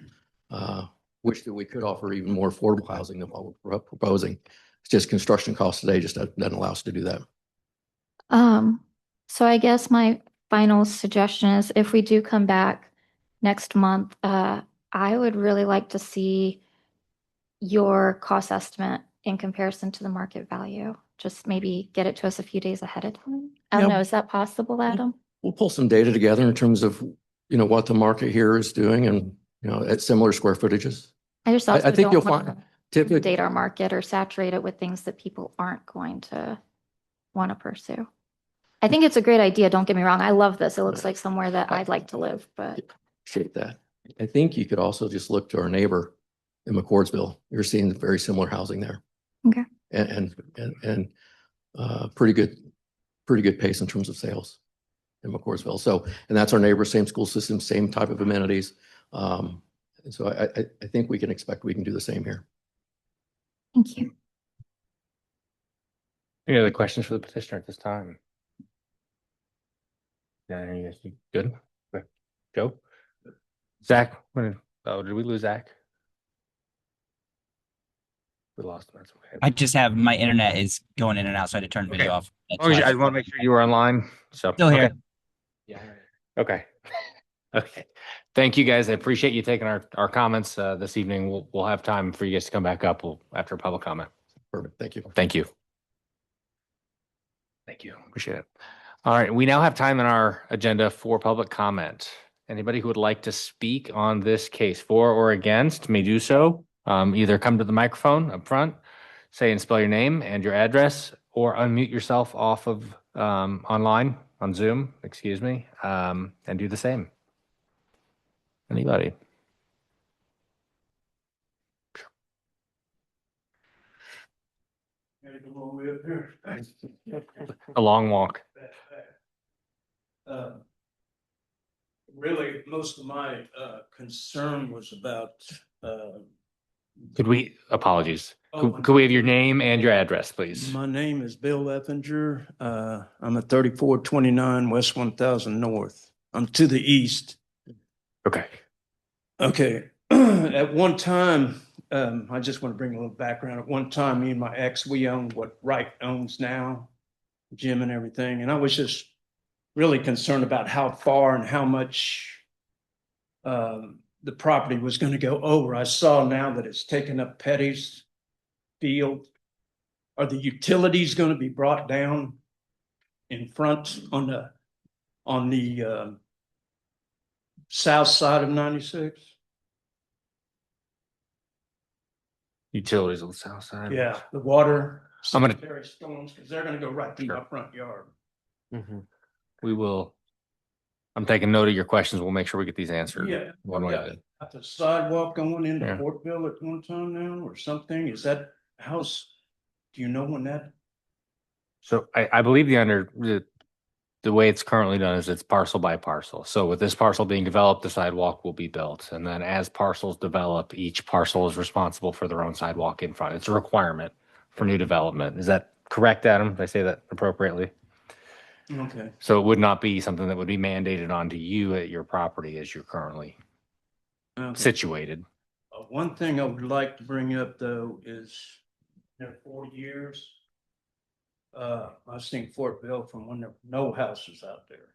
Speaker 10: Wish that we could offer even more affordable housing than what we're proposing. It's just construction costs today just doesn't allow us to do that.
Speaker 2: So I guess my final suggestion is if we do come back next month, I would really like to see your cost estimate in comparison to the market value. Just maybe get it to us a few days ahead of time. I don't
Speaker 10: Yeah.
Speaker 2: know, is that possible, Adam?
Speaker 10: We'll pull some data together in terms of, you know, what the market here is doing and, you know, at similar square footages.
Speaker 2: I just also
Speaker 10: think you'll
Speaker 2: don't want
Speaker 10: find
Speaker 2: to
Speaker 10: typically,
Speaker 2: inundate our market or saturate it with things that people aren't going to want to pursue. I think it's a great idea. Don't get me wrong. I love this. It looks like somewhere that I'd like to live, but
Speaker 10: appreciate that. I think you could also just look to our neighbor in McCordsville. You're seeing very similar housing there.
Speaker 2: Okay.
Speaker 10: And pretty good pace in terms of sales in McCordsville. So, and that's our neighbor, same school system, same type of amenities. And so I think we can expect we can do the same here.
Speaker 2: Thank you.
Speaker 1: Any other questions for the petitioner at this time? Yeah, you guys good? Okay. Joe? Zach? Did we lose Zach? We lost him. That's okay.
Speaker 7: I just have my internet is going in and out, so I had to turn the video off. That's
Speaker 1: Oh,
Speaker 7: why.
Speaker 1: I want to make sure you were online. So
Speaker 7: Still here.
Speaker 1: okay. Yeah. Okay. Okay. Thank you guys. I appreciate you taking our comments this evening. We'll have time for you guys to come back up after public comment.
Speaker 10: Perfect. Thank you.
Speaker 1: Thank you. Thank you. Appreciate it. All right. We now have time in our agenda for public comment. Anybody who would like to speak on this case for or against may do so. Either come to the microphone up front, say and spell your name and your address, or unmute yourself off of online on Zoom, excuse me, and do the same. Anybody? A long walk.
Speaker 11: Really, most of my concern was about.
Speaker 1: Apologies. Could we have your name and your address, please?
Speaker 11: My name is Bill Effinger. I'm at 3429 West 1000 North. I'm to the east.
Speaker 1: Okay.
Speaker 11: Okay. At one time, I just want to bring a little background. At one time, me and my ex, we owned what Wright owns now, gym and everything. And I was just really concerned about how far and how much the property was going to go over. I saw now that it's taken up Petty's field. Are the utilities going to be brought down in front on the south side of 96?
Speaker 1: Utilities on the south side.
Speaker 11: Yeah, the water.
Speaker 1: I'm gonna-
Speaker 11: sanitary storms, because they're going to go right through my front yard.
Speaker 1: We will. I'm taking note of your questions. We'll make sure we get these answered.
Speaker 11: Yeah.
Speaker 1: One way or the other.
Speaker 11: Got the sidewalk going into
Speaker 1: Yeah.
Speaker 11: Fortville at one time now or something? Is that house? Do you know when that?
Speaker 1: So I believe the way it's currently done is it's parcel by parcel. So with this parcel being developed, the sidewalk will be built. And then as parcels develop, each parcel is responsible for their own sidewalk in front. It's a requirement for new development. Is that correct, Adam? Did I say that appropriately?
Speaker 11: Okay.
Speaker 1: So it would not be something that would be mandated onto you at your property as you're currently situated.
Speaker 11: One thing I would like to bring up though is, 40 years. I've seen Fortville from when there were no houses out there.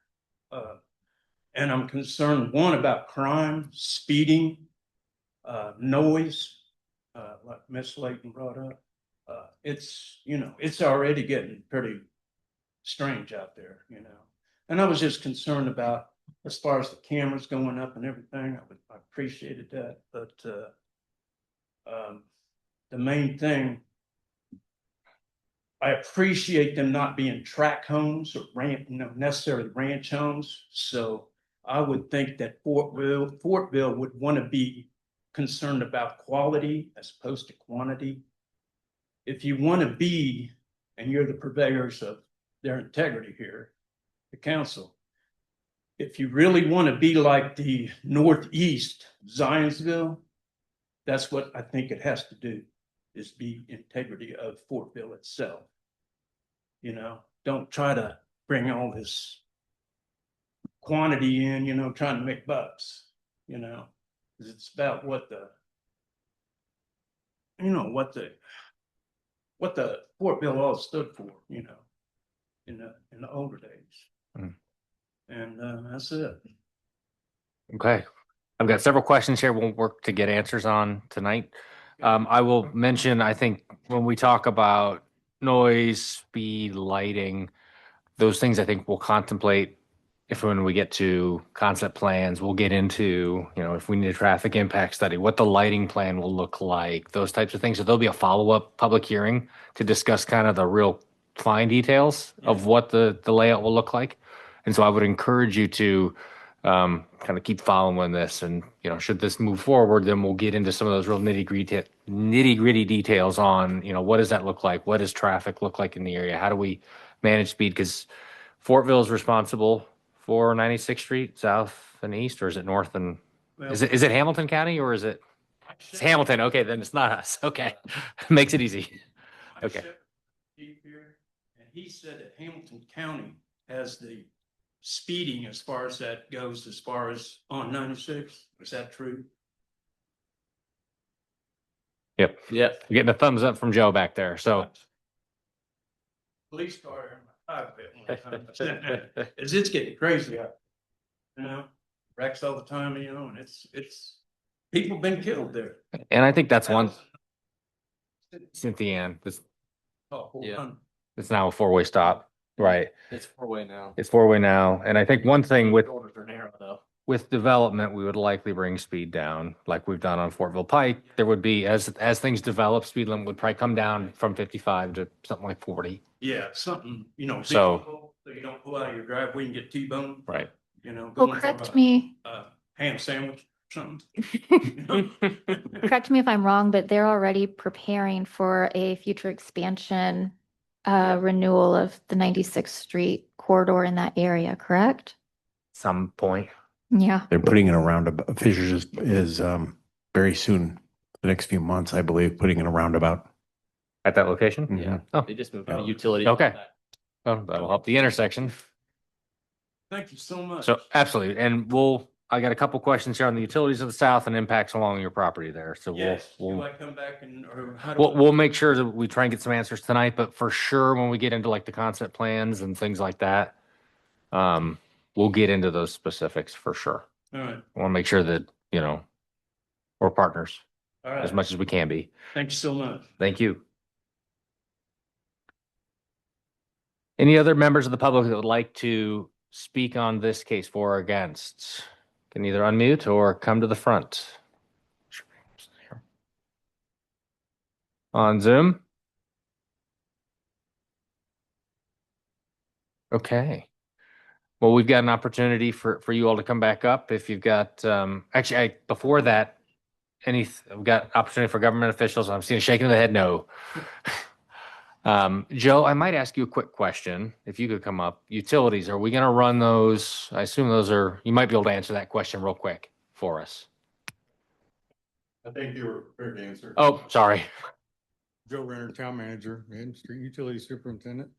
Speaker 11: And I'm concerned, one, about crime, speeding, noise, like Miss Layton brought up. It's already getting pretty strange out there, And I was just concerned about as far as the cameras going up and everything, I appreciated that, but, the main thing, I appreciate them not being tract homes or necessarily ranch homes. So I would think that Fortville would want to be concerned about quality as opposed to quantity. If you want to be, and you're the purveyors of their integrity here, the council, if you really want to be like the Northeast Zionsville, that's what I think it has to do, is be integrity of Fortville itself. You know, don't try to bring all this quantity in, trying to make bucks, because it's about what the Fortville all stood for, in the older days.
Speaker 1: Mm.
Speaker 11: And that's it.
Speaker 1: Okay. I've got several questions here we'll work to get answers on tonight. I will mention, I think when we talk about noise, speed, lighting, those things I think we'll contemplate if when we get to concept plans, we'll get into, if we need a traffic impact study, what the lighting plan will look like, those types of things. So there'll be a follow-up public hearing to discuss kind of the real fine details of what the layout will look like. And so I would encourage you to kind of keep following this, and should this move forward, then we'll get into some of those real nitty-gritty details on what does that look like, what does traffic look like in the area, how do we manage speed, because Fortville is responsible for 96th Street south and east, or is it north and is it Hamilton County, or is it it's Hamilton? Okay, then it's not us. Okay, makes it easy. Okay.
Speaker 11: And he said that Hamilton County has the speeding as far as that goes, as far as on 96. Is that true?
Speaker 1: Yep. You're getting a thumbs up from Joe back there. So
Speaker 11: Police car in my pocket. It's getting crazy out there, wrecks all the time, and it's people been killed there.
Speaker 1: And I think that's one. Cynthia, this it's now a four-way stop, right?
Speaker 4: It's four-way now.
Speaker 1: It's four-way now, and I think one thing with
Speaker 4: Shoulders are narrow though.
Speaker 1: with development, we would likely bring speed down, like we've done on Fortville Pike. There would be, as things develop, speed limit would probably come down from 55 to something like 40.
Speaker 11: Yeah, something,
Speaker 1: So-
Speaker 11: visual, so you don't pull out of your driveway and get T-boned,
Speaker 1: Right.
Speaker 2: Well,
Speaker 11: going for
Speaker 2: correct
Speaker 11: a
Speaker 2: me.
Speaker 11: ham sandwich, something.
Speaker 2: Correct me if I'm wrong, but they're already preparing for a future expansion renewal of the 96th Street corridor in that area, correct?
Speaker 1: Some point.
Speaker 2: Yeah.
Speaker 6: They're putting in a roundabout. Fishers is very soon, the next few months, I believe, putting in a roundabout.
Speaker 1: At that location?
Speaker 6: Mhm.
Speaker 4: Yeah.
Speaker 1: Oh.
Speaker 4: They just moved
Speaker 6: Yeah.
Speaker 4: to utilities.
Speaker 1: Okay. Well, that'll help the intersection.
Speaker 11: Thank you so much.
Speaker 1: So absolutely. And I got a couple questions here on the utilities of the south and impacts along your property there. So
Speaker 11: Yes, do
Speaker 1: we'll
Speaker 11: I come back or how do
Speaker 1: we'll make sure that we try and get some answers tonight, but for sure, when we get into like the concept plans and things like that, we'll get into those specifics for sure.
Speaker 11: All right,
Speaker 1: I want to make sure that, we're partners
Speaker 11: all right.
Speaker 1: as much as we can be.
Speaker 11: Thank you so much.
Speaker 1: Thank you. Any other members of the public that would like to speak on this case for or against? Can either unmute or come to the front. On Zoom? Okay. Well, we've got an opportunity for you all to come back up if you've got, actually, before that, we've got opportunity for government officials. I'm seeing a shaking of the head, no. Joe, I might ask you a quick question, if you could come up. Utilities, are we going to run those? I assume you might be able to answer that question real quick for us.
Speaker 12: I think you were prepared to answer.
Speaker 1: Oh, sorry.
Speaker 12: Joe Renner, Town Manager and Street Utility Superintendent.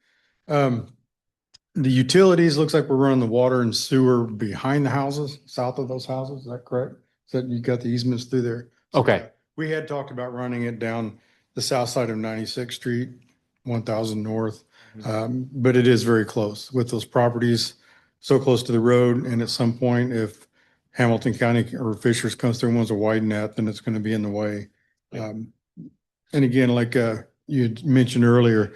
Speaker 12: The utilities, looks like we're running the water and sewer behind the houses, south of those houses. Is that correct? So you got the easements through there? So
Speaker 1: Okay.
Speaker 12: We had talked about running it down the south side of 96th Street, 1000 North. But it is very close with those properties, so close to the road. And at some point, if Hamilton County or Fishers comes through and wants to widen that, then it's going to be in the way. And again, like you had mentioned earlier,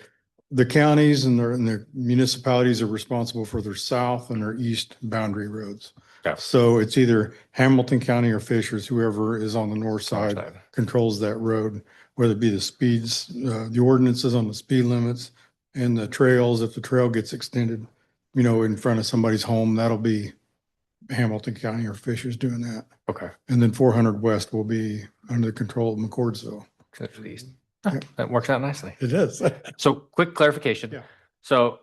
Speaker 12: the counties and their municipalities are responsible for their south and their east boundary roads.
Speaker 1: Yeah.
Speaker 12: So it's either Hamilton County or Fishers, whoever is on the north
Speaker 1: North
Speaker 12: side
Speaker 1: side.
Speaker 12: controls that road, whether it be the speeds, the ordinances on the speed limits and the trails. If the trail gets extended, in front of somebody's home, that'll be Hamilton County or Fishers doing that.
Speaker 1: Okay.
Speaker 12: And then 400 West will be under the control of McCordsville.
Speaker 1: To the east. That works out nicely.
Speaker 12: It is.
Speaker 1: So quick clarification.
Speaker 12: Yeah.
Speaker 1: So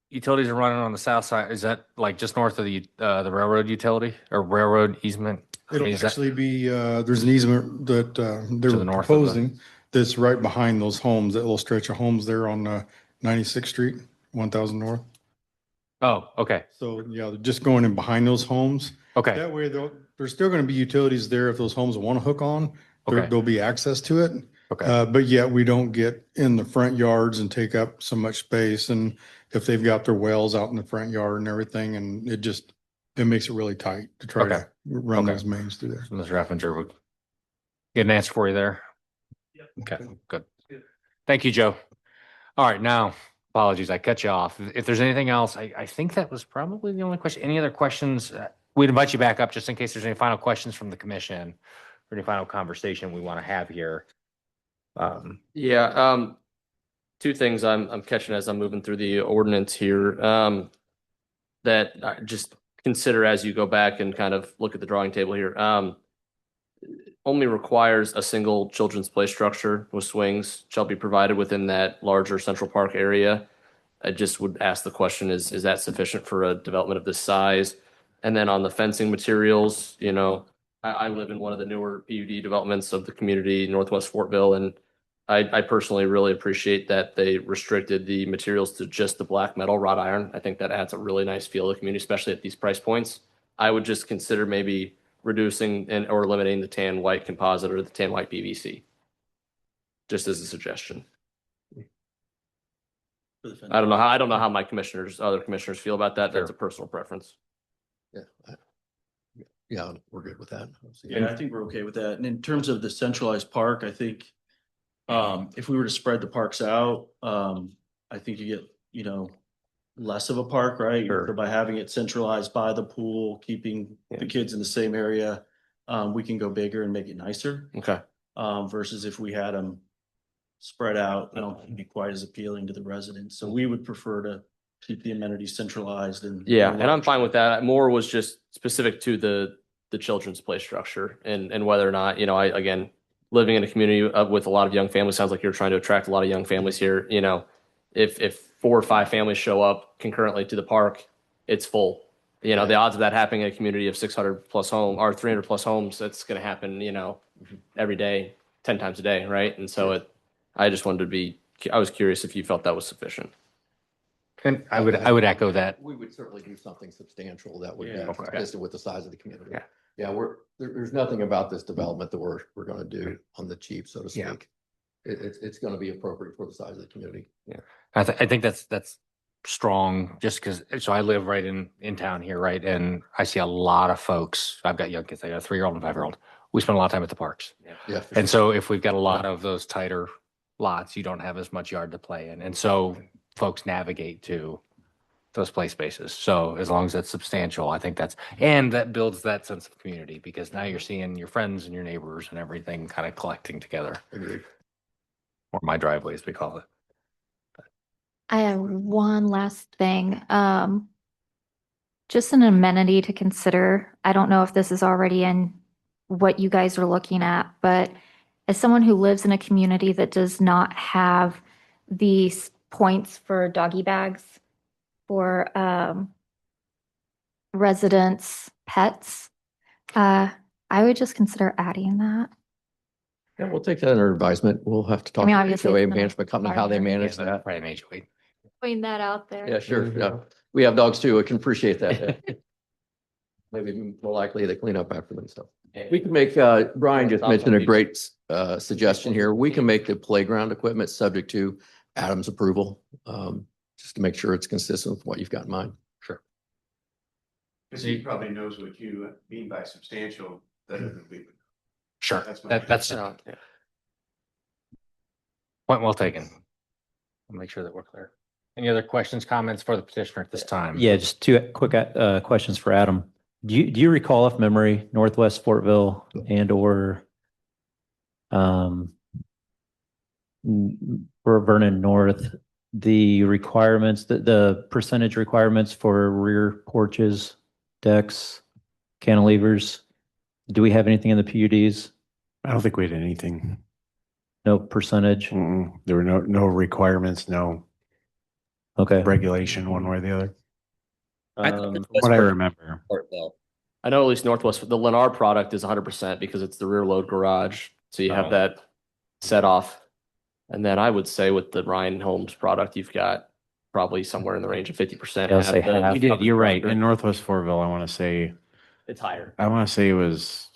Speaker 1: utilities are running on the south side. Is that like just north of the railroad utility or railroad easement? I
Speaker 12: It'll
Speaker 1: mean, is that-
Speaker 12: actually be, there's an easement that they're
Speaker 1: To the north of the-
Speaker 12: proposing that's right behind those homes, that little stretch of homes there on 96th Street, 1000 North.
Speaker 1: Oh, okay.
Speaker 12: So, yeah, they're just going in behind those homes.
Speaker 1: Okay.
Speaker 12: That way, there's still going to be utilities there if those homes want to hook on.
Speaker 1: Okay.
Speaker 12: There'll be access to it.
Speaker 1: Okay.
Speaker 12: But yet we don't get in the front yards and take up so much space. And if they've got their wells out in the front yard and everything, and it makes it really tight to try
Speaker 1: Okay.
Speaker 12: to run
Speaker 1: Okay.
Speaker 12: those mains through there.
Speaker 1: So Mr. Effinger would get an answer for you there. Okay, good. Thank you, Joe. All right, now, apologies, I cut you off. If there's anything else, I think that was probably the only question. Any other questions? We'd invite you back up just in case there's any final questions from the commission or any final conversation we want to have here.
Speaker 4: Two things I'm catching as I'm moving through the ordinance here, that just consider as you go back and kind of look at the drawing table here. Only requires a single children's play structure with swings shall be provided within that larger Central Park area. I just would ask the question, is that sufficient for a development of this size? And then on the fencing materials, I live in one of the newer PUD developments of the community, Northwest Fortville, and I personally really appreciate that they restricted the materials to just the black metal wrought iron. I think that adds a really nice feel to the community, especially at these price points. I would just consider maybe reducing or eliminating the tan white composite or the tan white PVC, just as a suggestion. I don't know how my other commissioners feel about that. That's a personal preference.
Speaker 10: Yeah, we're good with that.
Speaker 3: Yeah, I think we're okay with that. And in terms of the centralized park, I think if we were to spread the parks out, I think you get, less of a park, right?
Speaker 1: Sure.
Speaker 3: So by having it centralized by the pool, keeping the kids in the same area, we can go bigger and make it nicer.
Speaker 4: Okay.
Speaker 3: Versus if we had them spread out, it'd be quite as appealing to the residents. So we would prefer to keep the amenities centralized and.
Speaker 4: Yeah, and I'm fine with that. More was just specific to the children's play structure and whether or not, again, living in a community with a lot of young families, sounds like you're trying to attract a lot of young families here. If 4 or 5 families show up concurrently to the park, it's full. The odds of that happening in a community of 600 plus home or 300 plus homes, that's going to happen, every day, 10 times a day. Right. And so I just wanted I was curious if you felt that was sufficient.
Speaker 1: And I would echo that.
Speaker 10: We would certainly do something substantial that would
Speaker 3: Yeah.
Speaker 10: be
Speaker 1: Okay.
Speaker 10: consistent with the size of the community.
Speaker 1: Yeah.
Speaker 10: Yeah, there's nothing about this development that we're going to do on the cheap, so to
Speaker 1: Yeah.
Speaker 10: speak. It's going to be appropriate for the size of the community.
Speaker 1: I think that's strong just because, so I live right in town here, right? And I see a lot of folks. I've got young kids. I got a 3-year-old and a 5-year-old. We spend a lot of time at the parks.
Speaker 10: Yeah. for
Speaker 1: And
Speaker 10: sure.
Speaker 1: so if we've got a lot of those tighter lots, you don't have as much yard to play in. And so folks navigate to those play spaces. So as long as that's substantial, I think and that builds that sense of community because now you're seeing your friends and your neighbors and everything kind of collecting together.
Speaker 10: Agreed.
Speaker 1: Or my driveway, as we call it.
Speaker 2: I have one last thing. Just an amenity to consider. I don't know if this is already in what you guys are looking at, but as someone who lives in a community that does not have these points for doggy bags for residents' pets, I would just consider adding that.
Speaker 10: Yeah, we'll take that under advisement. We'll have to talk
Speaker 2: mean,
Speaker 10: to the
Speaker 2: obviously,
Speaker 10: HOA
Speaker 2: it's gonna
Speaker 10: management company, how they
Speaker 2: require-
Speaker 10: manage
Speaker 1: Yeah,
Speaker 10: that.
Speaker 1: Right in HOA.
Speaker 2: Putting that out there.
Speaker 10: Yeah, sure. Yeah. We have dogs too. I can appreciate that. Yeah. Maybe more likely they clean up after themselves. We can make, Brian just mentioned a great suggestion here. We can make the playground equipment subject to Adam's approval, just to make sure it's consistent with what you've got in mind.
Speaker 1: Sure.
Speaker 9: Because he probably knows what you mean by substantial better than we would.
Speaker 1: Sure.
Speaker 9: That's my-
Speaker 1: That's
Speaker 4: Yeah.
Speaker 1: point well taken. I'll make sure that we're clear. Any other questions, comments for the petitioner at this time?
Speaker 8: Yeah, just two quick questions for Adam. Do you recall off memory Northwest Fortville and or for Vernon North, the requirements, the percentage requirements for rear porches, decks, cantilevers? Do we have anything in the PUDs?
Speaker 6: I don't think we had anything.
Speaker 8: No percentage?
Speaker 6: There were no requirements, no
Speaker 8: Okay.
Speaker 6: regulation one way or the other.
Speaker 4: Um,
Speaker 6: From what I remember.
Speaker 7: Fortville.
Speaker 4: I know at least Northwest, the Lennar product is 100% because it's the rear load garage. So you have that set off. And then I would say with the Ryan Homes product, you've got probably somewhere in the range of 50%.
Speaker 8: Yeah, I'll say half.
Speaker 6: We did, you're right. In Northwest Fortville, I want to say it was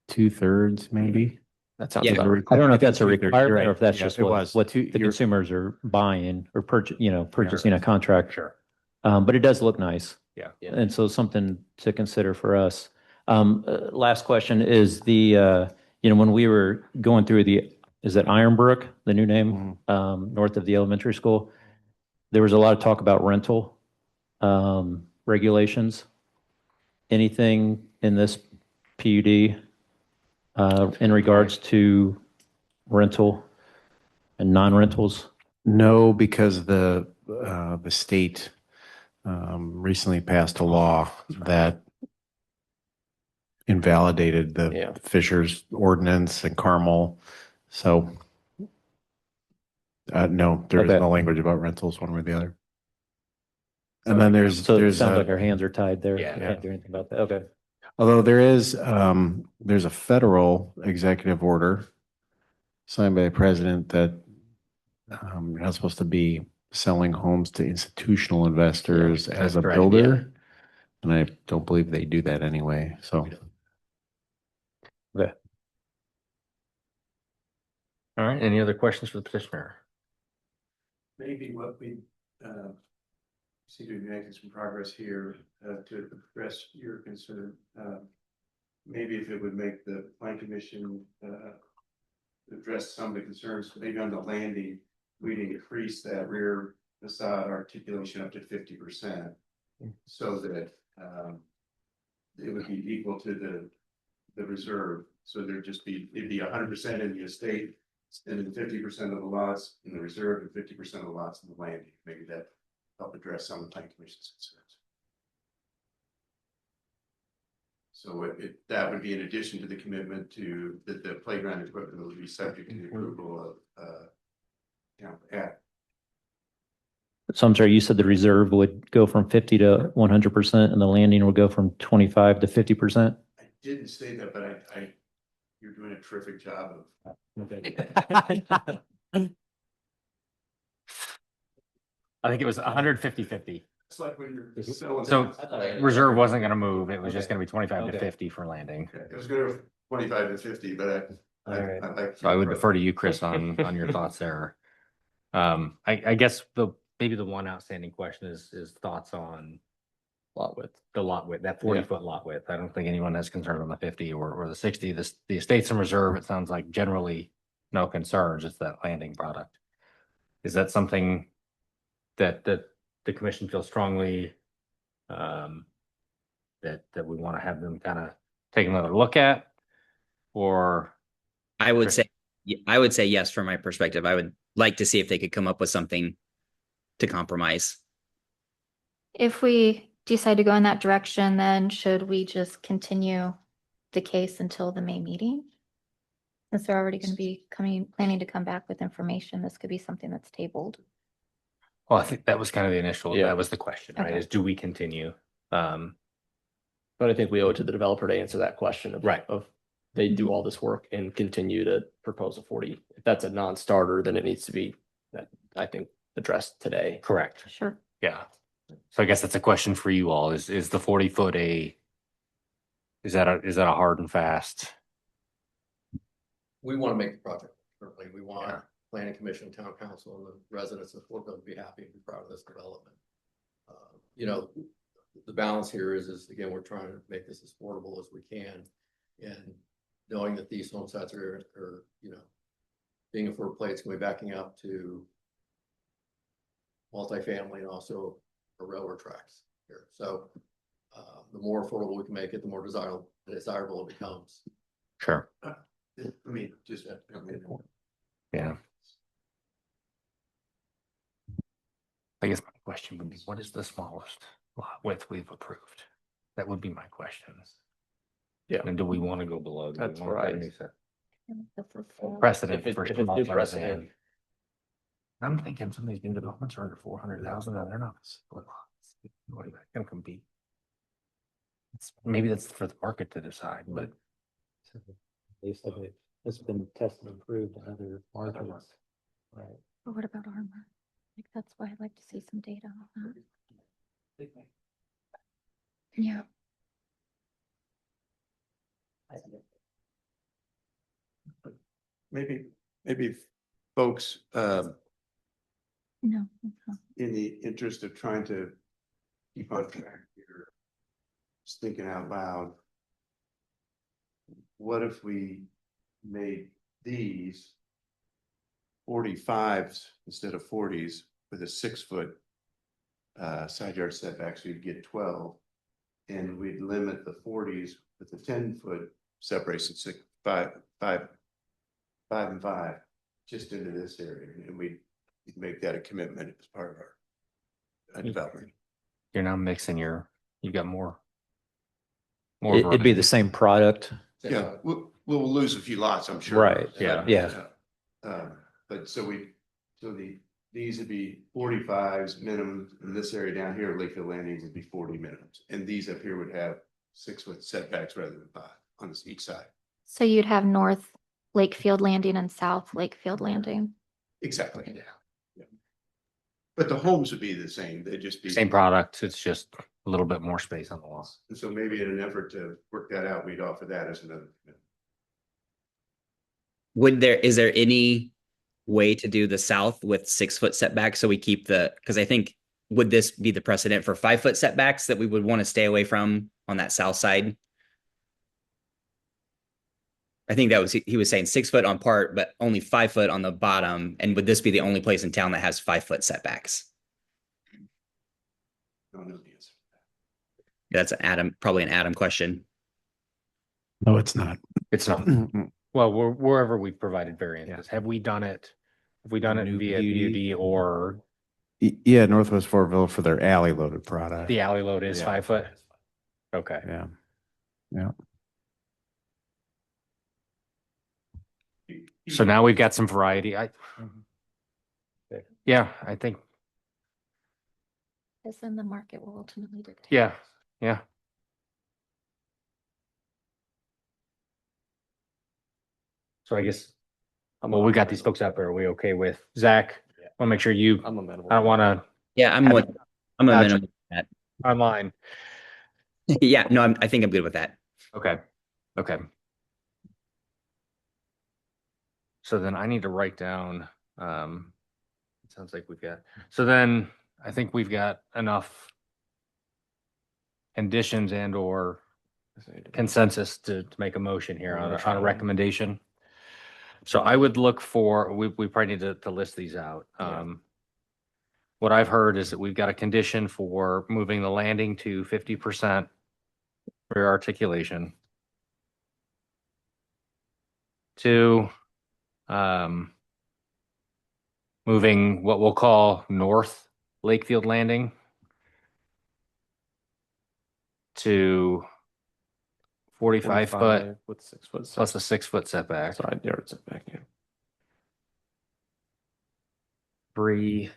Speaker 6: 2/3 maybe.
Speaker 4: That sounds
Speaker 7: Yeah.
Speaker 4: about.
Speaker 8: I don't know if that's a
Speaker 6: You're
Speaker 8: requirement
Speaker 6: right.
Speaker 8: or if that's
Speaker 6: Yeah,
Speaker 8: just
Speaker 6: it
Speaker 8: what
Speaker 6: was.
Speaker 8: the consumers are buying or purchasing a contract.
Speaker 1: Sure.
Speaker 8: But it does look nice.
Speaker 1: Yeah.
Speaker 8: And so something to consider for us. Last question is when we were going through is it Ironbrook, the new name, north of the elementary school? There was a lot of talk about rental regulations. Anything in this PUD in regards to rental and non-rentals?
Speaker 6: No, because the state recently passed a law that invalidated the Fisher's ordinance and Carmel. So no, there is no language about rentals one way or the other. And then
Speaker 8: It sounds like our hands are tied there.
Speaker 1: Yeah.
Speaker 8: Can't do anything about that. Okay.
Speaker 6: although there's a federal executive order signed by the president that you're not supposed to be selling homes to institutional investors as a
Speaker 1: correct,
Speaker 6: builder. And I don't believe they do that anyway. So
Speaker 8: Okay.
Speaker 1: All right. Any other questions for the petitioner?
Speaker 9: Maybe what we seem to be making some progress here to address your concern. Maybe if it would make the plan commission address some of the concerns, maybe on the landing, we'd increase that rear facade articulation up to 50%, so that it would be equal to the reserve. So it'd be 100% in the estate, and then 50% of the lots in the reserve, and 50% of the lots in the landing. Maybe that help address some of the plan commission's concerns. So that would be in addition to the commitment to that the playground equipment would be subject to the approval of
Speaker 8: So I'm sorry, you said the reserve would go from 50 to 100% and the landing would go from 25 to 50%?
Speaker 9: I didn't say that, but you're doing a terrific job of.
Speaker 1: I think it was 150-50.
Speaker 9: It's like when you're selling.
Speaker 1: So reserve wasn't going to move. It was just going to be 25 to 50 for landing.
Speaker 9: It was going to 25 to 50, but I like.
Speaker 1: So I would defer to you, Chris, on your thoughts there. I guess maybe the one outstanding question is thoughts on
Speaker 4: Lot width.
Speaker 1: the lot width, that 40-foot lot width. I don't think anyone has concern on the 50 or the 60. The estates in reserve, it sounds like generally no concerns. It's that landing product. Is that something that the commission feels strongly that we want to have them kind of take another look at? Or
Speaker 7: I would say yes from my perspective. I would like to see if they could come up with something to compromise.
Speaker 2: If we decide to go in that direction, then should we just continue the case until the May meeting? Since they're already going to be planning to come back with information, this could be something that's tabled.
Speaker 1: Well, I think that was kind of the initial,
Speaker 4: Yeah.
Speaker 1: that was the question, right?
Speaker 2: Okay.
Speaker 1: Is do we continue?
Speaker 4: But I think we owe it to the developer to answer that question of they do all this work and continue to propose a 40. If that's a non-starter, then it needs to be I think addressed today.
Speaker 1: Correct.
Speaker 2: Sure.
Speaker 1: Yeah. So I guess that's a question for you all. Is the 40-foot is that a hard and fast?
Speaker 10: We want to make the project certainly. We want planning commission, town council, and the residents of Fortville to be happy and be proud of this development. The balance here is again, we're trying to make this as affordable as we can, and knowing that these home sites are being affordable plates, going to be backing up to multifamily and also the railroad tracks here. So the more affordable we can make it, the more desirable it becomes.
Speaker 1: Sure.
Speaker 9: I mean, just.
Speaker 1: Yeah. I guess my question would be, what is the smallest lot width we've approved? That would be my question.
Speaker 4: Yeah.
Speaker 1: And do we want to go below? Do we
Speaker 4: That's
Speaker 1: want
Speaker 4: right.
Speaker 1: that precedent
Speaker 4: If
Speaker 1: for
Speaker 4: it's
Speaker 1: small
Speaker 4: new
Speaker 1: farms
Speaker 4: precedent.
Speaker 1: and- I'm thinking some of these new developments are under 400,000 and they're not split lots. What are they gonna compete? Maybe that's for the market to decide, but
Speaker 8: They said it's been tested and approved in other markets. Right.
Speaker 2: But what about armor? Like, that's why I'd like to see some data on that. Yeah.
Speaker 9: Maybe folks,
Speaker 2: No.
Speaker 9: in the interest of trying to keep on track here, just thinking out loud. What if we made these 45s instead of 40s with a 6-foot side yard setback, so you'd get 12. And we'd limit the 40s with the 10-foot separation, 5 and 5, just into this area, and we'd make that a commitment as part of our development.
Speaker 1: you're now mixing you got more.
Speaker 8: It'd be the same product.
Speaker 9: Yeah, we'll lose a few lots, I'm sure.
Speaker 8: Right,
Speaker 1: yeah.
Speaker 8: Yeah.
Speaker 9: But these would be 45s minimum in this area down here, Lakefield Landings would be 40 minimums. And these up here would have 6-foot setbacks rather than 5 on each side.
Speaker 2: So you'd have North Lakefield Landing and South Lakefield Landing.
Speaker 9: Exactly, yeah. But the homes would be the same, they'd just be.
Speaker 1: Same product, it's just a little bit more space on the wall.
Speaker 9: And so maybe in an effort to work that out, we'd offer that as another commitment.
Speaker 13: Is there any way to do the south with 6-foot setbacks so we keep because I think, would this be the precedent for 5-foot setbacks that we would want to stay away from on that south side? I think he was saying 6-foot on part, but only 5-foot on the bottom. And would this be the only place in town that has 5-foot setbacks?
Speaker 9: Don't know the answer.
Speaker 13: That's probably an Adam question.
Speaker 6: No, it's not.
Speaker 1: It's not. Well, wherever we've provided variances, have we done it? Have we done it
Speaker 8: New
Speaker 1: via
Speaker 8: beauty.
Speaker 1: BUD or
Speaker 6: Yeah, Northwest Fortville for their alley loaded product.
Speaker 1: the alley load is
Speaker 6: Yeah.
Speaker 1: 5 foot? Okay.
Speaker 6: Yeah. Yeah.
Speaker 1: So now we've got some variety. Yeah, I think,
Speaker 2: As then the market will ultimately dictate.
Speaker 1: yeah. So I guess, well, we got these folks out there. Are we okay with Zach? I want to make sure you,
Speaker 4: I'm amenable.
Speaker 1: I don't want to
Speaker 13: Yeah, I'm
Speaker 1: Gotcha.
Speaker 13: a minimum with that.
Speaker 1: online.
Speaker 13: Yeah, no, I think I'm good with that.
Speaker 1: Okay. So then I need to write down, it sounds like so then I think we've got enough conditions and or consensus to make a motion here on a recommendation. So I would look for, we probably need to list these out. What I've heard is that we've got a condition for moving the landing to 50% rear articulation. 2, moving what we'll call North Lakefield Landing to 45 foot
Speaker 4: with 6 foot
Speaker 1: plus a 6-foot setback.
Speaker 4: side yard setback. Yeah.
Speaker 1: 3,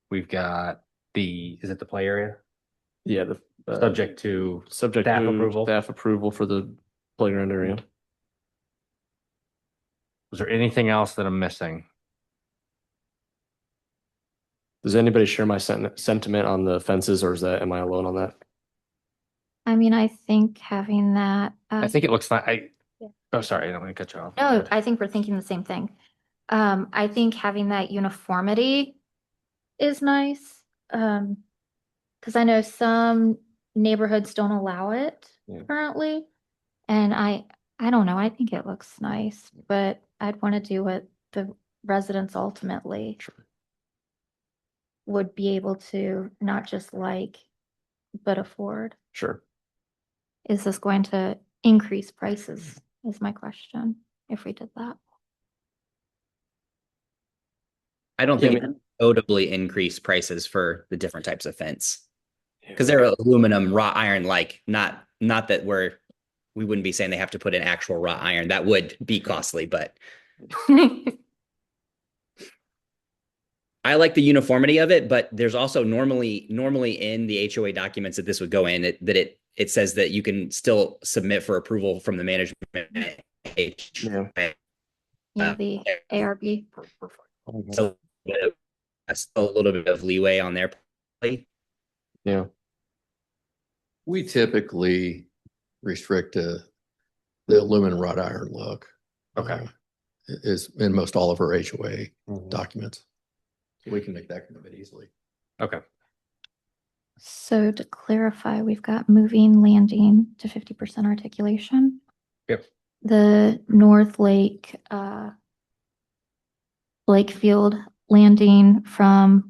Speaker 1: we've got is it the play area?
Speaker 4: Yeah. The
Speaker 1: Subject to
Speaker 4: subject
Speaker 1: staff
Speaker 4: to
Speaker 1: approval.
Speaker 4: Staff approval for the playground area.
Speaker 1: Was there anything else that I'm missing?
Speaker 4: Does anybody share my sentiment on the fences, or am I alone on that?
Speaker 2: I mean, I think having that.
Speaker 1: I think it looks like
Speaker 2: Yeah.
Speaker 1: oh, sorry, I don't want to cut you off.
Speaker 2: No, I think we're thinking the same thing. I think having that uniformity is nice. Because I know some neighborhoods don't allow it currently. And I don't know, I think it looks nice, but I'd want to do what the residents ultimately would be able to not just like, but afford?
Speaker 4: Sure.
Speaker 2: Is this going to increase prices is my question, if we did that?
Speaker 13: I don't
Speaker 4: Yeah,
Speaker 13: think it would notably increase prices for the different types of fence. Because they're aluminum, wrought iron, like not that we wouldn't be saying they have to put in actual wrought iron. That would be costly, but I like the uniformity of it. But there's also normally in the HOA documents that this would go in, it says that you can still submit for approval from the management.
Speaker 2: Yeah, the ARB.
Speaker 13: So that's a little bit of leeway on their plate.
Speaker 4: Yeah.
Speaker 10: We typically restrict to the aluminum wrought iron look.
Speaker 4: Okay.
Speaker 10: Is in most all of our HOA documents. So we can make that commitment easily.
Speaker 1: Okay.
Speaker 2: So to clarify, we've got moving landing to 50% articulation.
Speaker 1: Yep.
Speaker 2: The North Lake, Lakefield landing to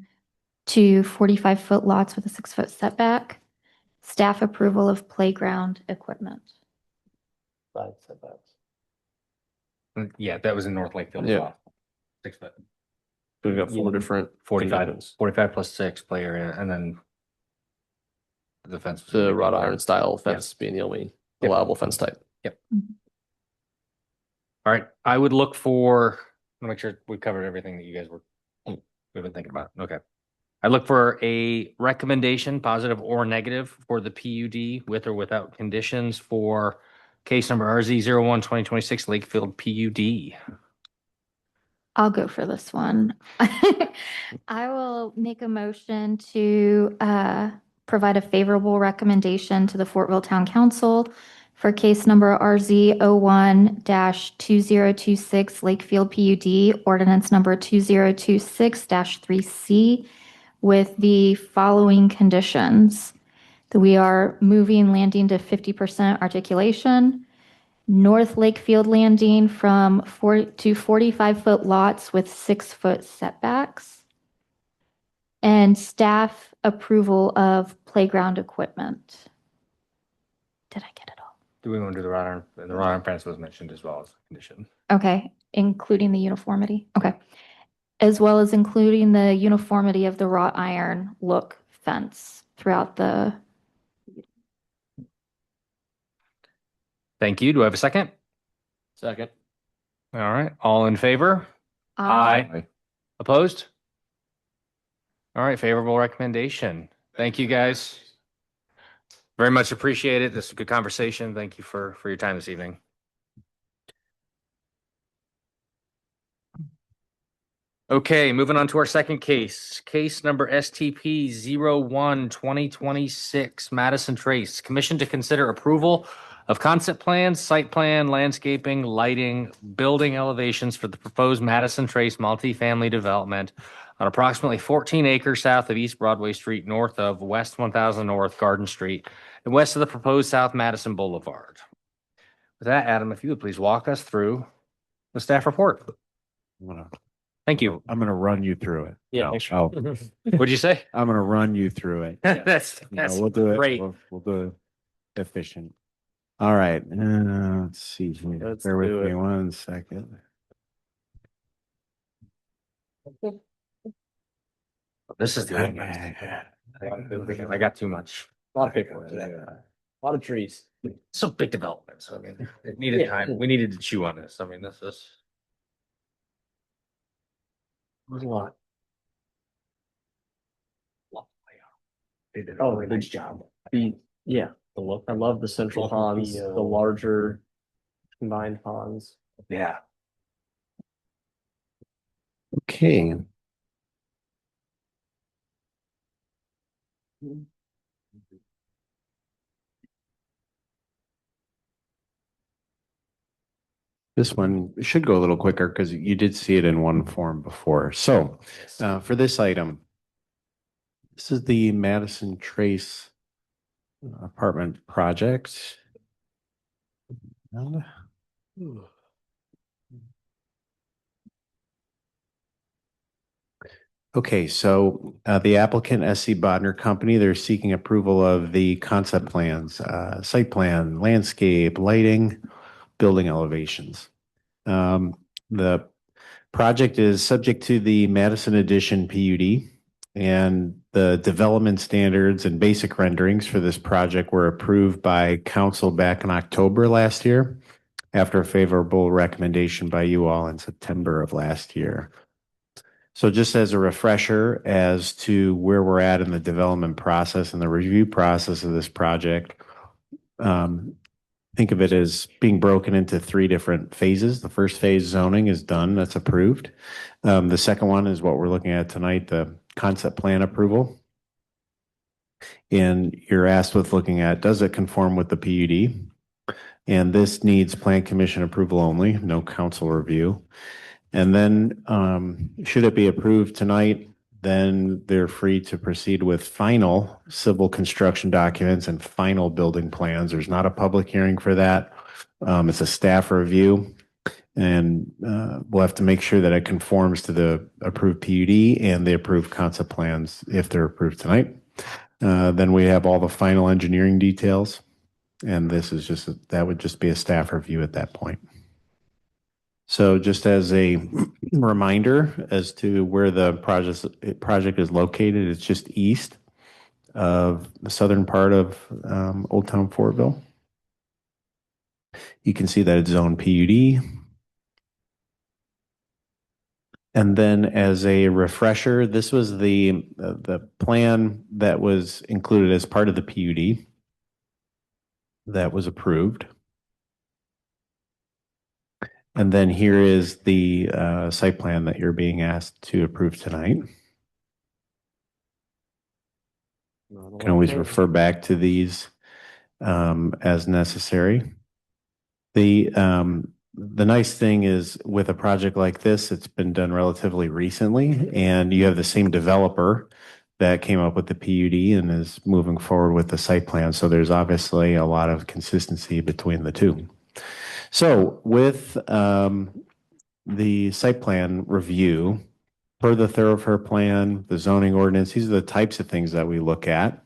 Speaker 2: 45-foot lots with a 6-foot setback. Staff approval of playground equipment.
Speaker 1: Yeah, that was in North Lakefield as
Speaker 4: Yeah.
Speaker 1: well. 6 foot.
Speaker 4: We've got four different
Speaker 1: 45 plus 6 play area, and then the fence.
Speaker 4: The wrought iron style fence being the only allowable fence type.
Speaker 1: Yep. All right. I would look for, I'll make sure we covered everything that you guys we've been thinking about. Okay. I look for a recommendation, positive or negative, for the PUD with or without conditions for case number RZ01 2026 Lakefield PUD.
Speaker 2: I'll go for this one. I will make a motion to provide a favorable recommendation to the Fortville Town Council for case number RZ01-2026 Lakefield PUD, ordinance number 2026-3C, with the following conditions: that we are moving landing to 50% articulation, North Lakefield landing from 45-foot lots with 6-foot setbacks, and staff approval of playground equipment. Did I get it all?
Speaker 1: Do we want to do the wrought iron? The wrought iron fence was mentioned as well as a condition.
Speaker 2: Okay, including the uniformity. Okay. As well as including the uniformity of the wrought iron look fence throughout the.
Speaker 1: Thank you. Do I have a second?
Speaker 4: Second.
Speaker 1: All right. All in favor? Opposed? All right. Favorable recommendation. Thank you, guys. Very much appreciate it. This is a good conversation. Thank you for your time this evening. Okay, moving on to our second case. Case number STP 01 2026 Madison Trace. Commission to consider approval of concept plans, site plan, landscaping, lighting, building elevations for the proposed Madison Trace multifamily development on approximately 14 acres south of East Broadway Street, north of West 1000 North Garden Street, and west of the proposed South Madison Boulevard. With that, Adam, if you would please walk us through the staff report. Thank you.
Speaker 6: I'm going to run you through it.
Speaker 4: Yeah.
Speaker 6: No.
Speaker 4: Thanks.
Speaker 6: Oh,
Speaker 1: What'd you say?
Speaker 6: I'm going to run you through it.
Speaker 1: That's
Speaker 6: We'll do it.
Speaker 1: great.
Speaker 6: We'll do it efficient. All right. Let's see here.
Speaker 4: Let's
Speaker 6: Bear with
Speaker 4: do
Speaker 6: me
Speaker 4: it.
Speaker 6: 1 second.
Speaker 1: This is the I got too much.
Speaker 4: A lot of paperwork today. A lot of trees.
Speaker 1: So big development. So I mean, it needed time. We needed to chew on this. I mean, this is.
Speaker 4: There's a lot.
Speaker 1: They did
Speaker 4: Oh,
Speaker 1: a nice job.
Speaker 4: The look. I love the central ponds, the larger combined ponds.
Speaker 1: Yeah.
Speaker 6: Okay. This one should go a little quicker because you did see it in one form before. So for this item, this is the Madison Trace apartment project. Okay, so the applicant, SC Bodner Company, they're seeking approval of the concept plans, site plan, landscape, lighting, building elevations. The project is subject to the Madison Edition PUD, and the development standards and basic renderings for this project were approved by council back in October last year, after a favorable recommendation by you all in September of last year. So just as a refresher as to where we're at in the development process and the review process of this project, think of it as being broken into three different phases. The first phase, zoning, is done. That's approved. The second one is what we're looking at tonight, the concept plan approval. And you're asked with looking at, does it conform with the PUD? And this needs plan commission approval only, no council review. And then should it be approved tonight, then they're free to proceed with final civil construction documents and final building plans. There's not a public hearing for that. It's a staff review. And we'll have to make sure that it conforms to the approved PUD and the approved concept plans if they're approved tonight. Then we have all the final engineering details. And this is just, that would just be a staff review at that point. So just as a reminder as to where the project is located, it's just east of the southern part of Old Town Fortville. You can see that it's zone PUD. And then as a refresher, this was the plan that was included as part of the PUD that was approved. And then here is the site plan that you're being asked to approve tonight. You can always refer back to these as necessary. The nice thing is with a project like this, it's been done relatively recently, and you have the same developer that came up with the PUD and is moving forward with the site plan. So there's obviously a lot of consistency between the two. So with the site plan review, per the thoroughfare plan, the zoning ordinance, these are the types of things that we look at.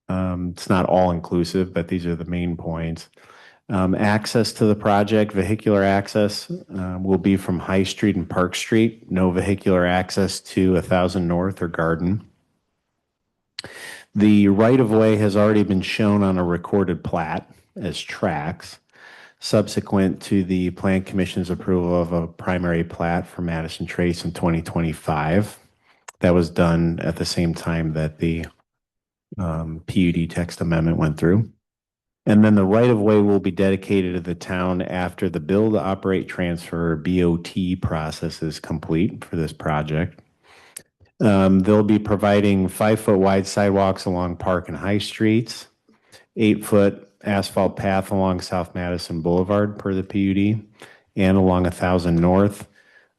Speaker 6: It's not all inclusive, but these are the main points. Access to the project, vehicular access will be from High Street and Park Street. No vehicular access to 1000 North or Garden. The right-of-way has already been shown on a recorded plat as tracks, subsequent to the Plan Commission's approval of a primary plat for Madison Trace in 2025. That was done at the same time that the PUD text amendment went through. And then the right-of-way will be dedicated to the town after the build, operate, transfer, BOT process is complete for this project. They'll be providing 5-foot wide sidewalks along Park and High Streets, 8-foot asphalt path along South Madison Boulevard per the PUD, and along 1000 North.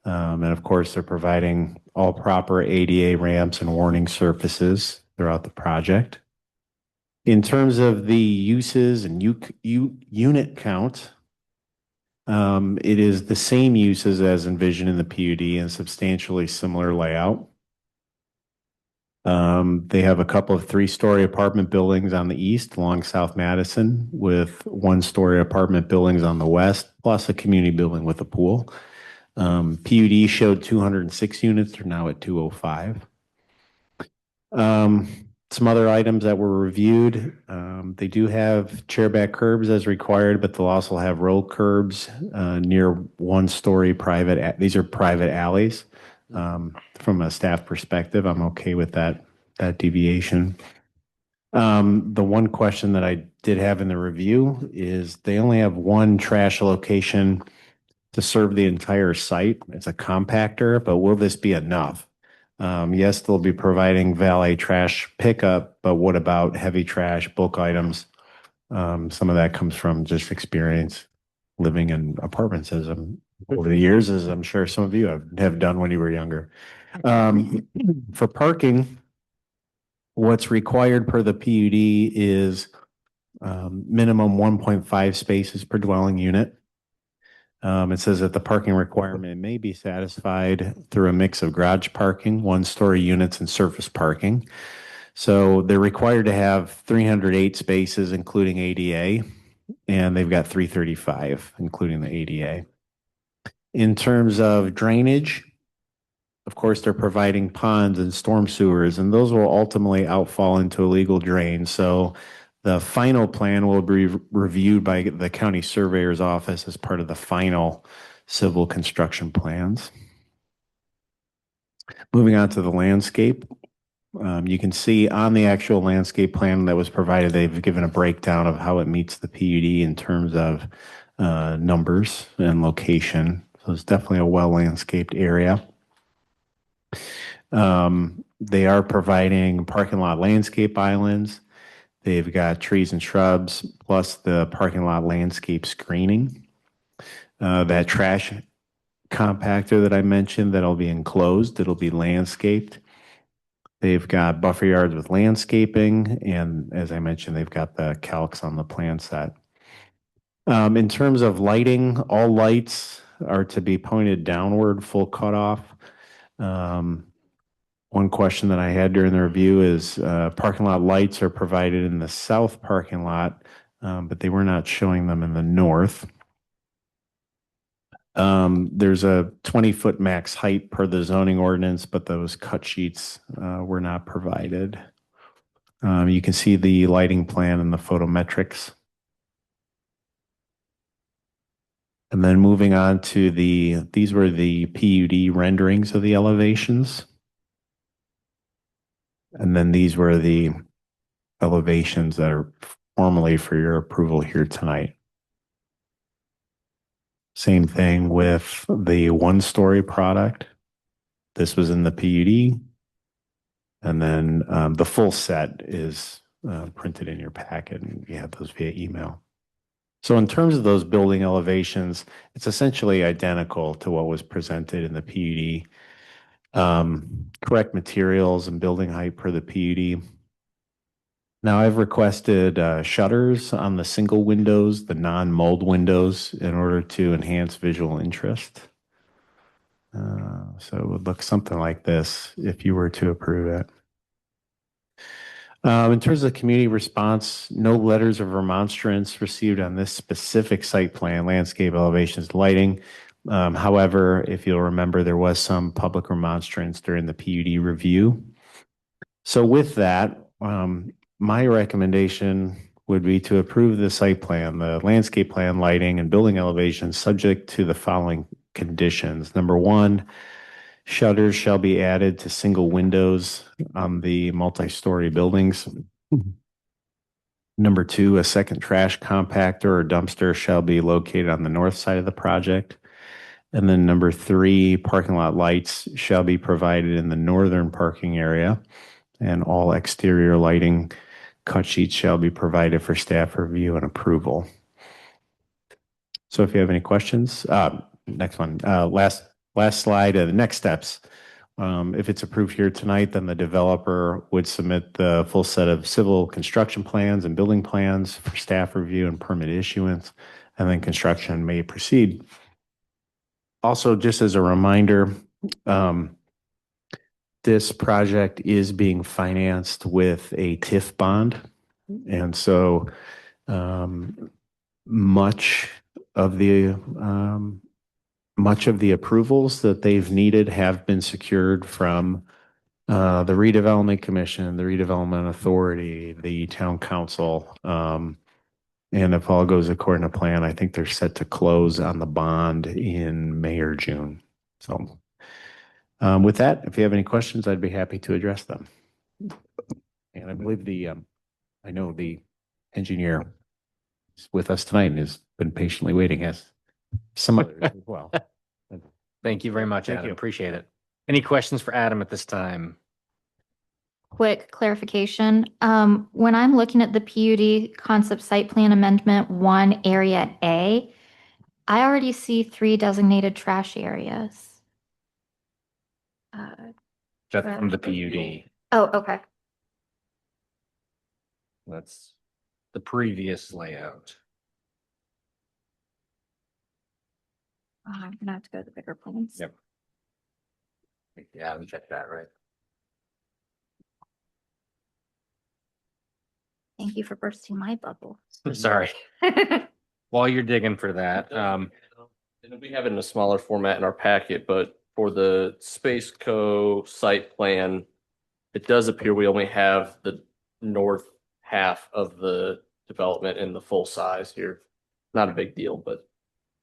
Speaker 6: And of course, they're providing all proper ADA ramps and warning surfaces throughout the project. In terms of the uses and unit count, it is the same uses as envisioned in the PUD and substantially similar layout. They have a couple of 3-story apartment buildings on the east along South Madison with 1-story apartment buildings on the west, plus a community building with a pool. PUD showed 206 units. They're now at 205. Some other items that were reviewed, they do have chairback curbs as required, but they'll also have roll curbs near 1-story private. These are private alleys. From a staff perspective, I'm okay with that deviation. The one question that I did have in the review is they only have one trash location to serve the entire site. It's a compactor, but will this be enough? Yes, they'll be providing valet trash pickup, but what about heavy trash, bulk items? Some of that comes from just experience living in apartments over the years, as I'm sure some of you have done when you were younger. For parking, what's required per the PUD is minimum 1.5 spaces per dwelling unit. It says that the parking requirement may be satisfied through a mix of garage parking, one-story units, and surface parking. So they're required to have 308 spaces, including ADA, and they've got 335, including the ADA. In terms of drainage, of course, they're providing ponds and storm sewers, and those will ultimately outfall into illegal drains. So the final plan will be reviewed by the county surveyor's office as part of the final civil construction plans. Moving on to the landscape. You can see on the actual landscape plan that was provided, they've given a breakdown of how it meets the PUD in terms of numbers and location. So it's definitely a well-landscaped area. They are providing parking lot landscape islands. They've got trees and shrubs, plus the parking lot landscape screening. That trash compactor that I mentioned, that'll be enclosed, it'll be landscaped. They've got buffer yards with landscaping, and as I mentioned, they've got the calcs on the plan set. In terms of lighting, all lights are to be pointed downward, full cutoff. One question that I had during the review is parking lot lights are provided in the south parking lot, but they were not showing them in the north. There's a 20-foot max height per the zoning ordinance, but those cut sheets were not provided. You can see the lighting plan and the photometrics. And then moving on to these were the PUD renderings of the elevations. And then these were the elevations that are formally for your approval here tonight. Same thing with the one-story product. This was in the PUD. And then the full set is printed in your packet, and you have those via email. So in terms of those building elevations, it's essentially identical to what was presented in the PUD. Correct materials and building height per the PUD. Now I've requested shutters on the single windows, the non-mold windows, in order to enhance visual interest. So it would look something like this if you were to approve it. In terms of community response, no letters of remonstrance received on this specific site plan, landscape elevations, lighting. However, if you'll remember, there was some public remonstrance during the PUD review. So with that, my recommendation would be to approve the site plan, the landscape plan, lighting, and building elevations subject to the following conditions. Number one, shutters shall be added to single windows on the multi-story buildings. Number two, a second trash compactor or dumpster shall be located on the north side of the project. And then number three, parking lot lights shall be provided in the northern parking area, and all exterior lighting cut sheets shall be provided for staff review and approval. So if you have any questions, next one, last slide, the next steps. If it's approved here tonight, then the developer would submit the full set of civil construction plans and building plans for staff review and permit issuance, and then construction may proceed. Also, just as a reminder, this project is being financed with a TIF bond. And so much of the approvals that they've needed have been secured from the Redevelopment Commission, the Redevelopment Authority, the Town Council. And if all goes according to plan, I think they're set to close on the bond in May or June. So with that, if you have any questions, I'd be happy to address them. And I believe I know the engineer is with us tonight and has been patiently waiting, as some others as well.
Speaker 1: Thank you very much,
Speaker 6: Thank
Speaker 1: Adam.
Speaker 6: you.
Speaker 1: Appreciate it. Any questions for Adam at this time?
Speaker 2: Quick clarification. When I'm looking at the PUD concept site plan amendment 1 area A, I already see 3 designated trash areas.
Speaker 1: That's from the PUD.
Speaker 2: Oh, okay.
Speaker 1: That's the previous layout.
Speaker 2: I'm gonna have to go to the bigger plans.
Speaker 1: Yep. Yeah, we checked that, right?
Speaker 2: Thank you for bursting my bubble.
Speaker 1: Sorry. While you're digging for that,
Speaker 4: And we have it in a smaller format in our packet, but for the Space Co site plan, it does appear we only have the north half of the development in the full size here. Not a big deal, but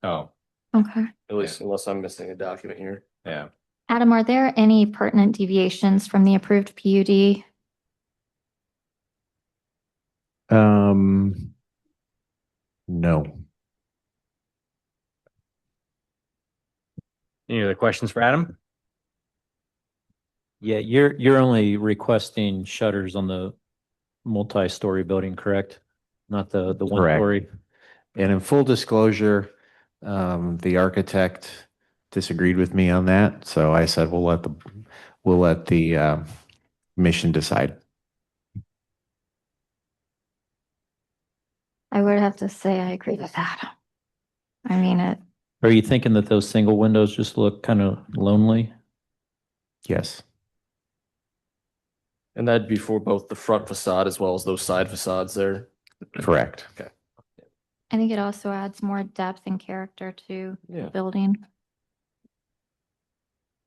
Speaker 1: oh,
Speaker 2: Okay.
Speaker 4: at least unless I'm missing a document here.
Speaker 1: yeah.
Speaker 2: Adam, are there any pertinent deviations from the approved PUD?
Speaker 6: No.
Speaker 1: Any other questions for Adam?
Speaker 8: Yeah, you're only requesting shutters on the multi-story building, correct? Not the one
Speaker 6: Correct.
Speaker 8: story.
Speaker 6: And in full disclosure, the architect disagreed with me on that. So I said, we'll let the mission decide.
Speaker 2: I would have to say I agree with that. I mean,
Speaker 8: Are you thinking that those single windows just look kind of lonely?
Speaker 6: Yes.
Speaker 4: And that'd be for both the front facade as well as those side facades there.
Speaker 6: Correct.
Speaker 4: Okay.
Speaker 2: I think it also adds more depth and character to
Speaker 4: Yeah.
Speaker 2: the building.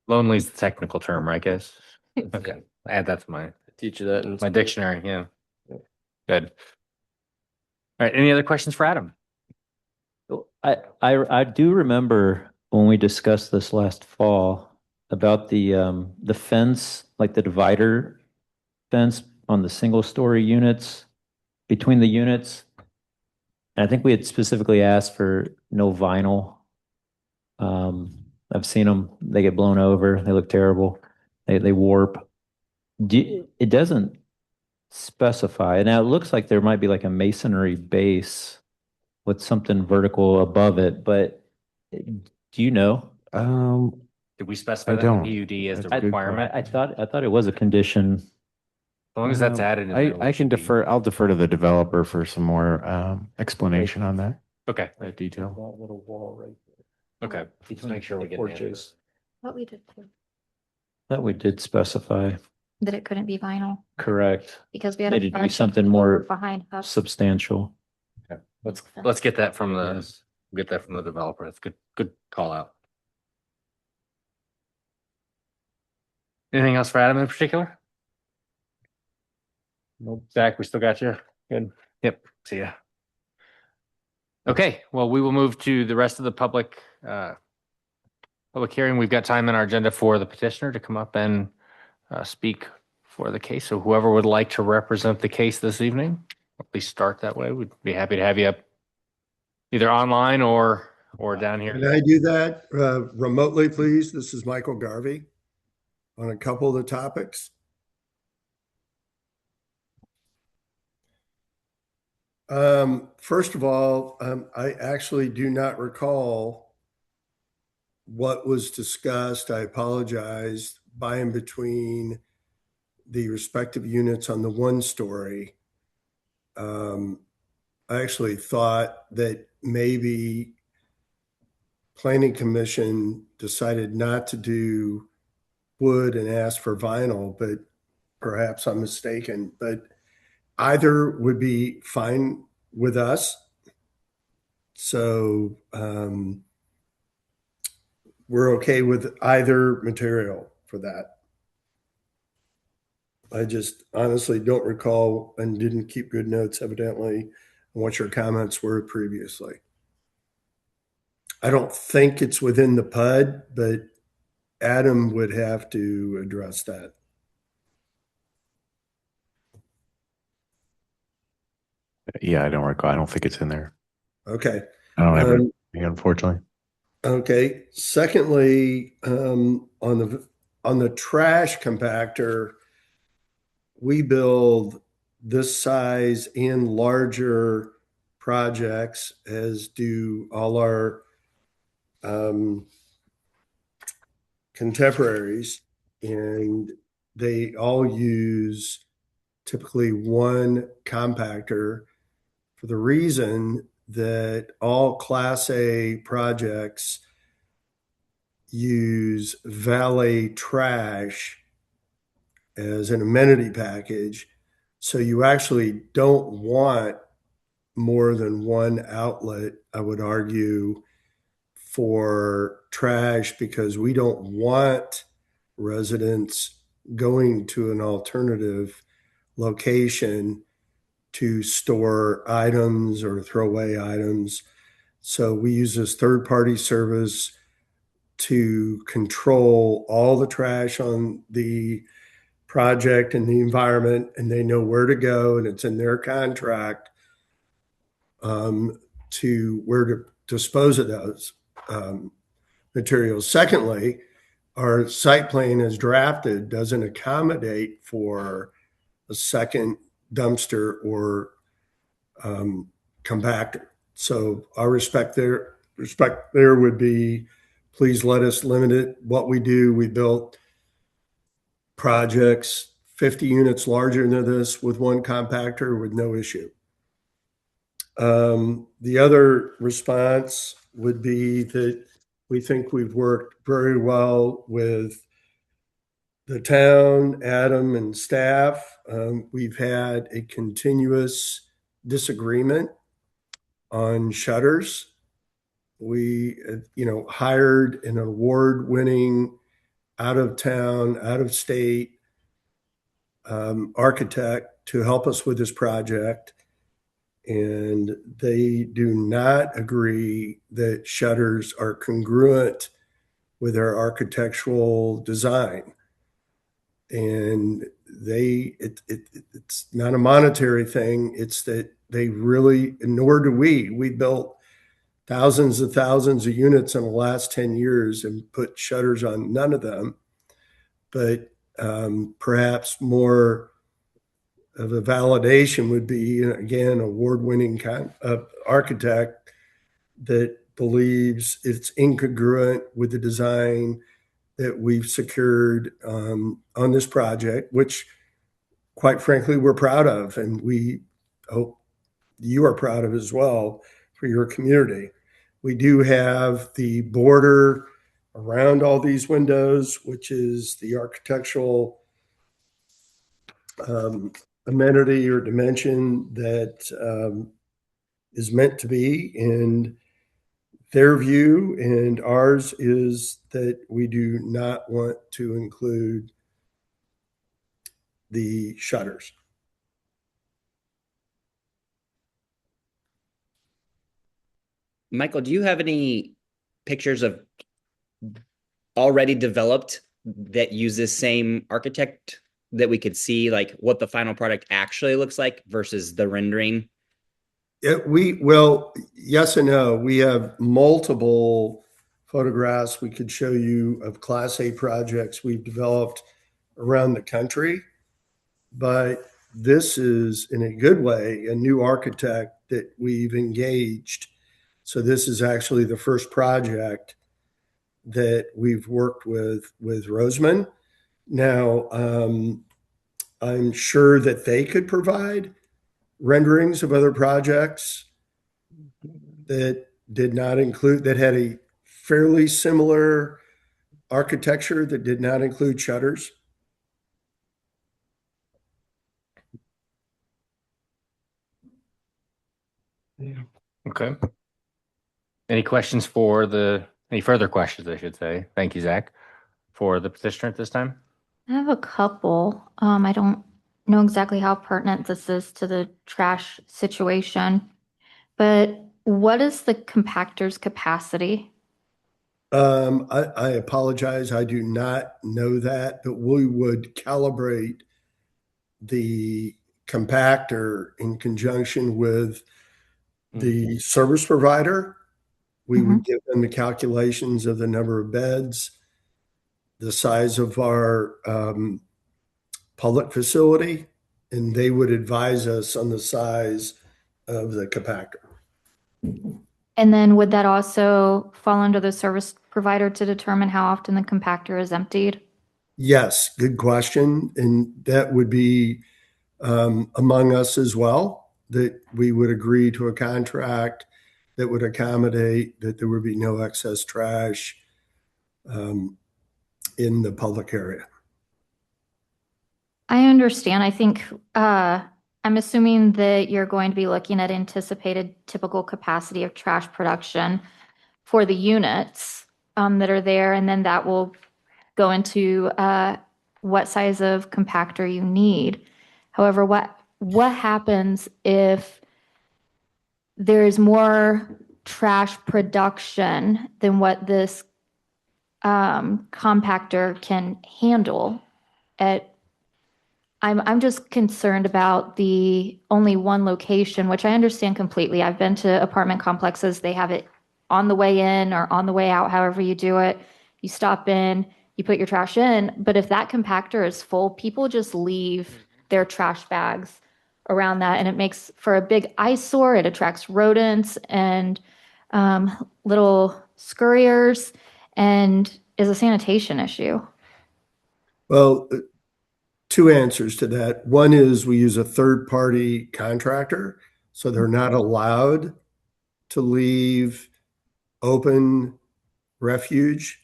Speaker 1: Lonely is the technical term, right, guys? Okay, add that to my
Speaker 4: Teach you that in
Speaker 1: my dictionary. Yeah. Good. All right. Any other questions for Adam?
Speaker 8: I do remember when we discussed this last fall about the fence, like the divider fence on the single story units between the units. And I think we had specifically asked for no vinyl. I've seen them, they get blown over, they look terrible. They warp. It doesn't specify. Now it looks like there might be like a masonry base with something vertical above it, but do you know?
Speaker 1: Did we specify
Speaker 6: I
Speaker 1: that
Speaker 6: don't.
Speaker 1: in PUD as
Speaker 6: That's
Speaker 1: the
Speaker 6: a good
Speaker 1: requirement?
Speaker 8: I thought it was a condition.
Speaker 1: As long as that's added in there, we
Speaker 6: I
Speaker 1: should
Speaker 6: can
Speaker 1: be-
Speaker 6: defer. I'll defer to the developer for some more explanation on that
Speaker 1: Okay.
Speaker 6: detail.
Speaker 8: That little wall right
Speaker 1: Okay. Let's make sure we get
Speaker 8: porches.
Speaker 2: What we did too.
Speaker 8: That we did specify,
Speaker 2: That it couldn't be vinyl
Speaker 8: correct,
Speaker 2: because we had
Speaker 8: Needed
Speaker 2: a
Speaker 8: to be
Speaker 2: bunch of
Speaker 8: something
Speaker 2: people
Speaker 8: more
Speaker 2: behind us.
Speaker 8: substantial.
Speaker 1: Let's get that from the developer. That's good call out. Anything else for Adam in particular? Nope. Zach, we still got you. Good. Yep. See ya. Okay, well, we will move to the rest of the public hearing. We've got time in our agenda for the petitioner to come up and speak for the case. So whoever would like to represent the case this evening, please start that way. We'd be happy to have you up either online or down here.
Speaker 14: Can I do that remotely, please? This is Michael Garvey on a couple of the topics. First of all, I actually do not recall what was discussed. I apologize. By and between the respective units on the one story, I actually thought that maybe Planning Commission decided not to do wood and asked for vinyl, but perhaps I'm mistaken. But either would be fine with us. So we're okay with either material for that. I just honestly don't recall and didn't keep good notes, evidently, on what your comments were previously. I don't think it's within the PUD, but Adam would have to address that.
Speaker 6: Yeah, I don't recall. I don't think it's in there.
Speaker 14: Okay.
Speaker 6: I don't have it, unfortunately.
Speaker 14: Okay. Secondly, on the trash compactor, we build this size and larger projects, as do all our contemporaries, and they all use typically one compactor for the reason that all Class A projects use valet trash as an amenity package. So you actually don't want more than one outlet, I would argue, for trash, because we don't want residents going to an alternative location to store items or throw away items. So we use this third-party service to control all the trash on the project and the environment, and they know where to go, and it's in their contract to where to dispose of those materials. Secondly, our site plan as drafted doesn't accommodate for a second dumpster or compactor. So our respect there would be, please let us limit it. What we do, we built projects 50 units larger than this with one compactor with no issue. The other response would be that we think we've worked very well with the town, Adam, and staff. We've had a continuous disagreement on shutters. We, hired an award-winning, out-of-town, out-of-state architect to help us with this project. And they do not agree that shutters are congruent with our architectural design. And it's not a monetary thing. It's that they really, nor do we. We built thousands and thousands of units in the last 10 years and put shutters on none of them. But perhaps more of a validation would be, again, award-winning architect that believes it's incongruent with the design that we've secured on this project, which, quite frankly, we're proud of, and we hope you are proud of as well for your community. We do have the border around all these windows, which is the architectural amenity or dimension that is meant to be. And their view and ours is that we do not want to include the shutters.
Speaker 13: Michael, do you have any pictures of already developed that use this same architect that we could see, like what the final product actually looks like versus the rendering?
Speaker 14: Well, yes and no. We have multiple photographs we could show you of Class A projects we've developed around the country. But this is, in a good way, a new architect that we've engaged. So this is actually the first project that we've worked with Roseman. Now, I'm sure that they could provide renderings of other projects that did not include, that had a fairly similar architecture that did not include shutters.
Speaker 1: Okay. Any further questions, I should say? Thank you, Zach, for the petitioner at this time.
Speaker 2: I have a couple. I don't know exactly how pertinent this is to the trash situation, but what is the compactor's capacity?
Speaker 14: I apologize. I do not know that, but we would calibrate the compactor in conjunction with the service provider. We would give them the calculations of the number of beds, the size of our public facility, and they would advise us on the size of the compactor.
Speaker 2: And then would that also fall under the service provider to determine how often the compactor is emptied?
Speaker 14: Yes, good question. And that would be among us as well, that we would agree to a contract that would accommodate that there would be no excess trash in the public area.
Speaker 2: I understand. I think I'm assuming that you're going to be looking at anticipated typical capacity of trash production for the units that are there, and then that will go into what size of compactor you need. However, what happens if there's more trash production than what this compactor can handle? I'm just concerned about the only one location, which I understand completely. I've been to apartment complexes. They have it on the way in or on the way out, however you do it. You stop in, you put your trash in. But if that compactor is full, people just leave their trash bags around that, and it makes for a big eyesore. It attracts rodents and little scurriers, and is a sanitation issue.
Speaker 14: Well, two answers to that. One is we use a third-party contractor, so they're not allowed to leave open refuge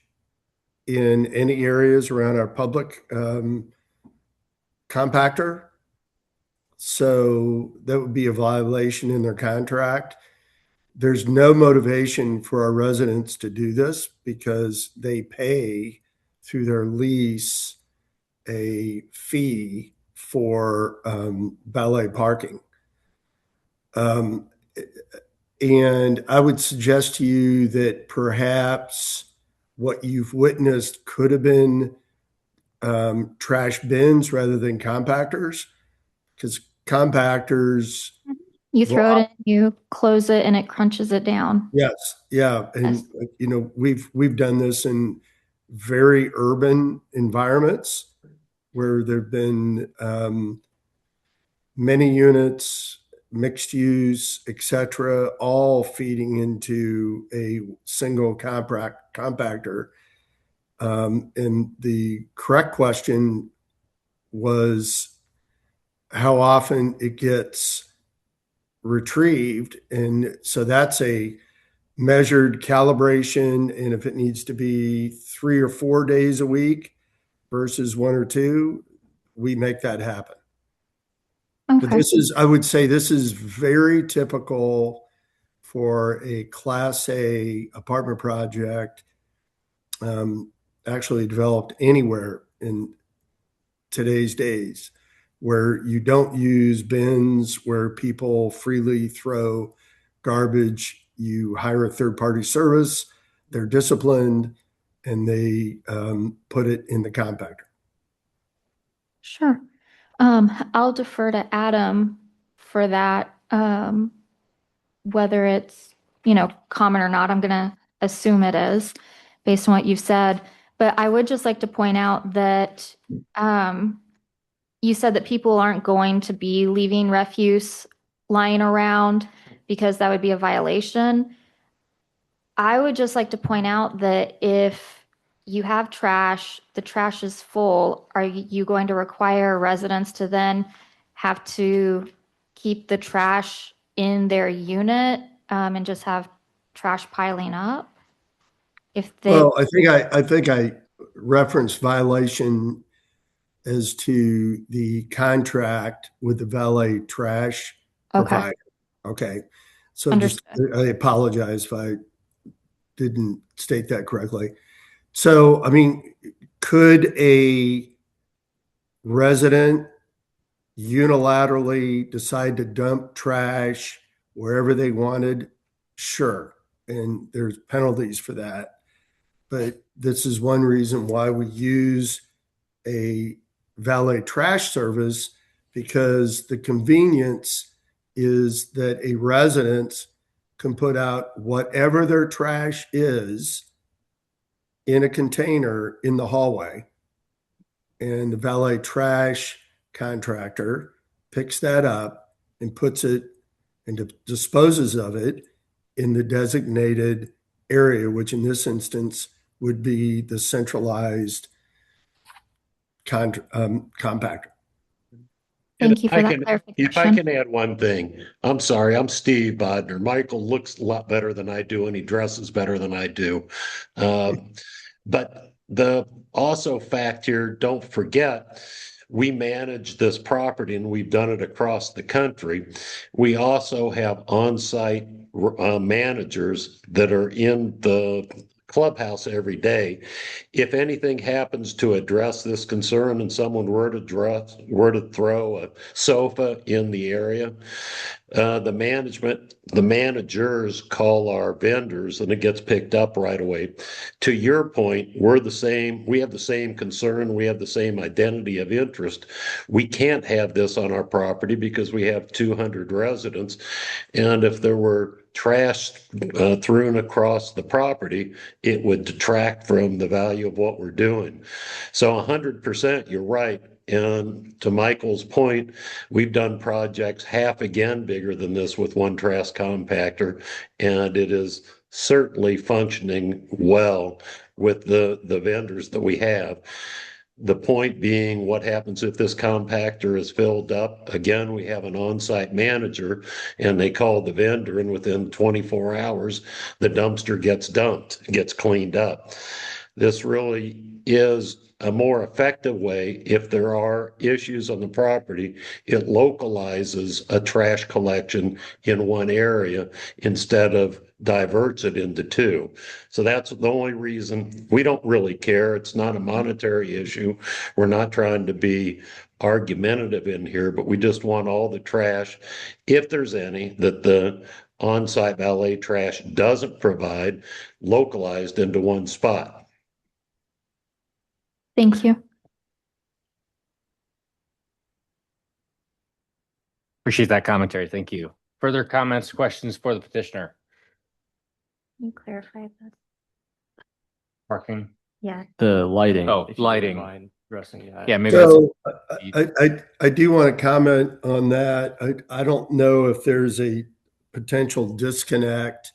Speaker 14: in any areas around our public compactor. So that would be a violation in their contract. There's no motivation for our residents to do this because they pay through their lease a fee for valet parking. And I would suggest to you that perhaps what you've witnessed could have been trash bins rather than compactors, because compactors.
Speaker 2: You throw it in, you close it, and it crunches it down.
Speaker 14: Yes, yeah, and we've done this in very urban environments where there've been many units, mixed use, etc., all feeding into a single compactor. And the correct question was how often it gets retrieved. And so that's a measured calibration. And if it needs to be 3 or 4 days a week versus 1 or 2, we make that happen.
Speaker 2: Okay.
Speaker 14: But I would say this is very typical for a Class A apartment project, actually developed anywhere in today's days, where you don't use bins where people freely throw garbage. You hire a third-party service, they're disciplined, and they put it in the compactor.
Speaker 2: Sure. I'll defer to Adam for that, whether it's, common or not. I'm going to assume it is based on what you've said. But I would just like to point out that you said that people aren't going to be leaving refuse lying around because that would be a violation. I would just like to point out that if you have trash, the trash is full, are you going to require residents to then have to keep the trash in their unit and just have trash piling up?
Speaker 14: Well, I think I referenced violation as to the contract with the valet trash provider. Okay. So I apologize if I didn't state that correctly. So, I mean, could a resident unilaterally decide to dump trash wherever they wanted? Sure. And there's penalties for that. But this is one reason why we use a valet trash service, because the convenience is that a resident can put out whatever their trash is in a container in the hallway, and the valet trash contractor picks that up and puts it and disposes of it in the designated area, which in this instance would be the centralized compactor.
Speaker 2: Thank you for that clarification.
Speaker 15: If I can add one thing, I'm sorry, I'm Steve Bodner. Michael looks a lot better than I do, and he dresses better than I do. But the also fact here, don't forget, we manage this property and we've done it across the country. We also have on-site managers that are in the clubhouse every day. If anything happens to address this concern and someone were to throw a sofa in the area, the managers call our vendors and it gets picked up right away. To your point, we have the same concern, we have the same identity of interest. We can't have this on our property because we have 200 residents. And if there were trash thrown across the property, it would detract from the value of what we're doing. So 100%, you're right. And to Michael's point, we've done projects half again bigger than this with one trash compactor, and it is certainly functioning well with the vendors that we have. The point being, what happens if this compactor is filled up? Again, we have an on-site manager and they call the vendor, and within 24 hours, the dumpster gets dumped, gets cleaned up. This really is a more effective way. If there are issues on the property, it localizes a trash collection in one area instead of diverts it into two. So that's the only reason. We don't really care. It's not a monetary issue. We're not trying to be argumentative in here, but we just want all the trash, if there's any, that the on-site valet trash doesn't provide, localized into one spot.
Speaker 2: Thank you.
Speaker 1: Appreciate that commentary. Thank you. Further comments, questions for the petitioner?
Speaker 2: Can you clarify that?
Speaker 1: Parking?
Speaker 2: Yeah.
Speaker 4: The lighting.
Speaker 1: Oh,
Speaker 4: if you
Speaker 1: lighting.
Speaker 4: wouldn't mind addressing that.
Speaker 1: Yeah, maybe that's.
Speaker 14: So I do want to comment on that. I don't know if there's a potential disconnect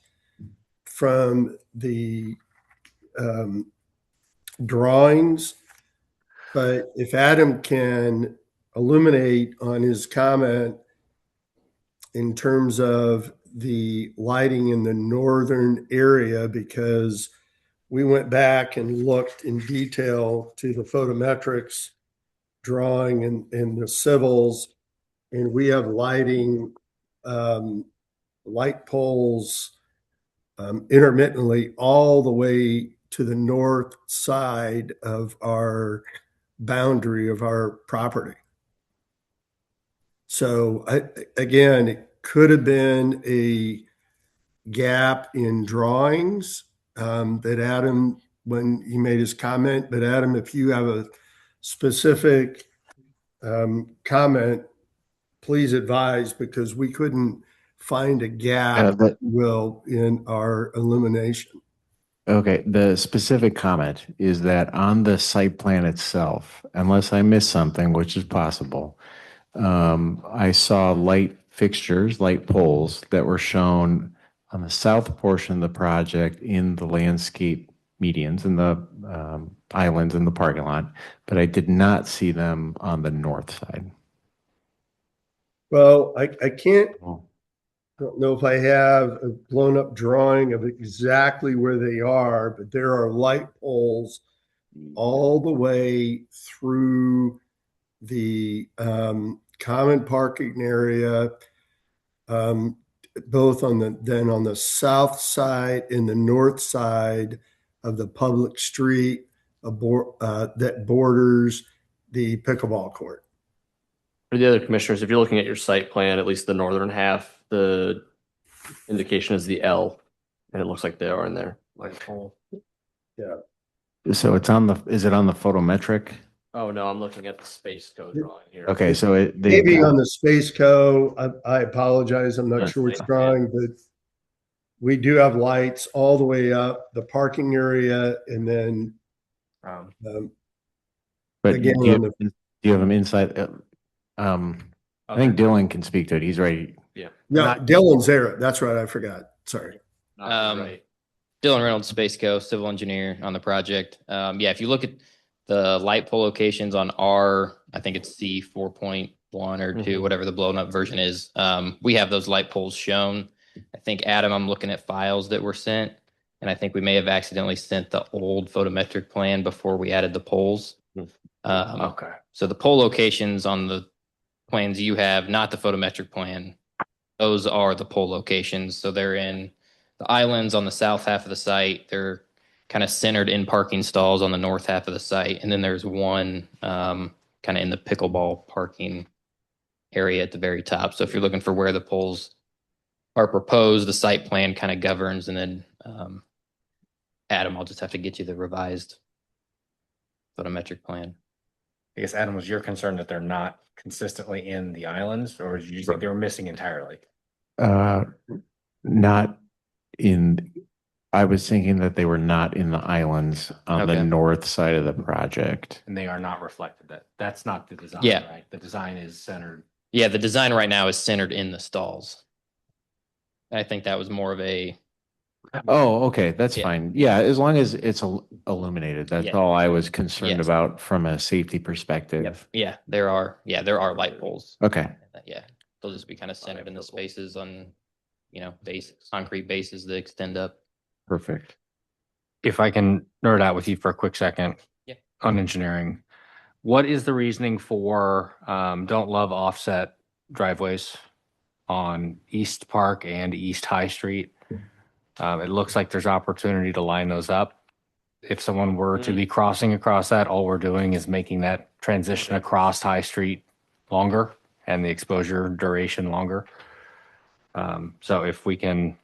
Speaker 14: from the drawings, but if Adam can illuminate on his comment in terms of the lighting in the northern area, because we went back and looked in detail to the photometrics drawing and the civils, and we have lighting, light poles intermittently all the way to the north side of our boundary of our property. So again, it could have been a gap in drawings that Adam, when he made his comment, but Adam, if you have a specific comment, please advise, because we couldn't find a gap, in our illumination.
Speaker 6: Okay, the specific comment is that on the site plan itself, unless I missed something, which is possible, I saw light fixtures, light poles that were shown on the south portion of the project in the landscape medians and the islands in the parking lot, but I did not see them on the north side.
Speaker 14: Well, I can't, I don't know if I have a blown up drawing of exactly where they are, but there are light poles all the way through the common parking area, both on the south side and the north side of the public street that borders the pickleball court.
Speaker 4: For the other commissioners, if you're looking at your site plan, at least the northern half, the indication is the L, and it looks like they are in there.
Speaker 14: Yeah.
Speaker 6: So it's on the, is it on the photometric?
Speaker 4: Oh, no, I'm looking at the space code drawing here.
Speaker 6: Okay, so
Speaker 14: Maybe on the Space Co. I apologize. I'm not sure which drawing, but we do have lights all the way up the parking area, and then
Speaker 6: but
Speaker 14: again,
Speaker 6: do you have them inside? I think Dylan can speak to it. He's ready.
Speaker 4: Yeah.
Speaker 14: Yeah, Dylan's there. That's right. I forgot. Sorry.
Speaker 4: Right.
Speaker 16: Dylan Reynolds, Space Co, civil engineer on the project. Yeah, if you look at the light pole locations on I think it's C 4.1 or 2, whatever the blown up version is, we have those light poles shown. I think, Adam, I'm looking at files that were sent, And I think we may have accidentally sent the old photometric plan before we added the poles.
Speaker 1: Okay.
Speaker 16: So the pole locations on the plans you have, not the photometric plan, those are the pole locations. So they're in the islands on the south half of the site. They're kind of centered in parking stalls on the north half of the site. And then there's one kind of in the pickleball parking area at the very top. So if you're looking for where the poles are proposed, the site plan kind of governs. And then Adam, I'll just have to get you the revised photometric plan.
Speaker 1: I guess, Adam, was your concern that they're not consistently in the islands, or did you think they were missing entirely?
Speaker 6: Not in, I was thinking that they were not in the islands on the
Speaker 16: Okay.
Speaker 6: north side of the project.
Speaker 1: And they are not reflected. That's not the design,
Speaker 16: Yeah.
Speaker 1: right? The design is centered.
Speaker 16: Yeah, the design right now is centered in the stalls. I think that was more of a,
Speaker 6: Oh, okay, that's
Speaker 16: Yeah.
Speaker 6: fine. Yeah, as long as it's illuminated, that's
Speaker 16: Yeah.
Speaker 6: all I was concerned
Speaker 16: Yes.
Speaker 6: about from a safety perspective.
Speaker 16: yeah, there are light poles.
Speaker 6: Okay,
Speaker 16: Yeah, they'll just be kind of centered in the spaces on, concrete bases that extend up.
Speaker 6: perfect.
Speaker 1: If I can nerd out with you for a quick second.
Speaker 16: Yeah.
Speaker 1: On engineering, what is the reasoning for don't love offset driveways on East Park and East High Street? It looks like there's opportunity to line those up. If someone were to be crossing across that, all we're doing is making that transition across High Street longer and the exposure duration longer. So if we can,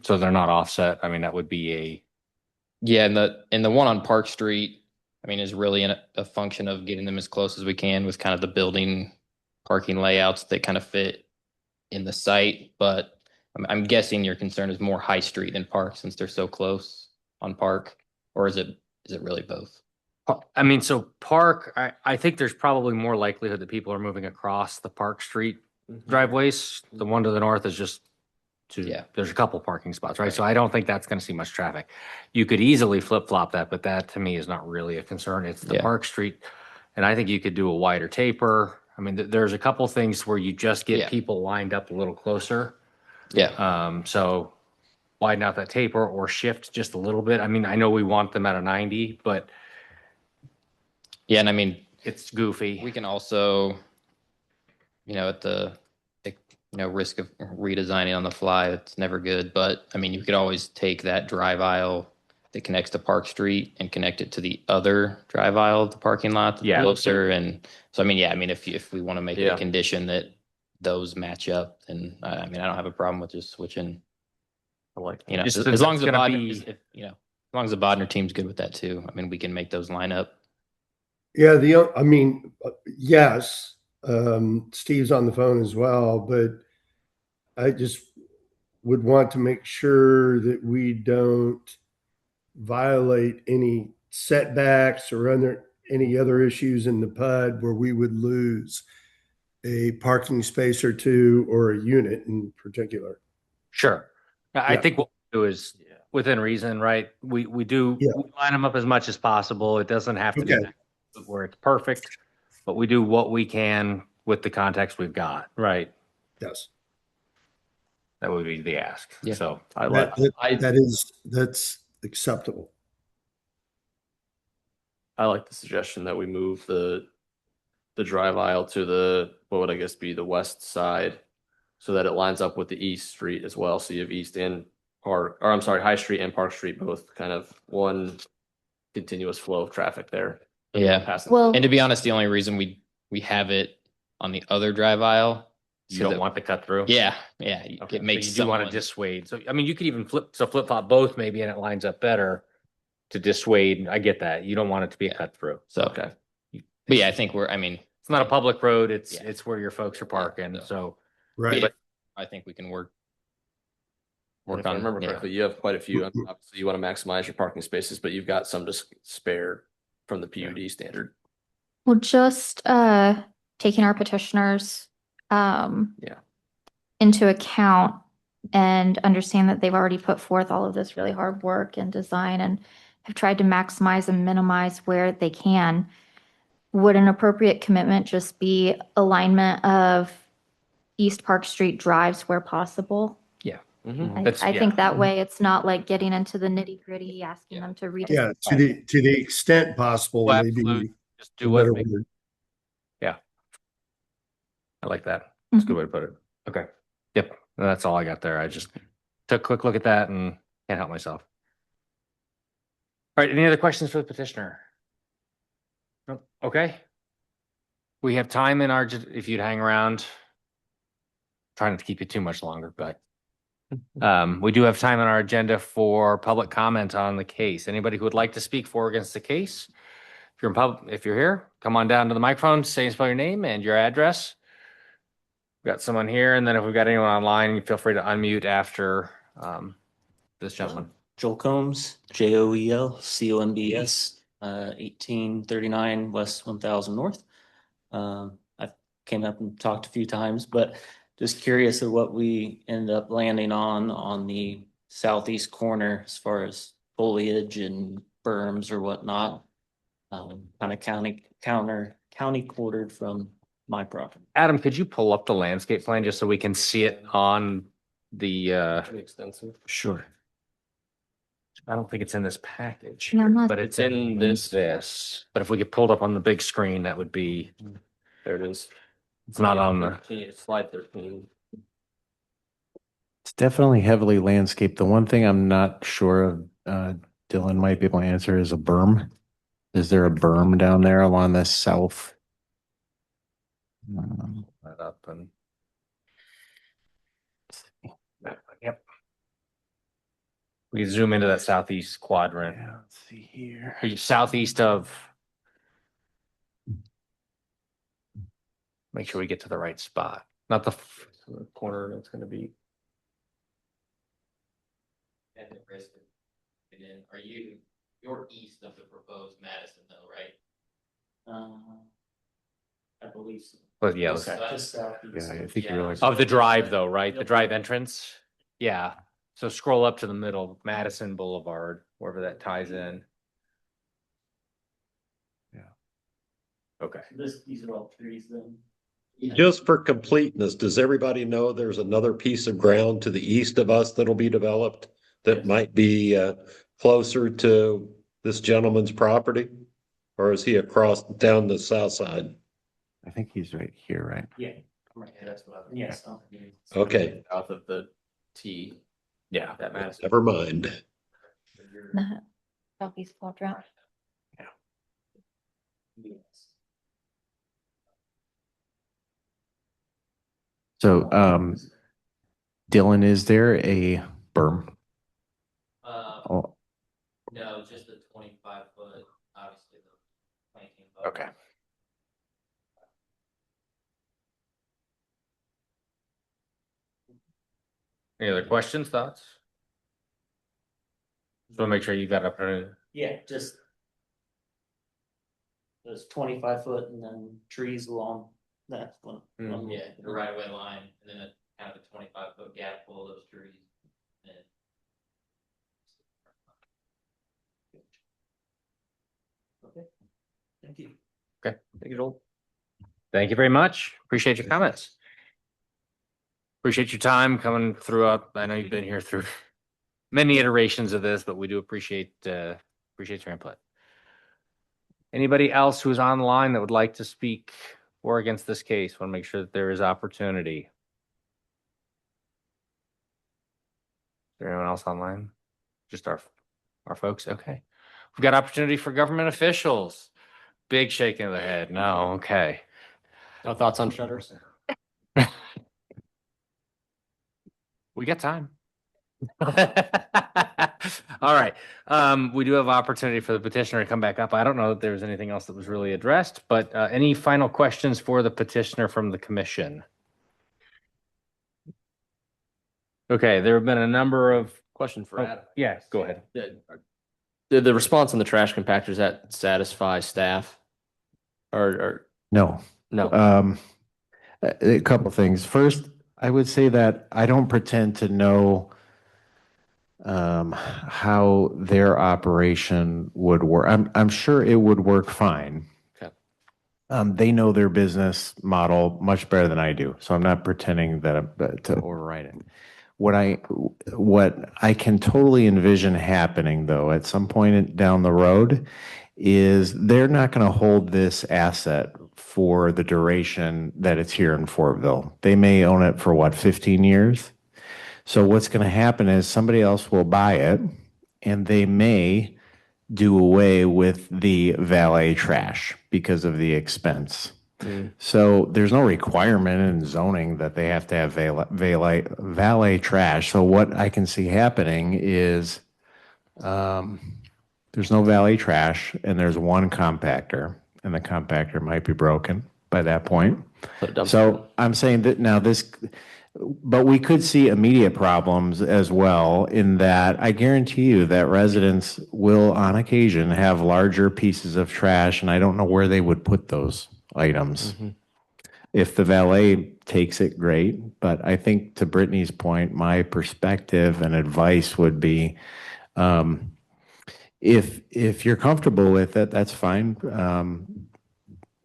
Speaker 1: so they're not offset, I mean, that would be
Speaker 16: Yeah, and the one on Park Street, I mean, is really a function of getting them as close as we can with kind of the building parking layouts that kind of fit in the site. But I'm guessing your concern is more High Street than Park since they're so close on Park, or is it really both?
Speaker 1: I mean, so Park, I think there's probably more likelihood that people are moving across the Park Street driveways. The one to the north is just there's a couple parking spots, right? So I don't think that's going to see much traffic. You could easily flip flop that, but that to me is not really a concern. It's the Park Street. And I think you could do a wider taper. I mean, there's a couple things where you just get people lined up a little closer.
Speaker 16: Yeah.
Speaker 1: So widen out that taper or shift just a little bit. I mean, I know we want them at a 90, but
Speaker 16: Yeah, and I mean,
Speaker 1: it's goofy.
Speaker 16: we can also, at the risk of redesigning on the fly, it's never good. But I mean, you could always take that drive aisle that connects to Park Street and connect it to the other drive aisle of the parking lot that's closer. And so, I mean, if we want to make it a condition that those match up, then I mean, I don't have a problem with just switching. As long as the Bodner team's good with that too. I mean, we can make those line up.
Speaker 14: Yeah, yes, Steve's on the phone as well, but I just would want to make sure that we don't violate any setbacks or any other issues in the PUD where we would lose a parking space or two or a unit in particular.
Speaker 1: Sure. I think what we do is within reason, right? We line them up as much as possible. It doesn't have to be where it's perfect, but we do what we can with the context we've got, right?
Speaker 14: Yes.
Speaker 1: That would be the ask.
Speaker 16: Yeah.
Speaker 1: So
Speaker 14: that's acceptable.
Speaker 4: I like the suggestion that we move the drive aisle to the, what would I guess be the west side, so that it lines up with the East Street as well. So you have East and High Street and Park Street, both kind of one continuous flow of traffic there.
Speaker 16: Yeah.
Speaker 2: Well,
Speaker 16: And to be honest, the only reason we have it on the other drive aisle,
Speaker 1: you don't want to cut through.
Speaker 16: Yeah.
Speaker 1: Okay.
Speaker 16: It makes
Speaker 1: you do want to dissuade. So I mean, you could even flip flop both maybe, and it lines up better to dissuade. I get that. You don't want it to be a cut through.
Speaker 16: So okay. But yeah, I think
Speaker 1: it's not a public road. It's where your folks are parking. So
Speaker 14: right.
Speaker 16: But I think we can work
Speaker 4: if I remember correctly, you have quite a few. Obviously, you want to maximize your parking spaces, but you've got some to spare from the PUD standard.
Speaker 2: Well, just taking our petitioners into account and understand that they've already put forth all of this really hard work and design and have tried to maximize and minimize where they can. Would an appropriate commitment just be alignment of East Park Street drives where possible? I think that way it's not like getting into the nitty gritty, asking them to read.
Speaker 14: Yeah, to the extent possible,
Speaker 1: Well,
Speaker 14: maybe.
Speaker 1: absolutely. Just do
Speaker 14: the
Speaker 1: what
Speaker 14: better
Speaker 1: makes-
Speaker 14: word.
Speaker 1: Yeah. I like that. That's a good way to put it. Okay. Yep. That's all I got there. I just took a quick look at that and can't help myself. All right. Any other questions for the petitioner? Nope. Okay. We have time in our, if you'd hang around, trying not to keep you too much longer, but we do have time on our agenda for public comment on the case. Anybody who would like to speak for or against the case? If you're here, come on down to the microphone, say and spell your name and your address. We've got someone here, and then if we've got anyone online, feel free to unmute after this gentleman.
Speaker 17: Joel Combs, JOELCOMBS, 1839 West 1000 North. I came up and talked a few times, but just curious of what we ended up landing on the southeast corner as far as foliage and berms or whatnot. Kind of county quartered from my property.
Speaker 1: Adam, could you pull up the landscape plan just so we can see it on the
Speaker 4: Extensive.
Speaker 1: Sure. I don't think it's in this package,
Speaker 2: No, I'm not-
Speaker 1: but it's in this. But if we could pull it up on the big screen, that would be,
Speaker 4: There it is.
Speaker 1: it's not on the,
Speaker 4: Slide 13.
Speaker 6: It's definitely heavily landscaped. The one thing I'm not sure of, Dylan might be able to answer, is a berm. Is there a berm down there along the south?
Speaker 1: that up and. Yep. We can zoom into that southeast quadrant.
Speaker 6: Yeah, let's see here.
Speaker 1: Are you southeast of? Make sure we get to the right spot, not the
Speaker 4: Corner, it's going to be.
Speaker 16: And the risk. And then you're east of the proposed Madison though, right?
Speaker 17: I believe so.
Speaker 1: But yeah,
Speaker 16: So
Speaker 1: okay.
Speaker 16: that's-
Speaker 6: Yeah, I think you realize.
Speaker 1: Of the drive though, right? The drive entrance? Yeah. So scroll up to the middle, Madison Boulevard, wherever that ties in.
Speaker 6: Yeah.
Speaker 1: Okay.
Speaker 17: These are all trees then.
Speaker 15: Just for completeness, does everybody know there's another piece of ground to the east of us that'll be developed that might be closer to this gentleman's property? Or is he across down the south side?
Speaker 6: I think he's right here, right?
Speaker 17: Yeah. Right, that's what I, yes.
Speaker 15: Okay,
Speaker 4: South of the T.
Speaker 1: Yeah.
Speaker 4: That Madison.
Speaker 15: never mind.
Speaker 2: The southeast quadrant.
Speaker 6: So, Dylan, is there a berm? Oh,
Speaker 16: No, just a 25-foot, obviously the planting.
Speaker 1: Okay. Any other questions, thoughts? Just want to make sure you got up there.
Speaker 17: Yeah, just. There's 25 foot and then trees along that one.
Speaker 16: Yeah, the right of way line, and then a kind of a 25-foot gap full of those trees. And
Speaker 17: Okay, thank you.
Speaker 1: Okay. Thank you, Joel. Thank you very much. Appreciate your comments. Appreciate your time coming through up. I know you've been here through many iterations of this, but we do appreciate your input. Anybody else who's online that would like to speak for or against this case? Want to make sure that there is opportunity. Is there anyone else online? Just our folks? Okay. We've got opportunity for government officials. Big shaking of the head. No, okay.
Speaker 4: No thoughts on shutters?
Speaker 1: We got time. All right. We do have opportunity for the petitioner to come back up. I don't know that there was anything else that was really addressed, but any final questions for the petitioner from the commission? Okay, there have been a number of
Speaker 4: Question for Adam.
Speaker 1: Yeah, go ahead.
Speaker 4: Did the response on the trash compactors that satisfy staff? Or
Speaker 6: no.
Speaker 4: no?
Speaker 6: A couple of things. First, I would say that I don't pretend to know how their operation would work. I'm sure it would work fine.
Speaker 4: Okay.
Speaker 6: They know their business model much better than I do, so I'm not pretending that to override it. what I can totally envision happening though, at some point down the road, is they're not going to hold this asset for the duration that it's here in Fortville. They may own it for what, 15 years? So what's going to happen is somebody else will buy it and they may do away with the valet trash because of the expense. So there's no requirement in zoning that they have to have valet trash. So what I can see happening is there's no valet trash and there's one compactor, and the compactor might be broken by that point. So I'm saying that now but we could see immediate problems as well, in that I guarantee you that residents will on occasion have larger pieces of trash, and I don't know where they would put those items. If the valet takes it, great. But I think, to Brittany's point, my perspective and advice would be, if you're comfortable with it, that's fine.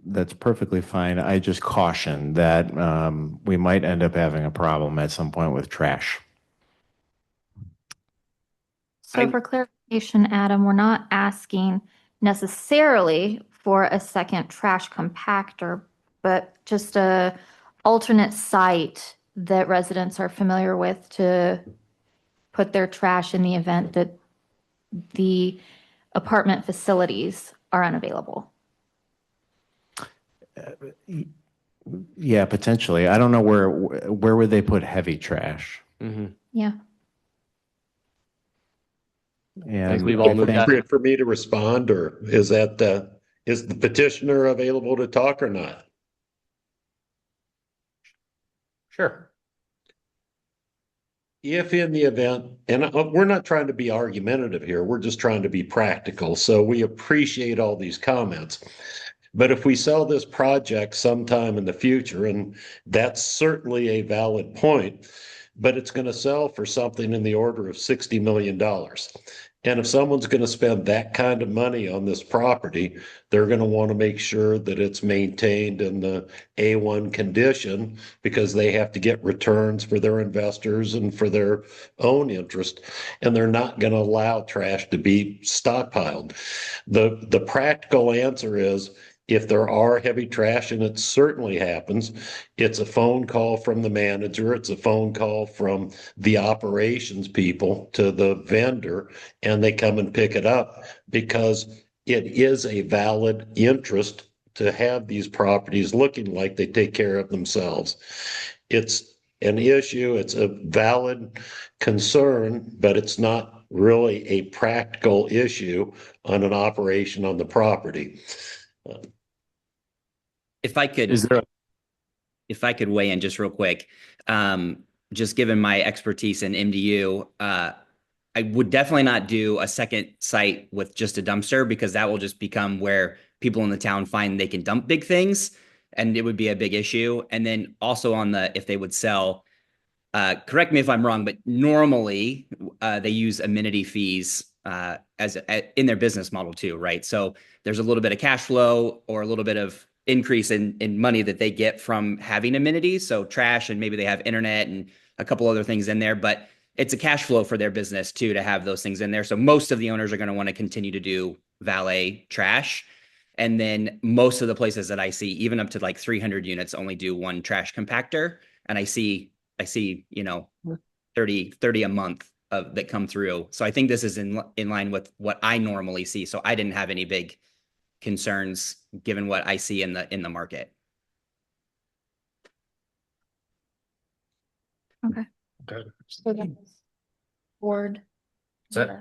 Speaker 6: That's perfectly fine. I just caution that we might end up having a problem at some point with trash.
Speaker 2: So for clarification, Adam, we're not asking necessarily for a second trash compactor, but just a alternate site that residents are familiar with to put their trash in the event that the apartment facilities are unavailable.
Speaker 6: Yeah, potentially. I don't know where would they put heavy trash.
Speaker 2: Yeah.
Speaker 6: And
Speaker 4: we've all moved out.
Speaker 15: Appropriate for me to respond, or is that is the petitioner available to talk or not?
Speaker 1: Sure.
Speaker 15: If in the event, and we're not trying to be argumentative here, we're just trying to be practical. So we appreciate all these comments. But if we sell this project sometime in the future, and that's certainly a valid point, but it's going to sell for something in the order of $60 million. And if someone's going to spend that kind of money on this property, they're going to want to make sure that it's maintained in the A1 condition, because they have to get returns for their investors and for their own interest. And they're not going to allow trash to be stockpiled. The practical answer is, if there are heavy trash, and it certainly happens, it's a phone call from the manager, it's a phone call from the operations people to the vendor, and they come and pick it up, because it is a valid interest to have these properties looking like they take care of themselves. It's an issue, it's a valid concern, but it's not really a practical issue on an operation on the property.
Speaker 13: If I could, if I could weigh in just real quick, just given my expertise in MDU, I would definitely not do a second site with just a dumpster, because that will just become where people in the town find they can dump big things, and it would be a big issue. And then also on if they would sell, correct me if I'm wrong, but normally they use amenity fees in their business model too, right? So there's a little bit of cash flow or a little bit of increase in money that they get from having amenities. So trash, and maybe they have internet and a couple other things in there, but it's a cash flow for their business too, to have those things in there. So most of the owners are going to want to continue to do valet trash. And then most of the places that I see, even up to like 300 units, only do one trash compactor. And I see, 30 a month that come through. So I think this is in line with what I normally see. So I didn't have any big concerns given what I see in the market.
Speaker 2: Okay. Board.
Speaker 1: That's it.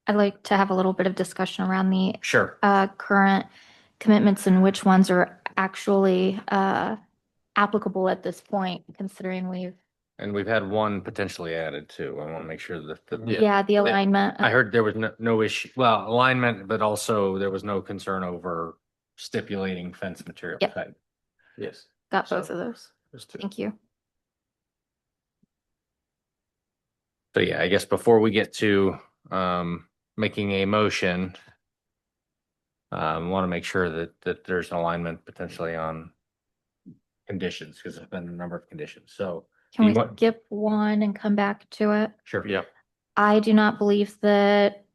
Speaker 2: I'd like to have a little bit of discussion around the
Speaker 1: Sure.
Speaker 2: current commitments and which ones are actually applicable at this point, considering
Speaker 1: we've had one potentially added too. I want to make sure that
Speaker 2: the alignment.
Speaker 1: I heard there was no issue. Well, alignment, but also there was no concern over stipulating fence material
Speaker 2: Yep.
Speaker 1: type. Yes.
Speaker 2: Got both of those.
Speaker 1: There's two.
Speaker 2: Thank you.
Speaker 1: So yeah, I guess before we get to making a motion, want to make sure that there's an alignment potentially on conditions, because there's been a number of conditions. So
Speaker 2: Can we
Speaker 1: You want-
Speaker 2: skip one and come back to it?
Speaker 1: Sure.
Speaker 4: Yeah.
Speaker 2: I do not believe that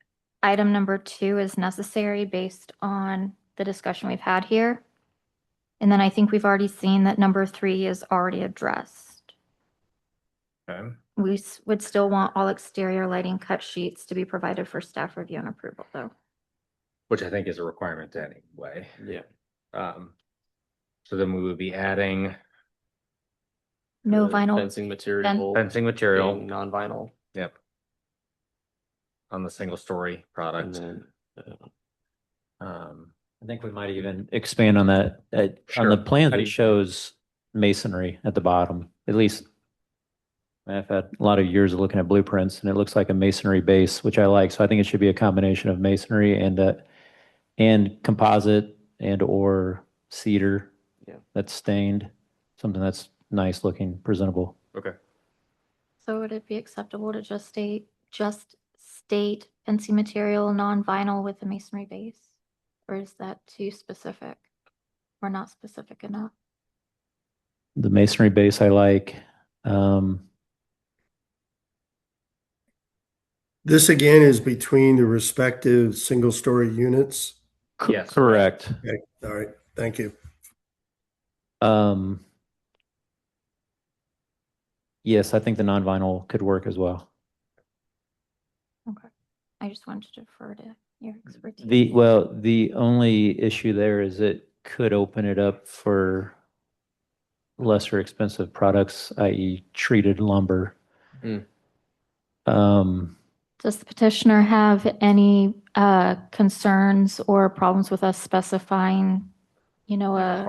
Speaker 2: item number 2 is necessary based on the discussion we've had here. And then I think we've already seen that number 3 is already addressed.
Speaker 1: Okay.
Speaker 2: We would still want all exterior lighting cut sheets to be provided for staff review and approval, though.
Speaker 1: Which I think is a requirement anyway.
Speaker 4: Yeah.
Speaker 1: So then we would be adding
Speaker 2: No
Speaker 4: The
Speaker 2: vinyl.
Speaker 4: fencing material.
Speaker 1: fencing material.
Speaker 4: being non-vinyl.
Speaker 1: Yep. On the single story
Speaker 4: And
Speaker 1: product.
Speaker 4: then,
Speaker 8: I think we might even expand on that. On
Speaker 1: Sure.
Speaker 8: the plans,
Speaker 1: How do
Speaker 8: it
Speaker 1: you-
Speaker 8: shows masonry at the bottom. At least I've had a lot of years of looking at blueprints, and it looks like a masonry base, which I like. So I think it should be a combination of masonry and composite and or cedar.
Speaker 4: Yeah.
Speaker 8: That's stained, something that's nice looking, presentable.
Speaker 1: Okay.
Speaker 2: So would it be acceptable to just state fencing material, non-vinyl with a masonry base? Or is that too specific or not specific enough?
Speaker 8: The masonry base I like.
Speaker 14: This again is between the respective single-story units.
Speaker 1: Yes.
Speaker 8: Correct.
Speaker 14: Okay, all right, thank you.
Speaker 8: Yes, I think the non-vinyl could work as well.
Speaker 2: Okay. I just wanted to defer to your expertise.
Speaker 8: The only issue there is it could open it up for lesser expensive products, i.e. treated lumber.
Speaker 4: Mm.
Speaker 2: Does the petitioner have any concerns or problems with us specifying,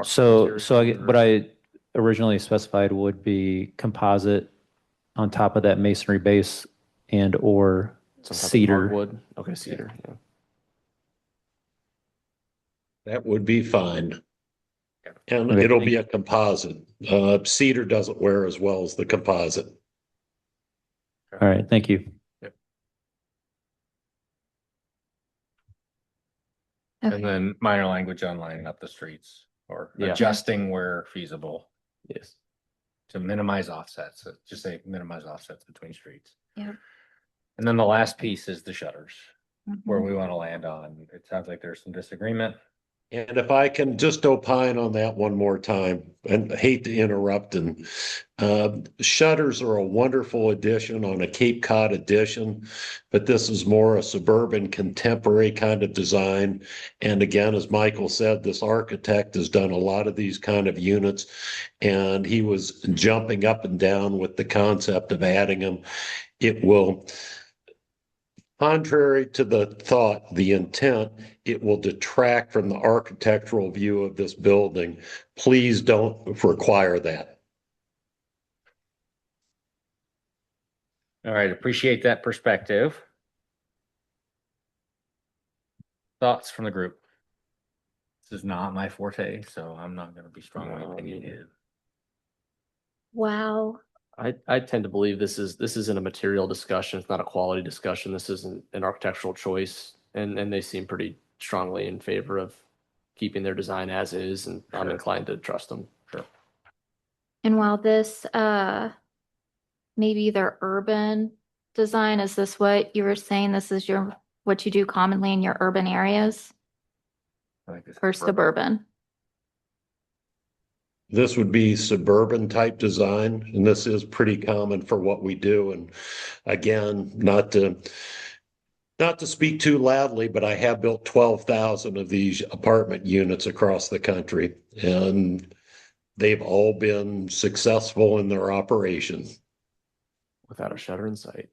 Speaker 8: So what I originally specified would be composite on top of that masonry base and or
Speaker 4: some type of
Speaker 8: cedar.
Speaker 4: hardwood. Okay, cedar. Yeah.
Speaker 15: That would be fine. And
Speaker 8: Okay,
Speaker 15: it'll
Speaker 8: thank
Speaker 15: be a composite. Cedar doesn't wear as well as the composite.
Speaker 8: All right, thank you.
Speaker 1: And then minor language on lining up the streets or
Speaker 4: Yeah.
Speaker 1: adjusting where feasible
Speaker 4: Yes.
Speaker 1: to minimize offsets. So just say minimize offsets between streets.
Speaker 2: Yeah.
Speaker 1: And then the last piece is the shutters, where
Speaker 2: Mhm.
Speaker 1: we want to land on. It sounds like there's some disagreement.
Speaker 15: And if I can just opine on that one more time, and I hate to interrupt, and shutters are a wonderful addition on a Cape Cod addition, but this is more a suburban contemporary kind of design. And again, as Michael said, this architect has done a lot of these kind of units, and he was jumping up and down with the concept of adding them. It will, contrary to the thought, the intent, it will detract from the architectural view of this building. Please don't require that.
Speaker 1: All right, appreciate that perspective. Thoughts from the group? This is not my forte, so I'm not going to be strongly opinionated.
Speaker 2: Wow.
Speaker 4: I tend to believe this isn't a material discussion. It's not a quality discussion. This isn't an architectural choice. And they seem pretty strongly in favor of keeping their design as is, and I'm inclined to trust them. Sure.
Speaker 2: And while this maybe their urban design, is this what you were saying? This is what you do commonly in your urban areas
Speaker 1: I think this is
Speaker 2: or suburban?
Speaker 15: This would be suburban type design, and this is pretty common for what we do. And again, not to speak too loudly, but I have built 12,000 of these apartment units across the country, and they've all been successful in their operation.
Speaker 4: Without a shutter in sight.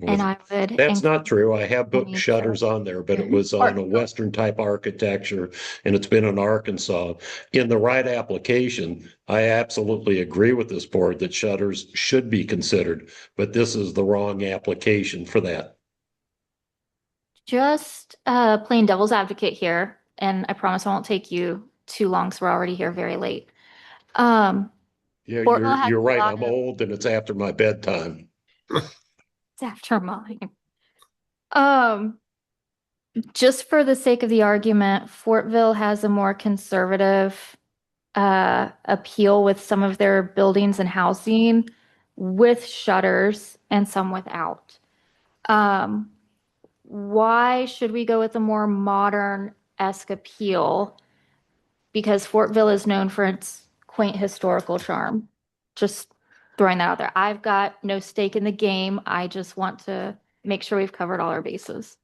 Speaker 2: And I would.
Speaker 15: That's not true. I have put
Speaker 2: need
Speaker 15: shutters
Speaker 2: to-
Speaker 15: on there, but it was on a Western type architecture, and it's been in Arkansas. In the right application, I absolutely agree with this board that shutters should be considered, but this is the wrong application for that.
Speaker 2: Just playing devil's advocate here, and I promise I won't take you too long, because we're already here very late.
Speaker 15: Yeah,
Speaker 2: Fortville has
Speaker 15: you're
Speaker 2: a
Speaker 15: right.
Speaker 2: lot
Speaker 15: I'm
Speaker 2: of-
Speaker 15: old and it's after my bedtime.
Speaker 2: It's after mine. Just for the sake of the argument, Fortville has a more conservative appeal with some of their buildings and housing with shutters and some without. Why should we go with a more modern-esque appeal? Because Fortville is known for its quaint historical charm. Just throwing that out there. I've got no stake in the game. I just want to make sure we've covered all our bases.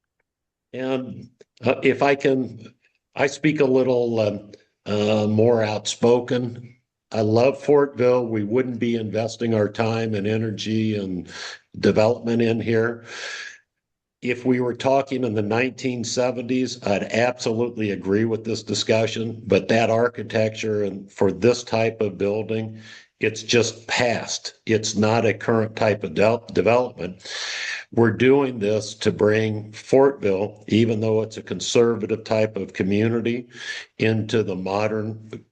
Speaker 15: And if I can, I speak a little more outspoken. I love Fortville. We wouldn't be investing our time and energy and development in here. If we were talking in the 1970s, I'd absolutely agree with this discussion, but that architecture and for this type of building, it's just past. It's not a current type of development. We're doing this to bring Fortville, even though it's a conservative type of community, into the modern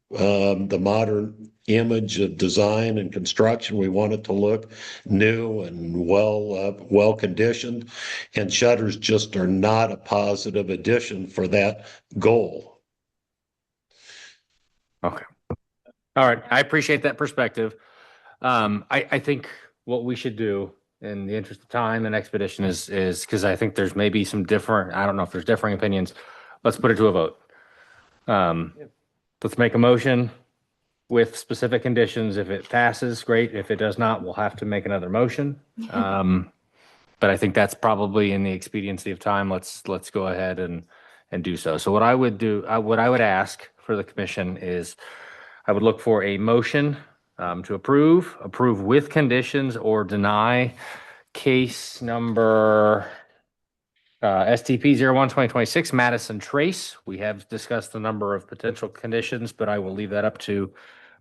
Speaker 15: image of design and construction. We want it to look new and well conditioned, and shutters just are not a positive addition for that goal.
Speaker 1: Okay. All right. I appreciate that perspective. I think what we should do in the interest of time and expedition is because I think there's maybe some different, I don't know if there's differing opinions. Let's put it to a vote. Let's make a motion with specific conditions. If it passes, great. If it does not, we'll have to make another motion. But I think that's probably in the expediency of time. Let's go ahead and do so. So what I would do, what I would ask for the commission is I would look for a motion to approve with conditions, or deny case number STP 01-2026 Madison Trace. We have discussed the number of potential conditions, but I will leave that up to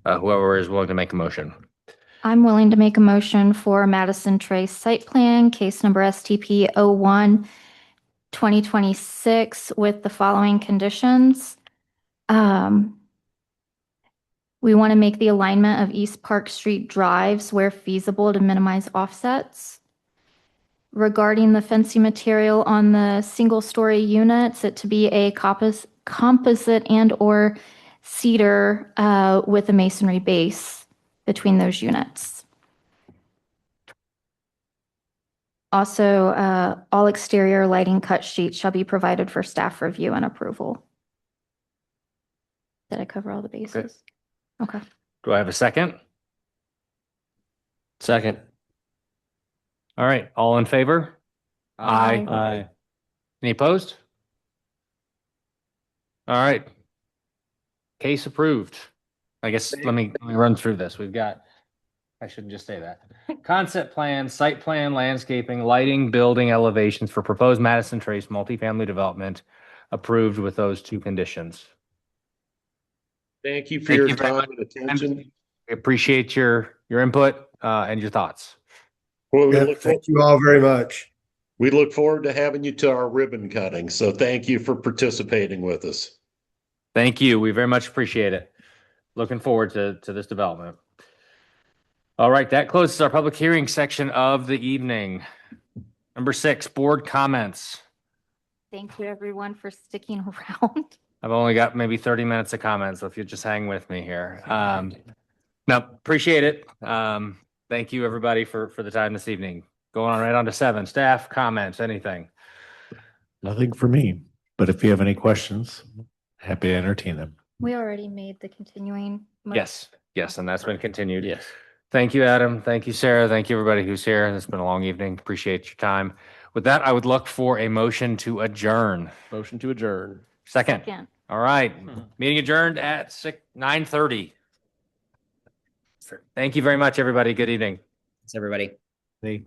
Speaker 1: whoever is willing to make a motion.
Speaker 2: I'm willing to make a motion for Madison Trace site plan, case number STP 01-2026 with the following conditions. We want to make the alignment of East Park Street drives where feasible to minimize offsets. Regarding the fencing material on the single-story units, it to be a composite and or cedar with a masonry base between those units. Also, all exterior lighting cut sheets shall be provided for staff review and approval. Did I cover all the bases? Okay.
Speaker 1: Do I have a second?
Speaker 4: Second.
Speaker 1: All right. All in favor?
Speaker 2: Aye.
Speaker 8: Aye.
Speaker 1: Any opposed? All right. Case approved. I guess let me run through this. We've got, I shouldn't just say that. Concept plan, site plan, landscaping, lighting, building elevations for proposed Madison Trace multifamily development approved with those two conditions.
Speaker 15: Thank you for
Speaker 1: Thank
Speaker 15: your
Speaker 1: you very
Speaker 15: time
Speaker 1: much.
Speaker 15: and attention.
Speaker 1: I appreciate your input and your thoughts.
Speaker 15: Well,
Speaker 14: Thank you all very much.
Speaker 15: We look forward to having you to our ribbon cutting. So thank you for participating with us.
Speaker 1: Thank you. We very much appreciate it. Looking forward to this development. All right, that closes our public hearing section of the evening. Number 6, board comments.
Speaker 2: Thank you, everyone, for sticking around.
Speaker 1: I've only got maybe 30 minutes of comments, so if you just hang with me here. No, appreciate it. Thank you, everybody, for the time this evening. Going on right on to 7, staff comments, anything?
Speaker 6: Nothing for me, but if you have any questions, happy to entertain them.
Speaker 2: We already made the continuing.
Speaker 1: Yes, and that's been continued.
Speaker 4: Yes.
Speaker 1: Thank you, Adam. Thank you, Sarah. Thank you, everybody who's here. It's been a long evening. Appreciate your time. With that, I would look for a motion to adjourn.
Speaker 4: Motion to adjourn.
Speaker 1: Second.
Speaker 2: Second.
Speaker 1: All right. Meeting adjourned at 9:30. Thank you very much, everybody. Good evening.
Speaker 13: Thanks, everybody.
Speaker 6: They